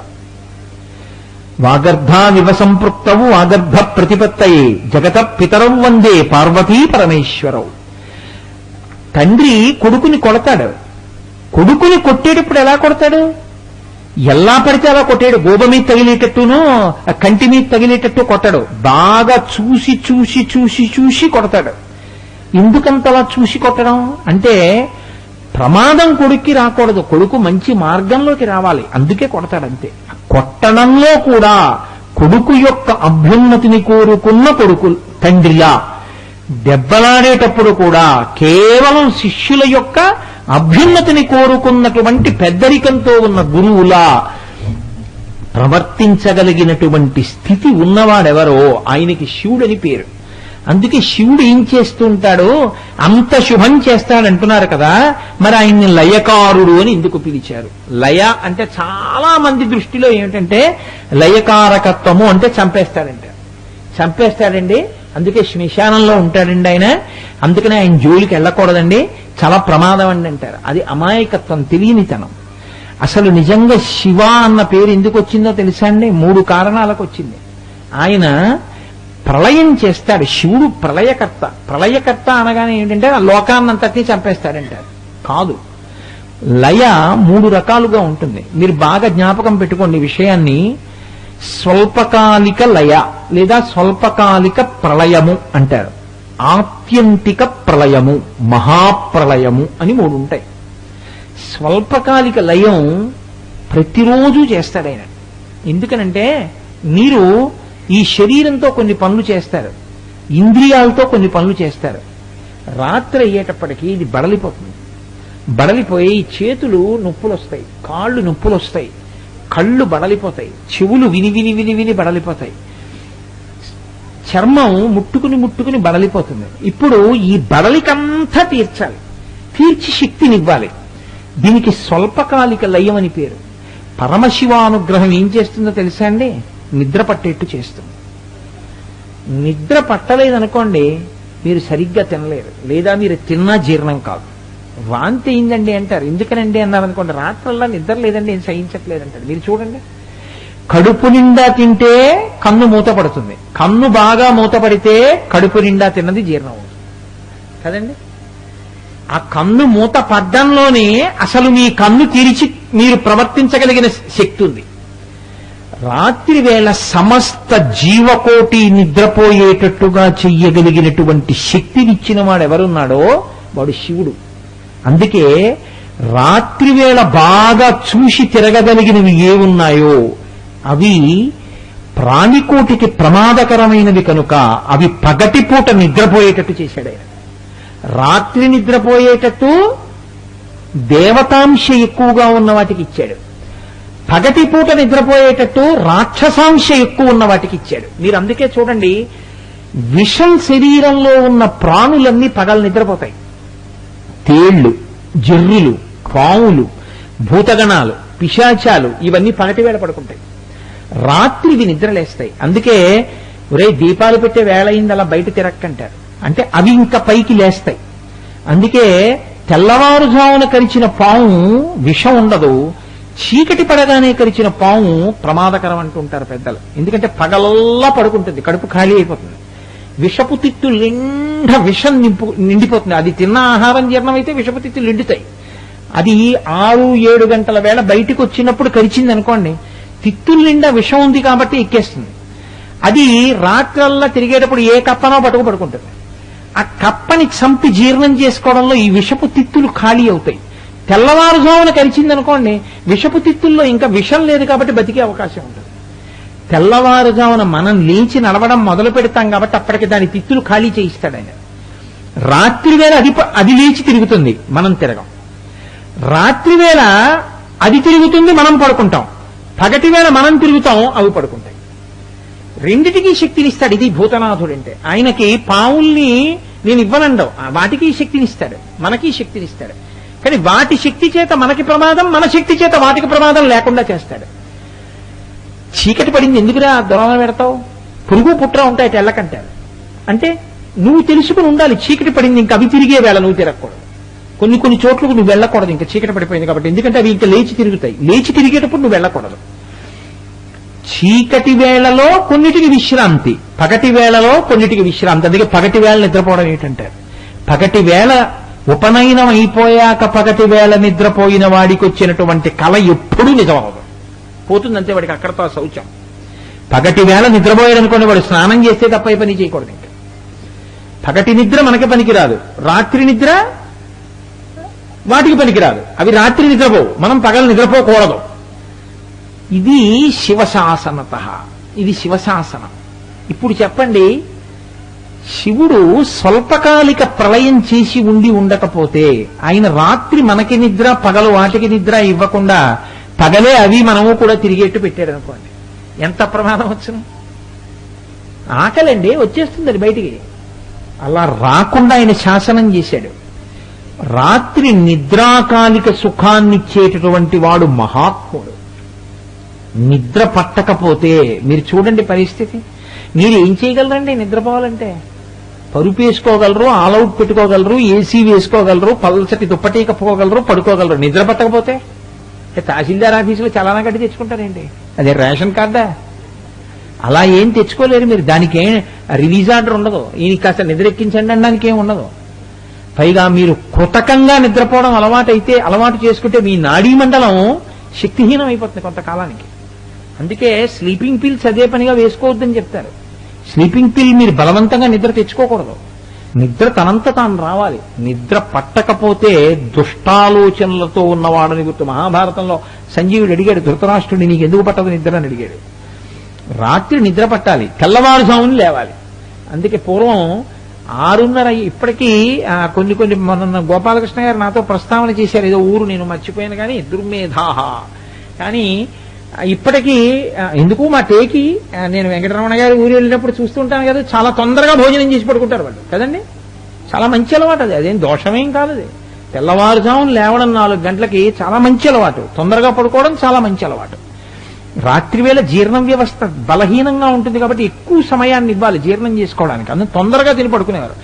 వాగర్ధావివ సంపృక్తవు వాగర్ధ ప్రతిపత్తయే జగత పితరవు వందే పార్వతీ పరమేశ్వరవు. తండ్రి కొడుకుని కొడతాడు. కొడుకుని కొట్టేటప్పుడు ఎలా కొడతాడు? ఎలా పడితే అలా కొట్టాడు. గోబ మీద తగిలేటట్టును కంటి మీద తగిలేటట్టు కొట్టాడు. బాగా చూసి చూసి చూసి చూసి కొడతాడు. ఎందుకంతలా చూసి కొట్టడం అంటే ప్రమాదం కొడుక్కి రాకూడదు, కొడుకు మంచి మార్గంలోకి రావాలి, అందుకే కొడతాడు అంతే. కొట్టడంలో కూడా కొడుకు యొక్క అభ్యున్నతిని కోరుకున్న కొడుకు తండ్రిలా, దెబ్బలాడేటప్పుడు కూడా కేవలం శిష్యుల యొక్క అభ్యున్నతిని కోరుకున్నటువంటి పెద్దరికంతో ఉన్న గురువులా ప్రవర్తించగలిగినటువంటి స్థితి ఉన్నవాడెవరో ఆయనకి శివుడని పేరు. అందుకే శివుడు ఏం చేస్తుంటాడో అంత శుభం చేస్తాడంటున్నారు కదా, మరి ఆయన్ని లయకారుడు అని ఎందుకు పిలిచారు? లయ అంటే చాలా మంది దృష్టిలో ఏమిటంటే లయకారకత్వము అంటే చంపేస్తాడండి, అందుకే శ్మశానంలో ఉంటాడండి ఆయన, అందుకనే ఆయన జోలికి వెళ్ళకూడదండి, చాలా ప్రమాదం అండి అంటారు. అది అమాయకత్వం, తెలియనితనం. అసలు నిజంగా శివ అన్న పేరు ఎందుకు వచ్చిందో తెలుసా అండి? 3 కారణాలకు వచ్చింది. ఆయన ప్రళయం చేస్తాడు. శివుడు ప్రళయకర్త. ప్రళయకర్త అనగానే ఏంటంటే ఆ లోకాన్నంతటినీ చంపేస్తాడంటారు. కాదు, లయ 3 రకాలుగా ఉంటుంది. మీరు బాగా జ్ఞాపకం పెట్టుకోండి విషయాన్ని. స్వల్పకాలిక లయ లేదా స్వల్పకాలిక ప్రళయము అంటారు. ఆత్యంతిక ప్రళయము, మహాప్రళయము అని 3 ఉంటాయి. స్వల్పకాలిక లయం ప్రతిరోజు చేస్తాడు ఆయన. ఎందుకనంటే మీరు ఈ శరీరంతో కొన్ని పనులు చేస్తారు, ఇంద్రియాలతో కొన్ని పనులు చేస్తారు. రాత్రి అయ్యేటప్పటికీ ఇది బడలిపోతుంది. బడలిపోయి చేతులు నొప్పులు వస్తాయి, కాళ్ళు నొప్పులు వస్తాయి, కళ్ళు బడలిపోతాయి, చెవులు విని విని విని విని బడలిపోతాయి, చర్మం ముట్టుకుని బడలిపోతుంది. ఇప్పుడు ఈ బడలికంతా తీర్చాలి, తీర్చి శక్తినివ్వాలి. దీనికి స్వల్పకాలిక లయం అని పేరు. పరమశివానుగ్రహం ఏం చేస్తుందో తెలుసా అండి? నిద్ర పట్టేట్టు చేస్తుంది. నిద్ర పట్టలేదనుకోండి మీరు సరిగ్గా తినలేరు, లేదా మీరు తిన్నా జీర్ణం కాదు. వాంతి అయిందండి అంటారు. ఎందుకనండి అన్నారనుకోండి, రాత్రల్లా నిద్ర లేదండి, ఏం సహించట్లేదంటారు. మీరు చూడండి, కడుపు నిండా తింటే కన్ను మూతపడుతుంది, కన్ను బాగా మూతపడితే కడుపు నిండా తిన్నది జీర్ణం అవుతుంది కదండి. ఆ కన్ను మూత పడ్డంలోనే అసలు మీ కన్ను తెరిచి మీరు ప్రవర్తించగలిగిన శక్తి ఉంది. రాత్రి వేళ సమస్త జీవకోటి నిద్రపోయేటట్టుగా చెయ్యగలిగినటువంటి శక్తినిచ్చిన వాడు ఎవరున్నాడో వాడు శివుడు. అందుకే రాత్రి వేళ బాగా చూసి తిరగగలిగినవి ఏమున్నాయో అవి ప్రాణికోటికి ప్రమాదకరమైనవి కనుక అవి పగటిపూట నిద్రపోయేటట్టు చేశాడు ఆయన. రాత్రి నిద్రపోయేటట్టు దేవతాంశ ఎక్కువగా ఉన్న వాటికి ఇచ్చాడు, పగటిపూట నిద్రపోయేటట్టు రాక్షసాంశ ఎక్కువ ఉన్న వాటికి ఇచ్చాడు. మీరు అందుకే చూడండి, విషం శరీరంలో ఉన్న ప్రాణులన్నీ పగలు నిద్రపోతాయి. తేళ్లు, జర్రులు, పాములు, భూతగణాలు, పిశాచాలు ఇవన్నీ పగటి వేళ పడుకుంటాయి, రాత్రి ఇవి నిద్రలేస్తాయి. అందుకే ఒరే దీపాలు పెట్టే వేళ అయింది అలా బయట తిరక్కంటారు. అంటే అవి ఇంకా పైకి లేస్తాయి. అందుకే తెల్లవారుజామున కరిచిన పాము విషం ఉండదు, చీకటి పడగానే కరిచిన పాము ప్రమాదకరం అంటుంటారు పెద్దలు. ఎందుకంటే పగలల్లా పడుకుంటుంది, కడుపు ఖాళీ అయిపోతుంది, విషపు తిత్తులు నిండా విషం నిండిపోతుంది. అది తిన్న ఆహారం జీర్ణమైతే విషపు తిత్తులు నిండుతాయి. అది 6-7 గంటల వేళ బయటకు వచ్చినప్పుడు కరిచింది అనుకోండి, తిత్తుల నిండా విషం ఉంది కాబట్టి ఎక్కేస్తుంది. అది రాత్రల్లా తిరిగేటప్పుడు ఏ కప్పనో పడుకుంటుంది. ఆ కప్పని చంపి జీర్ణం చేసుకోవడంలో ఈ విషపు తిత్తులు ఖాళీ అవుతాయి. తెల్లవారుజామున కరిచిందనుకోండి, విషపు తిత్తుల్లో ఇంకా విషం లేదు కాబట్టి బతికే అవకాశం ఉంటుంది. తెల్లవారుజామున మనం లేచి నడవడం మొదలు పెడతాం కాబట్టి అప్పటికి దాని తిత్తులు ఖాళీ చేయిస్తాడు ఆయన. రాత్రి వేళ అది లేచి తిరుగుతుంది, మనం తిరగం. రాత్రి వేళ అది తిరుగుతుంది, మనం పడుకుంటాం. పగటి వేళ మనం తిరుగుతాం, అవి పడుకుంటాయి. రెండిటికీ శక్తినిస్తాడు. ఇది భూతనాథుడు అంటే. ఆయనకి పావుల్ని నేను ఇవ్వనండవు, వాటికి శక్తినిస్తాడు, మనకి శక్తినిస్తాడు. కానీ వాటి శక్తి చేత మనకి ప్రమాదం, మన శక్తి చేత వాటికి ప్రమాదం లేకుండా చేస్తాడు. చీకటి పడింది ఎందుకురా దొరవ పెడతావు, పురుగు పుట్ర ఉంటాయి తెల్లకంటారు. అంటే నువ్వు తెలుసుకుని ఉండాలి, చీకటి పడింది ఇంకా అవి తిరిగే వేళ నువ్వు తిరగకూడదు. కొన్ని చోట్లకు నువ్వు వెళ్ళకూడదు, ఇంకా చీకటి పడిపోయింది కాబట్టి. ఎందుకంటే అవి ఇంకా లేచి తిరుగుతాయి. లేచి తిరిగేటప్పుడు నువ్వు వెళ్ళకూడదు. చీకటి వేళలో కొన్నిటికి విశ్రాంతి, పగటి వేళలో కొన్నిటికి విశ్రాంతి. అందుకే పగటి వేళ నిద్రపోవడం ఏంటంటారు. పగటి వేళ ఉపనయనం అయిపోయాక పగటి వేళ నిద్రపోయిన వాడికి వచ్చినటువంటి కళ ఎప్పుడూ నిజమవదు, పోతుందంతే వాడికి అక్కడతో శౌచం. పగటి వేళ నిద్రపోయాడు అనుకోండి, వాడు స్నానం చేస్తే తప్ప ఏ పని చేయకూడదు. ఇంకా పగటి నిద్ర మనకి పనికిరాదు, రాత్రి నిద్ర వాటికి పనికిరాదు. అవి రాత్రి నిద్రపోవు, మనం పగలు నిద్రపోకూడదు. ఇది శివశాసనత, ఇది శివశాసనం. ఇప్పుడు చెప్పండి, శివుడు స్వల్పకాలిక ప్రళయం చేసి ఉండకపోతే ఆయన రాత్రి మనకి నిద్ర పగలు వాటికి నిద్ర ఇవ్వకుండా పగలే అవి మనము కూడా తిరిగేట్టు పెట్టాడు అనుకోండి, ఎంత ప్రమాదం వచ్చును. ఆకలండి వచ్చేస్తుంది అది బయటికి, అలా రాకుండా ఆయన శాసనం చేశాడు. రాత్రి నిద్రాకాలిక సుఖాన్నిచ్చేటటువంటి వాడు మహాత్ముడు. నిద్ర పట్టకపోతే మీరు చూడండి పరిస్థితి. మీరు ఏం చేయగలరండి నిద్రపోవాలంటే? పరుపు వేసుకోగలరు, ఆల్అౌట్ పెట్టుకోగలరు, ఏసీ వేసుకోగలరు, పల్చటి దుప్పటి కప్పుకోగలరు, పడుకోగలరు. నిద్ర పట్టకపోతే తహసీల్దార్ ఆఫీసులో చలానా కట్టి తెచ్చుకుంటారేంటి? అదే రేషన్ కార్డా? అలా ఏం తెచ్చుకోలేరు మీరు. దానికి ఏం రిలీజ్ ఆర్డర్ ఉండదు. ఈయన కాస్త నిద్ర ఎక్కించండి అనడానికి ఏం ఉండదు. పైగా మీరు కృతకంగా నిద్రపోవడం అలవాటు చేసుకుంటే మీ నాడీ మండలం శక్తిహీనం అయిపోతుంది కొంతకాలానికి. అందుకే స్లీపింగ్ పిల్స్ అదే పనిగా వేసుకోవద్దని చెప్తారు. స్లీపింగ్ పిల్ మీరు బలవంతంగా నిద్ర తెచ్చుకోకూడదు. నిద్ర తనంత తాను రావాలి. నిద్ర పట్టకపోతే దుష్టాలోచనలతో ఉన్నవాడని గుర్తు. మహాభారతంలో సంజీవుడు అడిగాడు ధృతరాష్ట్రుడిని, నీకు ఎందుకు పట్టదు నిద్ర అని అడిగాడు. రాత్రి నిద్ర పట్టాలి, తెల్లవారుజామున లేవాలి. అందుకే పూర్వం 6:30 ఇప్పటికీ కొన్ని మన గోపాలకృష్ణ గారు నాతో ప్రస్తావన చేశారు. ఏదో ఊరు నేను మర్చిపోయాను కానీ దుర్మేధాహ. కానీ ఇప్పటికీ ఎందుకు మా టేకి నేను వెంకటరమణ గారి ఊరు వెళ్ళినప్పుడు చూస్తుంటాను కదా, చాలా తొందరగా భోజనం చేసి పడుకుంటారు వాళ్ళు కదండి. చాలా మంచి అలవాటు అది, అదేం దోషమేం కాదు. అది తెల్లవారుజామున లేవడం 4 గంటలకి చాలా మంచి అలవాటు. తొందరగా పడుకోవడం చాలా మంచి అలవాటు. రాత్రివేళ జీర్ణ వ్యవస్థ బలహీనంగా ఉంటుంది కాబట్టి ఎక్కువ సమయాన్ని ఇవ్వాలి జీర్ణం చేసుకోవడానికి. అందులో తొందరగా తిని పడుకునేవారు.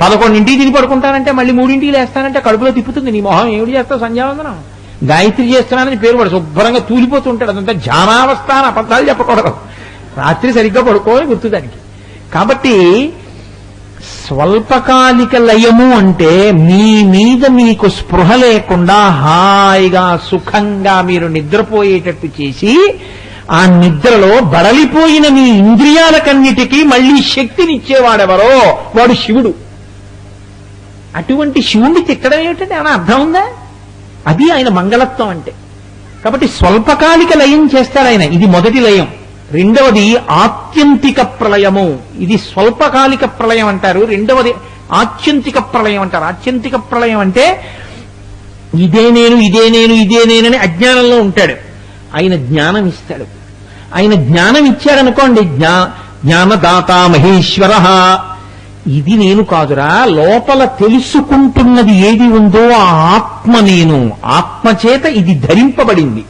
11ంటికి తిని పడుకుంటానంటే మళ్ళీ 3ంటికి లేస్తానంటే కడుపులో తిప్పుతుంది. నీ మొహం ఏమిటి చేస్తావు సంధ్యావందనం, గాయత్రి చేస్తున్నానని పేరు పడు శుభ్రంగా తూలిపోతూ ఉంటాడు. అదంతా ధ్యానావస్థ అని అబద్ధాలు చెప్పకూడదు. రాత్రి సరిగ్గా పడుకోవాలి గుర్తు దానికి. కాబట్టి స్వల్పకాలిక లయము అంటే మీ మీద మీకు స్పృహ లేకుండా హాయిగా సుఖంగా మీరు నిద్రపోయేటట్టు చేసి ఆ నిద్రలో బడలిపోయిన మీ ఇంద్రియాలకన్నిటికీ మళ్ళీ శక్తినిచ్చేవాడెవరో వాడు శివుడు. అటువంటి శివుణ్ణి తిట్టడం ఏమిటంటే ఆయన అర్థం ఉందా? అది ఆయన మంగళత్వం అంటే. కాబట్టి స్వల్పకాలిక లయం చేస్తాడు ఆయన. ఇది మొదటి లయం. రెండవది ఆత్యంతిక ప్రళయము. ఇది స్వల్పకాలిక ప్రళయం అంటారు. రెండవది ఆత్యంతిక ప్రళయం అంటారు. ఆత్యంతిక ప్రళయం అంటే ఇదే నేనని అజ్ఞానంలో ఉంటాడు. ఆయన జ్ఞానం ఇస్తాడు. ఆయన జ్ఞానం ఇచ్చాడనుకోండి, జ్ఞానదాత మహేశ్వర. ఇది నేను కాదురా, లోపల తెలుసుకుంటున్నది ఏది ఉందో ఆ ఆత్మ నేను. ఆత్మచేత ఇది ధరింపబడింది.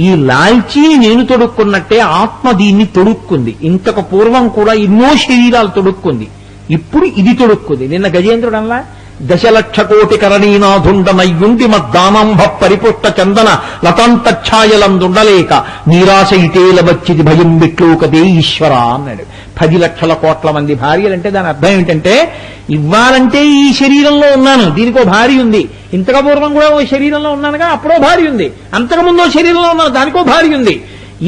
ఈ లాల్చీని నేను తొడుక్కున్నట్టే ఆత్మ దీన్ని తొడుక్కుంది. ఇంతకు పూర్వం కూడా ఎన్నో శరీరాలు తొడుక్కుంది, ఇప్పుడు ఇది తొడుక్కుంది. నిన్న గజేంద్రుడల్లా 10,00,000,000 కరణీనాథుండనయ్యుండి మద్దానంభ పరిపుష్ట చందన లతాంతఛాయలందుండలేక నీరాశ ఇటేల వచ్చిది భయం బిట్లోకదే ఈశ్వర అన్నాడు. 10,00,000,000 మంది భార్యలంటే దాని అర్థం ఏమిటంటే, ఇవ్వాలంటే ఈ శరీరంలో ఉన్నాను, దీనికో భార్య ఉంది. ఇంతకు పూర్వం కూడా ఓ శరీరంలో ఉన్నానుగా, అప్పుడో భార్య ఉంది. అంతకుముందో శరీరంలో ఉన్నాను, దానికో భార్య ఉంది.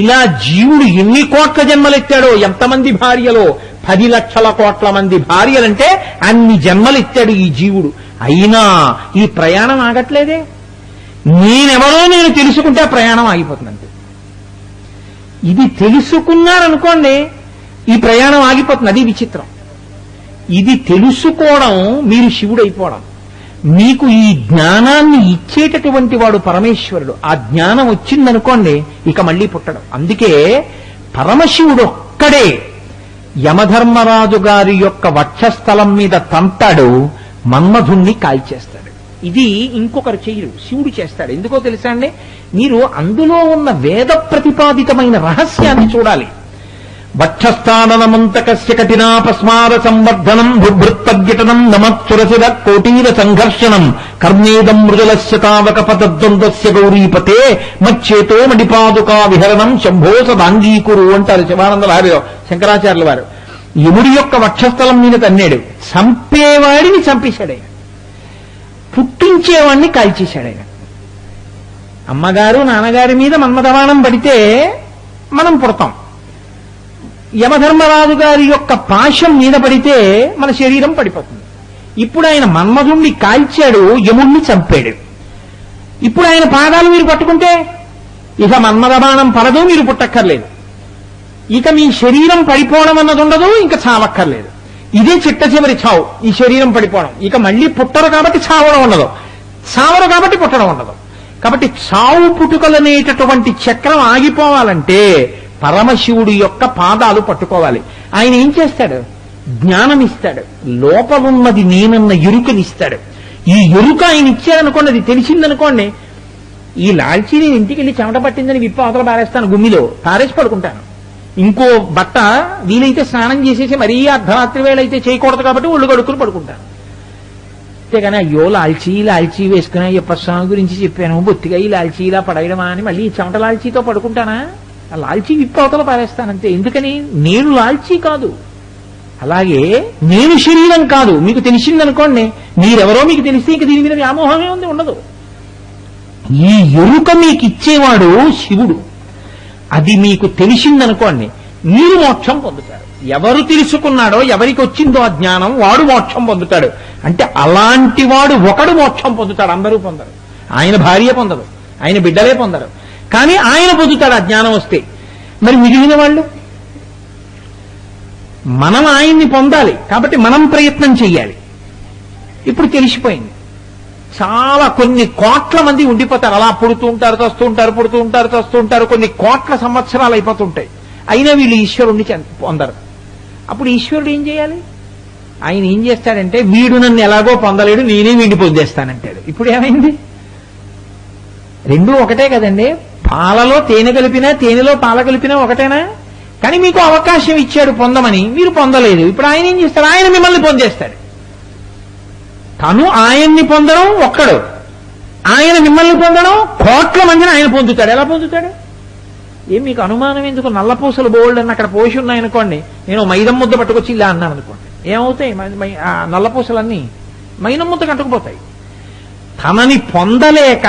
ఇలా జీవుడు ఎన్ని కోట్ల జన్మలెత్తాడో, ఎంతమంది భార్యలో, 10,00,000,000 మంది భార్యలంటే అన్ని జన్మలెత్తాడు ఈ జీవుడు. అయినా ఈ ప్రయాణం ఆగట్లేదే. నేనెవరో నేను తెలుసుకుంటే ఆ ప్రయాణం ఆగిపోతుందంటే, ఇది తెలుసుకున్నారనుకోండి ఈ ప్రయాణం ఆగిపోతుంది. అది విచిత్రం. ఇది తెలుసుకోవడం మీరు శివుడైపోవడం. మీకు ఈ జ్ఞానాన్ని ఇచ్చేటటువంటి వాడు పరమేశ్వరుడు. ఆ జ్ఞానం వచ్చిందనుకోండి ఇక మళ్ళీ పుట్టడం. అందుకే పరమశివుడు ఒక్కడే యమధర్మరాజు గారి యొక్క వక్షస్థలం మీద తంతాడు, మన్మధుణ్ణి కాల్చేస్తాడు. ఇది ఇంకొకరు చెయ్యరు, శివుడు చేస్తాడు. ఎందుకో తెలుసా అండి, మీరు అందులో ఉన్న వేద ప్రతిపాదితమైన రహస్యాన్ని చూడాలి. వక్షస్థానమంతకస్య కఠినాపస్మార సంవర్ధనం బుభృత్పర్యటనం నమత్సురసిర కోటీర సంఘర్షణం కర్ణేదం మృజలస్య తావక పదద్వంద్వస్య గౌరీపతే మచ్చేతో మడిపాదుకా విహరణం శంభో సదాంగీకురు అంటారు శివానంద లహరిలో శంకరాచార్యుల వారు. యముడి యొక్క వక్షస్థలం మీద తన్నాడు, చంపేవాడిని చంపేశాడు, పుట్టించేవాడిని కాల్చేశాడు. అమ్మగారు నాన్నగారి మీద మన్మథబాణం పడితే మనం పుడతాం, యమధర్మరాజు గారి యొక్క పాశం మీద పడితే మన శరీరం పడిపోతుంది. ఇప్పుడు ఆయన మన్మధుణ్ణి కాల్చాడు, యముణ్ణి చంపాడు. ఇప్పుడు ఆయన పాదాలు మీరు పట్టుకుంటే ఇక మన్మథబాణం పడదు, మీరు పుట్టక్కర్లేదు, ఇక మీ శరీరం పడిపోవడం అన్నది ఉండదు, ఇంకా చావక్కర్లేదు. ఇదే చిట్ట చివరి చావు, ఈ శరీరం పడిపోవడం. ఇక మళ్ళీ పుట్టరు కాబట్టి చావడం ఉండదు, చావరు కాబట్టి పుట్టడం ఉండదు. కాబట్టి చావు పుట్టుకలనేటటువంటి చక్రం ఆగిపోవాలంటే పరమశివుడి యొక్క పాదాలు పట్టుకోవాలి. ఆయన ఏం చేస్తాడు? జ్ఞానం ఇస్తాడు, లోపలున్నది నేనన్న ఎరుకనిస్తాడు. ఈ ఎరుక ఆయన ఇచ్చారనుకోండి, అది తెలిసిందనుకోండి, ఈ లాల్చీ నేను ఇంటికి వెళ్ళి చెమట పట్టిందని విప్ప అవతల పారేస్తాను, గుమ్మిలో పారేసి పడుకుంటాను. ఇంకో బట్ట వీలైతే స్నానం చేసేసి మరీ అర్ధరాత్రి వేళ అయితే చేయకూడదు కాబట్టి ఒళ్ళు కడుక్కుని పడుకుంటాను. అంతేగాని అయ్యో లాల్చీ వేసుకుని అయ్యప్ప స్వామి గురించి చెప్పాను, బొత్తిగా ఈ లాల్చీ ఇలా పడేయడమా అని మళ్ళీ చెమట లాల్చీతో పడుకుంటానా? ఆ లాల్చీ విప్ప అవతల పారేస్తానంతే. ఎందుకని? నేను లాల్చీ కాదు. అలాగే నేను శరీరం కాదు. మీకు తెలిసిందనుకోండి, మీరెవరో మీకు తెలిస్తే ఇక దీని మీద వ్యామోహమే ఉంది, ఉండదు. ఈ ఎరుక మీకు ఇచ్చేవాడు శివుడు. అది మీకు తెలిసిందనుకోండి, మీరు మోక్షం పొందుతారు. ఎవరు తెలుసుకున్నాడో, ఎవరికి వచ్చిందో ఆ జ్ఞానం, వాడు మోక్షం పొందుతాడు. అంటే అలాంటి వాడు ఒకడు మోక్షం పొందుతాడు, అందరూ పొందరు. ఆయన భార్య పొందదు, ఆయన బిడ్డలే పొందరు, కానీ ఆయన పొందుతాడు ఆ జ్ఞానం వస్తే. మరి మిగిలిన వాళ్ళు, మనం ఆయన్ని పొందాలి కాబట్టి మనం ప్రయత్నం చెయ్యాలి. ఇప్పుడు తెలిసిపోయింది, చాలా కొన్ని కోట్ల మంది ఉండిపోతారు, అలా పుడుతూ ఉంటారు, తస్తూ ఉంటారు, పుడుతూ ఉంటారు, తస్తూ ఉంటారు, కొన్ని కోట్ల సంవత్సరాలు అయిపోతుంటాయి. అయినా వీళ్ళు ఈశ్వరుణ్ణి పొందరు. అప్పుడు ఈశ్వరుడు ఏం చేయాలి? ఆయన ఏం చేస్తాడంటే, వీడు నన్ను ఎలాగో పొందలేడు, నేనే వీడిని పొందేస్తానంటాడు. ఇప్పుడు ఏమైంది? రెండూ ఒకటే కదండి. పాలలో తేనె కలిపినా, తేనెలో పాల కలిపినా ఒకటేనా? కానీ మీకు అవకాశం ఇచ్చాడు పొందమని, మీరు పొందలేదు. ఇప్పుడు ఆయన ఏం చేస్తాడు? ఆయన మిమ్మల్ని పొందేస్తాడు. తను ఆయన్ని పొందడం ఒక్కడు, ఆయన మిమ్మల్ని పొందడం కోట్ల మందిని ఆయన పొందుతాడు. ఎలా పొందుతాడు? ఏం మీకు అనుమానం ఎందుకు? నల్లపూసలు బోల్డ్ అని అక్కడ పోసి ఉన్నాయనుకోండి, నేను మైదం ముద్ద పట్టుకొచ్చి ఇలా అన్నాను అనుకోండి, ఏమవుతాయి? ఆ నల్లపూసలన్నీ మైనం ముద్ద కట్టుకుపోతాయి. తనని పొందలేక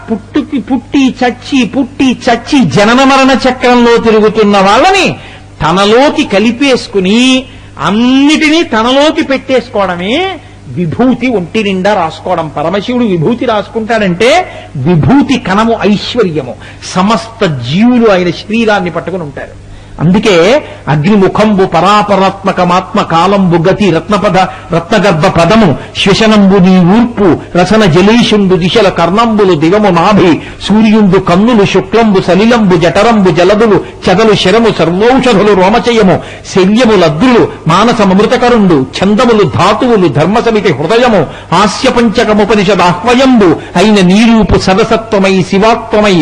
పుట్టి చచ్చి జనన మరణ చక్రంలో తిరుగుతున్న వాళ్ళని తనలోకి కలిపేసుకుని అన్నిటినీ తనలోకి పెట్టేసుకోవడమే విభూతి. ఒంటి నిండా రాసుకోవడం. పరమశివుడు విభూతి రాసుకుంటాడంటే విభూతి కణము ఐశ్వర్యము. సమస్త జీవులు ఆయన శరీరాన్ని పట్టుకుని ఉంటారు. అందుకే అగ్నిముఖంబు పరాపరాత్మకమాత్మ కాలంబు గతి రత్నగర్భ పదము శ్వశనంబు నీ ఊర్పు రసన జలేషుండు దిశల కర్ణంబులు దివము నాభి సూర్యుండు కన్నులు శుక్లంబు సలిలంబు జఠరంబు జలదులు చెదలు శరము సర్వౌషధులు రోమచయము శల్యము లద్దులు మానసమృతకరుండు ఛందములు ధాతువులు ధర్మసమితి హృదయము హాస్య పంచకముపనిషదాహ్వయంబు అయిన నీరూపు సదసత్వమై శివాత్వమై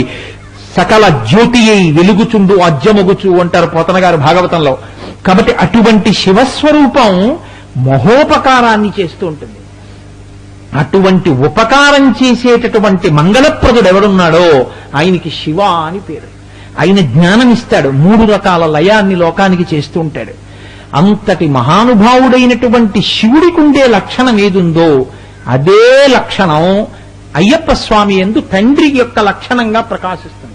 సకల జ్యోతి అయి వెలుగుచుండు అజ్జమొగుచు అంటారు పోతన గారు భాగవతంలో. కాబట్టి అటువంటి శివస్వరూపం మహోపకారాన్ని చేస్తూ ఉంటుంది. అటువంటి ఉపకారం చేసేటటువంటి మంగళప్రదుడు ఎవడున్నాడో ఆయనకి శివ అని పేరు. ఆయన జ్ఞానం ఇస్తాడు, 3 రకాల లయాన్ని లోకానికి చేస్తూ ఉంటాడు. అంతటి మహానుభావుడైనటువంటి శివుడికి ఉండే లక్షణం ఏదుందో అదే లక్షణం అయ్యప్ప స్వామి యందు తండ్రి యొక్క లక్షణంగా ప్రకాశిస్తుంది.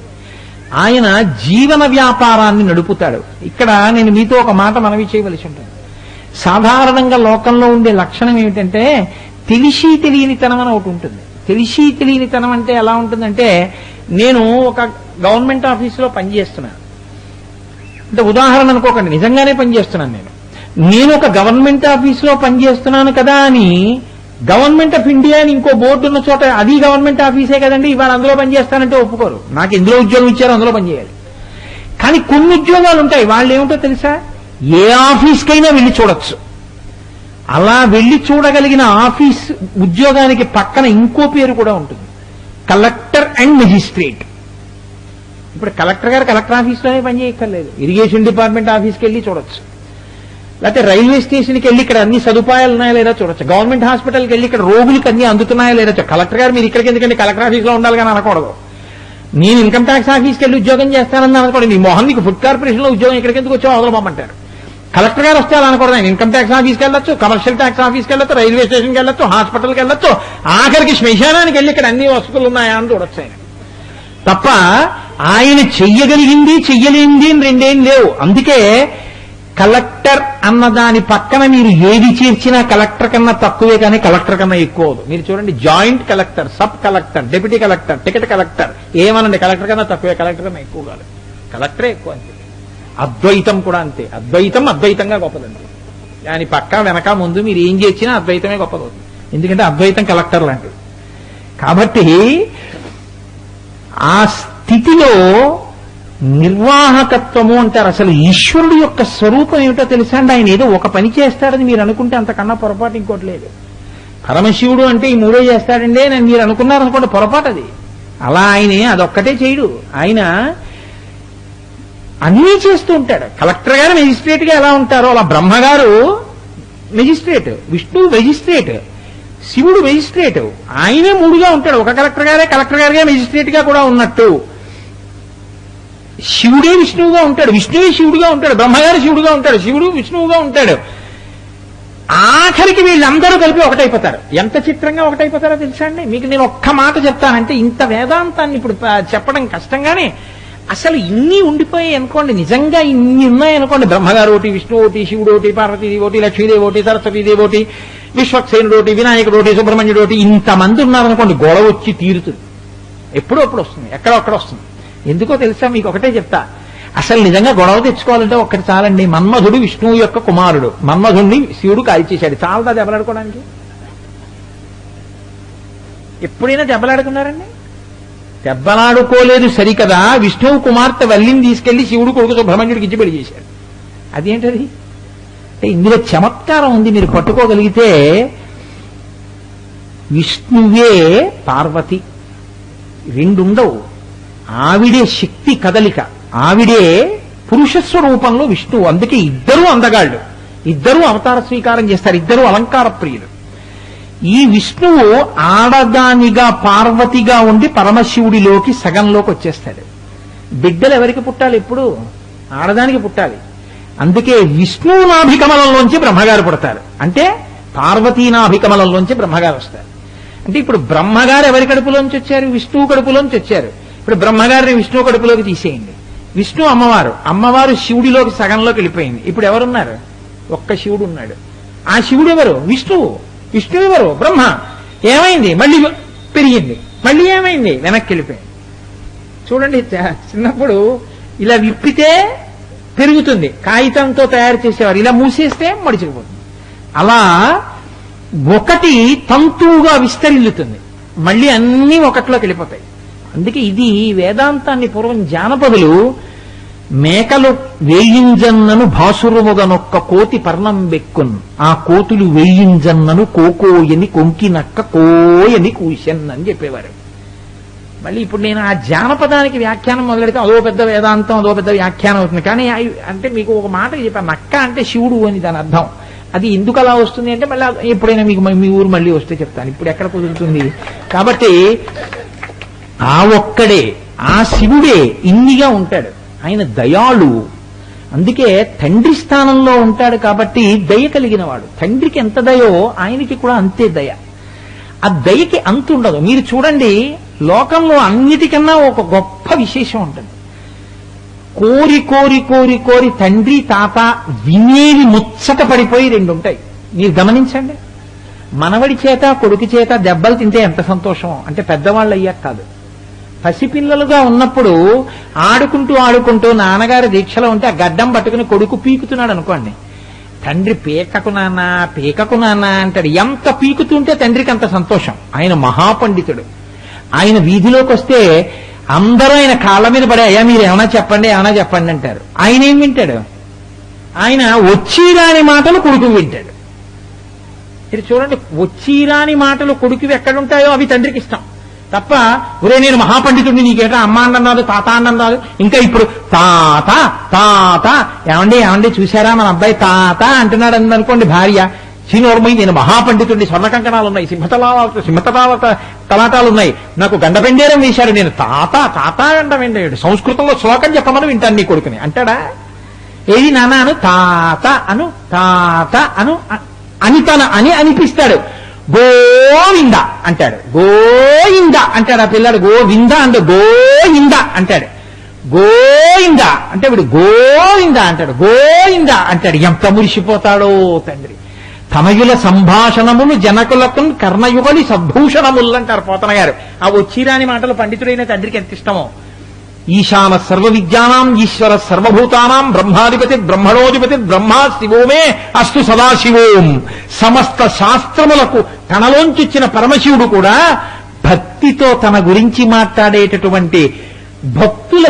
ఆయన జీవన వ్యాపారాన్ని నడుపుతాడు. ఇక్కడ నేను మీతో ఒక మాట మనవి చేయవలసి ఉంటుంది. సాధారణంగా లోకంలో ఉండే లక్షణం ఏమిటంటే తెలిసి తెలియనితనం అని ఒకటి ఉంటుంది. తెలిసి తెలియనితనం అంటే ఎలా ఉంటుందంటే, నేను ఒక గవర్నమెంట్ ఆఫీసులో పనిచేస్తున్నాను అంటే, ఉదాహరణ అనుకోకండి, నిజంగానే పనిచేస్తున్నాను. నేను ఒక గవర్నమెంట్ ఆఫీసులో పనిచేస్తున్నాను కదా అని గవర్నమెంట్ ఆఫ్ ఇండియా అని ఇంకో బోర్డు ఉన్న చోట అది గవర్నమెంట్ ఆఫీసే కదండి, ఇవాళ అందులో పనిచేస్తానంటే ఒప్పుకోరు. నాకు ఎందులో ఉద్యోగం ఇచ్చారో అందులో పనిచేయాలి. కానీ కొన్ని ఉద్యోగాలు ఉంటాయి, వాళ్ళు ఏమిటో తెలుసా? ఏ ఆఫీస్కైనా వెళ్ళి చూడొచ్చు. అలా వెళ్ళి చూడగలిగిన ఆఫీస్ ఉద్యోగానికి పక్కన ఇంకో పేరు కూడా ఉంటుంది, కలెక్టర్ అండ్ మెజిస్ట్రేట్. ఇప్పుడు కలెక్టర్ గారు కలెక్టర్ ఆఫీస్లోనే పనిచేయక్కర్లేదు, ఇరిగేషన్ డిపార్ట్మెంట్ ఆఫీస్కి వెళ్ళి చూడొచ్చు, లేకపోతే రైల్వే స్టేషన్కి వెళ్ళి ఇక్కడ అన్ని సదుపాయాలు ఉన్నాయా లేదా చూడొచ్చు, గవర్నమెంట్ హాస్పిటల్కి వెళ్ళి ఇక్కడ రోగులకి అన్ని అందుతున్నాయా లేదా. కలెక్టర్ గారు మీరు ఇక్కడికి ఎందుకంటే కలెక్టర్ ఆఫీస్లో ఉండాలి కానీ అనకూడదు. నేను ఇన్కమ్ ట్యాక్స్ ఆఫీస్కి వెళ్ళి ఉద్యోగం చేస్తానని అనుకోండి, నీ మొహన్ నీకు ఫుడ్ కార్పొరేషన్లో ఉద్యోగం ఇక్కడికి ఎందుకు వచ్చావు వదలమంటారు. కలెక్టర్ గారు వస్తే అలా అనకూడదు, ఆయన ఇన్కమ్ ట్యాక్స్ ఆఫీస్కి వెళ్ళొచ్చు, కమర్షియల్ ట్యాక్స్ ఆఫీస్కి వెళ్ళొచ్చు, రైల్వే స్టేషన్కి వెళ్ళొచ్చు, హాస్పిటల్కి వెళ్ళొచ్చు, ఆఖరికి శ్మశానానికి వెళ్ళి ఇక్కడ అన్ని వసతులు ఉన్నాయా అని చూడొచ్చు ఆయన. తప్ప ఆయన చెయ్యగలిగింది చెయ్యలేంది అని రెండేం లేవు. అందుకే కలెక్టర్ అన్న దాని పక్కన మీరు ఏది చేర్చినా కలెక్టర్ కన్నా తక్కువే కానీ కలెక్టర్ కన్నా ఎక్కువ అవదు. మీరు చూడండి, joint collector, sub collector, deputy collector, ticket collector, ఏమనండి కలెక్టర్ కన్నా తక్కువే, కలెక్టర్ కన్నా ఎక్కువ కాదు, కలెక్టరే ఎక్కువ అంతే. అద్వైతం కూడా అంతే, అద్వైతం అద్వైతంగా గొప్పదండి. దాని పక్క వెనక ముందు మీరు ఏం చేసినా అద్వైతమే గొప్పదవుతుంది, ఎందుకంటే అద్వైతం కలెక్టర్ లాంటిది. కాబట్టి ఆ స్థితిలో నిర్వాహకత్వము అంటారు. అసలు ఈశ్వరుడు యొక్క స్వరూపం ఏమిటో తెలుసా అండి? ఆయన ఏదో ఒక పని చేస్తాడని మీరు అనుకుంటే అంతకన్నా పొరపాటు ఇంకోటి లేదు. పరమశివుడు అంటే ఈ మూడే చేస్తాడండి అని మీరు అనుకున్నారనుకోండి, పొరపాటు అది. అలా ఆయనే అదొక్కటే చేయడు, ఆయన అన్నీ చేస్తూ ఉంటాడు. కలెక్టర్ గారు మెజిస్ట్రేట్ గా ఎలా ఉంటారో అలా బ్రహ్మగారు మెజిస్ట్రేట్, విష్ణువు మెజిస్ట్రేట్, శివుడు మెజిస్ట్రేట్. ఆయనే మూడుగా ఉంటాడు. ఒక కలెక్టర్ గారే మెజిస్ట్రేట్ గా కూడా ఉన్నట్టు శివుడే విష్ణువుగా ఉంటాడు, విష్ణువే శివుడుగా ఉంటాడు, బ్రహ్మగారు శివుడుగా ఉంటాడు, శివుడు విష్ణువుగా ఉంటాడు. ఆఖరికి వీళ్ళందరూ కలిపి ఒకటైపోతారు. ఎంత చిత్రంగా ఒకటైపోతారో తెలుసా అండి? మీకు నేను ఒక్క మాట చెప్తానంటే, ఇంత వేదాంతాన్ని ఇప్పుడు చెప్పడం కష్టంగానే అసలు ఇన్ని ఉండిపోయాయి అనుకోండి, నిజంగా ఇన్ని ఉన్నాయనుకోండి, బ్రహ్మగారు ఒకటి, విష్ణువు ఒకటి, శివుడు ఒకటి, పార్వతీదేవి ఒకటి, లక్ష్మీదేవి ఒకటి, సరస్వతీదేవి ఒకటి, విశ్వక్సేనుడు ఒకటి, వినాయకుడు ఒకటి, సుబ్రహ్మణ్యుడు ఒకటి, ఇంతమంది ఉన్నారనుకోండి, గొడవ వచ్చి తీరుతుంది. ఎప్పుడో అప్పుడు వస్తుంది, ఎక్కడొక్కడ వస్తుంది. ఎందుకో తెలుసా? మీకు ఒకటే చెప్తా, అసలు నిజంగా గొడవ తెచ్చుకోవాలంటే ఒక్కటి చాలండి. మన్మధుడు విష్ణువు యొక్క కుమారుడు, మన్మధుడిని శివుడు కాల్చేశాడు, చాలదా దెబ్బలాడుకోవడానికి? ఎప్పుడైనా దెబ్బలాడుకున్నారండి? దెబ్బలాడుకోలేదు సరికదా, విష్ణువు కుమార్తె వల్లిని తీసుకెళ్లి శివుడు కొడుకు సుబ్రహ్మణ్యుడికి ఇచ్చి పెళ్లి చేశాడు. అదేంటది? అంటే ఇందులో చమత్కారం ఉంది, మీరు పట్టుకోగలిగితే. విష్ణువే పార్వతి, రెండుండవు. ఆవిడే శక్తి కదలిక, ఆవిడే పురుషస్వరూపంలో విష్ణువు. అందుకే ఇద్దరూ అందగాళ్ళు, ఇద్దరూ అవతార స్వీకారం చేస్తారు, ఇద్దరూ అలంకార ప్రియులు. ఈ విష్ణువు ఆడదానిగా పార్వతిగా ఉండి పరమశివుడిలోకి సగంలోకి వచ్చేస్తాడు. బిడ్డలు ఎవరికి పుట్టాలి? ఎప్పుడు ఆడదానికి పుట్టాలి. అందుకే విష్ణువు నాభికమలంలోంచి బ్రహ్మగారు పుడతారు, అంటే పార్వతీ నాభికమలంలోంచి బ్రహ్మగారు వస్తారు. అంటే ఇప్పుడు బ్రహ్మగారు ఎవరి కడుపులోంచి వచ్చారు? విష్ణువు కడుపులోంచి వచ్చారు. ఇప్పుడు బ్రహ్మగారిని విష్ణువు కడుపులోకి తీసేయండి. విష్ణు అమ్మవారు, అమ్మవారు శివుడిలోకి సగంలోకి వెళ్ళిపోయింది. ఇప్పుడు ఎవరున్నారు? ఒక్క శివుడు ఉన్నాడు. ఆ శివుడు ఎవరు? విష్ణువు. విష్ణువు ఎవరు? బ్రహ్మ. ఏమైంది? మళ్ళీ పెరిగింది, మళ్ళీ ఏమైంది? వెనక్కి వెళ్ళిపోయింది. చూడండి, చిన్నప్పుడు ఇలా విప్పితే పెరుగుతుంది, కాగితంతో తయారు చేసేవారు, ఇలా మూసేస్తే మడిచిపోతుంది. అలా ఒకటి తంతువుగా విస్తరిల్లుతుంది, మళ్ళీ అన్నీ ఒకటిలోకి వెళ్ళిపోతాయి. అందుకే ఇది వేదాంతాన్ని పూర్వం జానపదులు మేకలు వేయింజన్నను భాసురుముగనొక్క కోతి పర్ణం బెక్కున్, ఆ కోతులు వేయింజన్నను కోకోయని కొంకినక్క కోయని కూషన్ అని చెప్పేవారు. మళ్ళీ ఇప్పుడు నేను ఆ జానపదానికి వ్యాఖ్యానం మొదలెడితే అదో పెద్ద వేదాంతం, అదో పెద్ద వ్యాఖ్యానం అవుతుంది. కానీ అంటే మీకు ఒక మాట చెప్పాను, నక్క అంటే శివుడు అని దాని అర్థం. అది ఎందుకు అలా వస్తుంది అంటే మళ్ళీ ఎప్పుడైనా మీకు మీ ఊరు మళ్ళీ వస్తే చెప్తాను, ఇప్పుడు ఎక్కడ కుదురుతుంది. కాబట్టి ఆ ఒక్కడే, ఆ శివుడే ఇన్నిగా ఉంటాడు. ఆయన దయాళు, అందుకే తండ్రి స్థానంలో ఉంటాడు కాబట్టి దయ కలిగిన వాడు. తండ్రికి ఎంత దయో ఆయనకి కూడా అంతే దయ. ఆ దయకి అంత ఉండదు. మీరు చూడండి, లోకంలో అన్నిటికన్నా ఒక గొప్ప విశేషం ఉంటుంది. కోరి కోరి కోరి కోరి తండ్రి తాత వినేవి ముచ్చట పడిపోయి రెండు ఉంటాయి. మీరు గమనించండి, మనవడి చేత కొడుకు చేత దెబ్బలు తింటే ఎంత సంతోషం అంటే పెద్దవాళ్ళు అయ్యాక కాదు. పసిపిల్లలుగా ఉన్నప్పుడు ఆడుకుంటూ ఆడుకుంటూ నాన్నగారి దీక్షలో ఉంటే ఆ గడ్డం పట్టుకుని కొడుకు పీకుతున్నాడు అనుకోండి, తండ్రి పీకకు నాన్న అంటాడు. ఎంత పీకుతుంటే తండ్రికి అంత సంతోషం. ఆయన మహాపండితుడు. ఆయన వీధిలోకి వస్తే అందరూ ఆయన కాళ్ళ మీద పడే, అయ్యా మీరు ఏమైనా చెప్పండి అంటారు. ఆయన ఏం వింటాడు? ఆయన వచ్చిరాని మాటలు కొడుకు వింటాడు. ఇది చూడండి, వచ్చిరాని మాటలు కొడుకు ఎక్కడుంటాయో అవి తండ్రికి ఇష్టం తప్ప, ఒరే నేను మహాపండితుడిని నీకేటా అమ్మ అన్నరాదు తాత అన్నరాదు, ఇంకా ఇప్పుడు తాత తాత ఏమండి చూశారా మన అబ్బాయి తాత అంటున్నాడు అనుకోండి భార్య, శ్రీనోర్మయ్య నేను మహాపండితుడిని, స్వర్ణ కంకణాలు ఉన్నాయి, తలాటాలు ఉన్నాయి, నాకు గండపెండేరం వేశాడు, నేను తాత తాత గండపెండేయుడు, సంస్కృతంలో శ్లోకం చెప్పమని వింటాను నీ కొడుకుని అంటాడా? ఏది నాన్న అను, తాత అను, తాత అను అని అనిపిస్తాడు. గోవింద అంటాడు, గోయింద అంటాడు ఆ పిల్లాడు, గోవింద అంటే గోయింద అంటాడు, గోయింద అంటే వీడు గోవింద అంటాడు, గోయింద అంటాడు. ఎంత మురిసిపోతాడో తండ్రి. తనయుల సంభాషణములు జనకులకు కర్ణయుగలి సద్భూషణములు అంటారు పోతన గారు. ఆ వచ్చిరాని మాటలు పండితుడైన తండ్రికి ఎంత ఇష్టమో. ఈశాన సర్వ విద్యానాం ఈశ్వర సర్వభూతానాం బ్రహ్మాధిపతి బ్రహ్మణోధిపతి బ్రహ్మ శివోమే అస్తు సదాశివోం. సమస్త శాస్త్రములకు తనలోంచొచ్చిన పరమశివుడు కూడా భక్తితో తన గురించి మాట్లాడేటటువంటి భక్తుల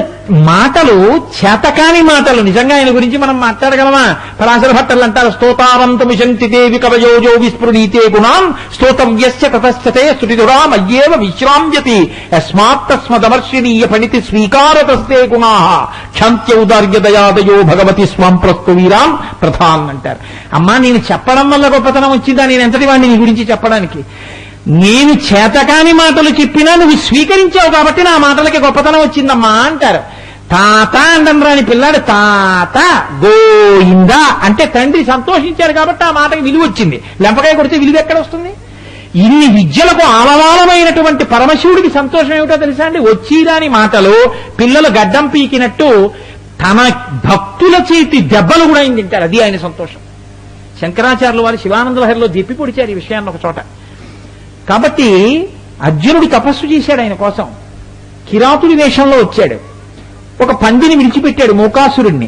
మాటలు చేతకాని మాటలు. నిజంగా ఆయన గురించి మనం మాట్లాడగలమా? పరాశర భట్టలు అంటారు, స్తోతావంతమిషంతి దేవి కవయోజో విస్మృణీతే గుణాం స్తోతవ్యస్య తతశ్చతే స్తుతిధురాం అయ్యేవ విశ్రామ్యతి యస్మాత్తస్మదమర్శినీయ పణితి స్వీకారతస్తే గుణాః క్షాంత్యౌదార్య దయాదయో భగవతి స్వాం ప్రస్తు వీరాం ప్రధాన్ అంటారు. అమ్మా నేను చెప్పడం వల్ల గొప్పతనం వచ్చిందా? నేను ఎంతటి వాడిని నీ గురించి చెప్పడానికి? నేను చేతకాని మాటలు చెప్పినా నువ్వు స్వీకరించావు కాబట్టి నా మాటలకి గొప్పతనం వచ్చిందమ్మా అంటారు. తాత అండరాని పిల్లాడు తాత గోయిందా అంటే తండ్రి సంతోషించాడు కాబట్టి ఆ మాటకి విలువ వచ్చింది. లెంపకాయ కొడితే విలువ ఎక్కడ వస్తుంది? ఇన్ని విద్యలకు ఆలవాలమైనటువంటి పరమశివుడికి సంతోషం ఏమిటో తెలుసా అండి? వచ్చిరాని మాటలు పిల్లలు గడ్డం పీకినట్టు తన భక్తుల చేతి దెబ్బలు కూడా ఆయన తింటారు. అది ఆయన సంతోషం. శంకరాచార్యులు వారు శివానంద లహరిలో దిప్పి పొడిచారు ఈ విషయాన్ని ఒక చోట. కాబట్టి అర్జునుడు తపస్సు చేశాడు ఆయన కోసం. కిరాతుడి వేషంలో వచ్చాడు. ఒక పందిని విడిచిపెట్టాడు, మూకాసురుణ్ణి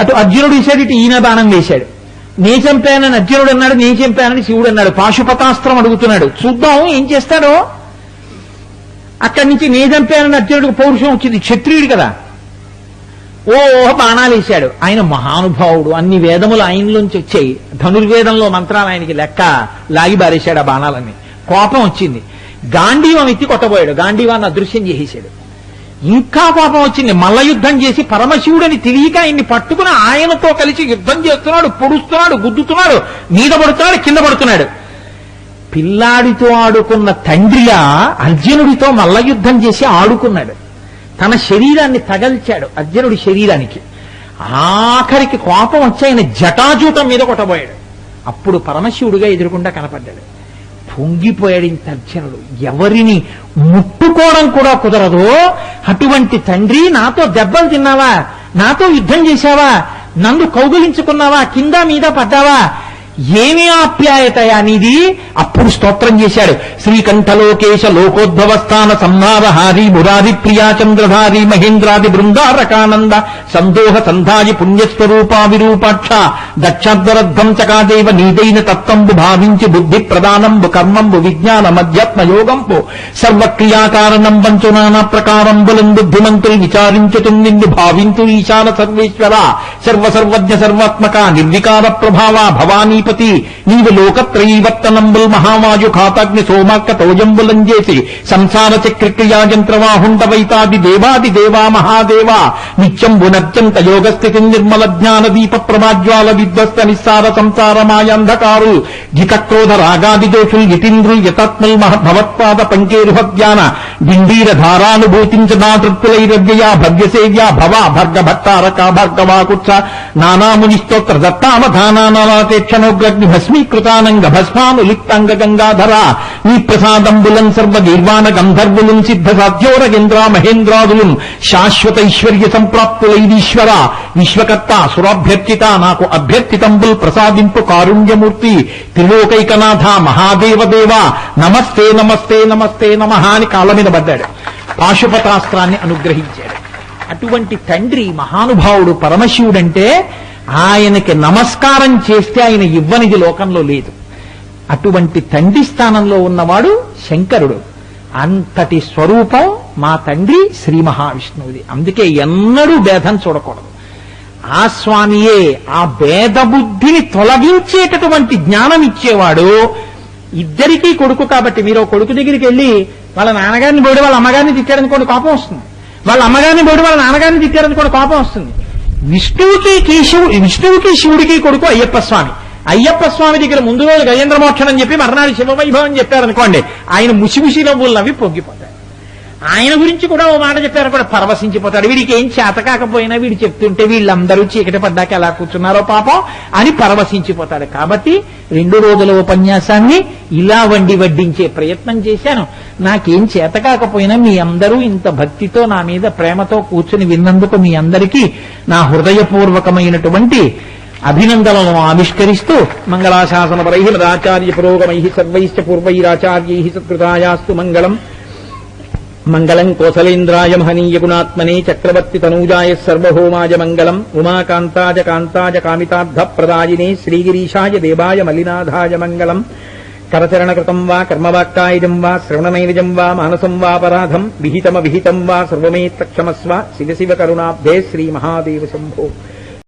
అటు అర్జునుడు వేశాడు, ఇటు ఈయన బాణం వేశాడు. నే చంపానని అర్జునుడు అన్నాడు, నే చంపానని శివుడు అన్నాడు. పాశుపతాస్త్రం అడుగుతున్నాడు, చూద్దాం ఏం చేస్తాడో. అక్కడి నుంచి నే చంపానని అర్జునుడికి పౌరుషం వచ్చింది, క్షత్రియుడు కదా. ఓ బాణాలు వేశాడు. ఆయన మహానుభావుడు, అన్ని వేదములు ఆయనలోంచి వచ్చాయి. ధనుర్వేదంలో మంత్రాలు ఆయనకి లెక్క. లాగి బారేశాడు ఆ బాణాలన్నీ. కోపం వచ్చింది, గాంధీవం ఎత్తి కొట్టబోయాడు. గాంధీవాన్ని అదృశ్యం చేసేశాడు. ఇంకా కోపం వచ్చింది, మల్ల యుద్ధం చేసి పరమశివుడని తెలియక ఆయన్ని పట్టుకుని ఆయనతో కలిసి యుద్ధం చేస్తున్నాడు, పొడుస్తున్నాడు, గుద్దుతున్నాడు, మీద పడుతున్నాడు, కింద పడుతున్నాడు. పిల్లాడితో ఆడుకున్న తండ్రిగా అర్జునుడితో మల్ల యుద్ధం చేసి ఆడుకున్నాడు. తన శరీరాన్ని తగల్చాడు అర్జునుడి శరీరానికి. ఆఖరికి కోపం వచ్చి ఆయన జటాజూతం మీద కొట్టబోయాడు. అప్పుడు పరమశివుడిగా ఎదురుకుండా కనపడ్డాడు. పొంగిపోయాడు ఇంత అర్జునుడు. ఎవరిని ముట్టుకోవడం కూడా కుదరదు అటువంటి తండ్రి, నాతో దెబ్బలు తిన్నావా, నాతో యుద్ధం చేశావా, నన్ను కౌగులించుకున్నావా, కింద మీద పడ్డావా, ఏమి ఆప్యాయతయా నీది? అప్పుడు స్తోత్రం చేశాడు. శ్రీకంఠలోకేశ లోకోద్భవస్థాన సంహారహారి మురారి ప్రియా చంద్రధారి మహేంద్రాది బృందారకానంద సందోహ సంధాయి పుణ్యస్వరూపా విరూపాక్ష దక్షాధ్వరధ్వం చకాదేవ నీదైన తత్వంబు భావించి బుద్ధి ప్రదానంబు కర్మంబు విజ్ఞాన మధ్యాత్మ యోగంబు సర్వక్రియాకారణం వంచు నానా ప్రకారంబులం బుద్ధిమంతులు విచారించుతు నిన్ను భావింతు ఈశాన సర్వేశ్వర సర్వసర్వజ్ఞ సర్వాత్మక నిర్వికార ప్రభావ భవానీ నీవు లోకత్రయీవర్తనంబుల్ మహావాయు ఖాతాగ్ని సోమాక్క తోజంబులం చేసి సంసార చక్రక్రియాజంత్రవాహుండవైతాది దేవాది దేవా మహాదేవా నిత్యంబు నత్యంత యోగస్థితి నిర్మల జ్ఞాన దీప ప్రమాజ్వాల విధ్వస్త నిస్సార సంసార మాయాంధకారు జితక్రోధ రాగాది దోషుల్ యతీంద్రుల్ యతత్మల్ భవత్పాద పంకేరుహ జ్ఞాన డిండీర ధారానుభూతించనా తృప్తులైరవ్యయా భవ్యసేవ్యా భవ భర్గ భట్టారక భర్గవాకుత్స నానామునిస్తోత్ర దత్తావధానానాలాతేక్షణ గ్ని భస్మీకృతానంగ భస్మానులిప్తాంగ గంగాధర నీ ప్రసాదంబులం సర్వ నిర్వాణ గంధర్వులం సిద్ధ సాధ్యోరగేంద్ర మహేంద్రాదులం శాశ్వత ఐశ్వర్య సంప్రాప్తులైదీశ్వర విశ్వకర్త సురాభ్యర్థిత నాకు అభ్యర్థితంబుల్ ప్రసాదింపు కారుణ్యమూర్తి త్రిలోకైకనాథ మహాదేవదేవ నమస్తే నమస్తే నమస్తే నమః అని కాళ్ళ మీద పడ్డాడు. పాశుపతాస్త్రాన్ని అనుగ్రహించాడు. అటువంటి తండ్రి మహానుభావుడు పరమశివుడంటే ఆయనకి నమస్కారం చేస్తే ఆయన ఇవ్వనిది లోకంలో లేదు. అటువంటి తండ్రి స్థానంలో ఉన్నవాడు శంకరుడు. అంతటి స్వరూపం మా తండ్రి శ్రీ మహావిష్ణువుది. అందుకే ఎన్నడూ భేదం చూడకూడదు. ఆ స్వామియే ఆ భేద బుద్ధిని తొలగించేటటువంటి జ్ఞానం ఇచ్చేవాడు. ఇద్దరికీ కొడుకు కాబట్టి మీరు కొడుకు దగ్గరికి వెళ్ళి వాళ్ళ నాన్నగారిని బోడి వాళ్ళ అమ్మగారిని తిట్టారనుకోండి కోపం వస్తుంది, వాళ్ళ అమ్మగారిని బోడి వాళ్ళ నాన్నగారిని తిట్టారనుకోండి కోపం వస్తుంది. విష్ణువుకి శివుడికి కొడుకు అయ్యప్ప స్వామి. అయ్యప్ప స్వామి దగ్గర ముందు రోజు గజేంద్ర మోక్షం అని చెప్పి మర్నాడు శివవైభవం చెప్పారనుకోండి, ఆయన ముసి నవ్వులు నవ్వి పొంగిపోతాడు. ఆయన గురించి కూడా ఓ మాట చెప్పారు కూడా పరవశించిపోతాడు. వీడికి ఏం చేత కాకపోయినా వీడు చెప్తుంటే వీళ్ళందరూ చీకటి పడ్డాక ఎలా కూర్చున్నారో పాపం అని పరవశించిపోతాడు. కాబట్టి 2 రోజుల ఉపన్యాసాన్ని ఇలా వడ్డించే ప్రయత్నం చేశాను. నాకేం చేత కాకపోయినా మీ అందరూ ఇంత భక్తితో నా మీద ప్రేమతో కూర్చుని విన్నందుకు మీ అందరికీ నా హృదయపూర్వకమైనటువంటి అభినందనలను ఆవిష్కరిస్తూ మంగళాశాసనపరై మదాచార్య పురోగమై సర్వైశ్చ పూర్వైరాచార్యై సత్కృతాయాస్తు మంగళం. మంగళం కోసలేంద్రాయ మహనీయ గుణాత్మనే చక్రవర్తి తనూజాయ సర్వభౌమాయ మంగళం. ఉమాకాంతాయ కాంతాయ కామితార్థ ప్రదాయినే శ్రీగిరీశాయ దేవాయ మలినాథాయ మంగళం. కరచరణకృతం వా కర్మవాక్కాయజం వా శ్రవణనైనజం వా మానసం వాపరాధం విహితమ విహితం వా సర్వమేత్తక్షమస్వ శివ శివ కరుణాబ్ధే శ్రీ మహాదేవ శంభో.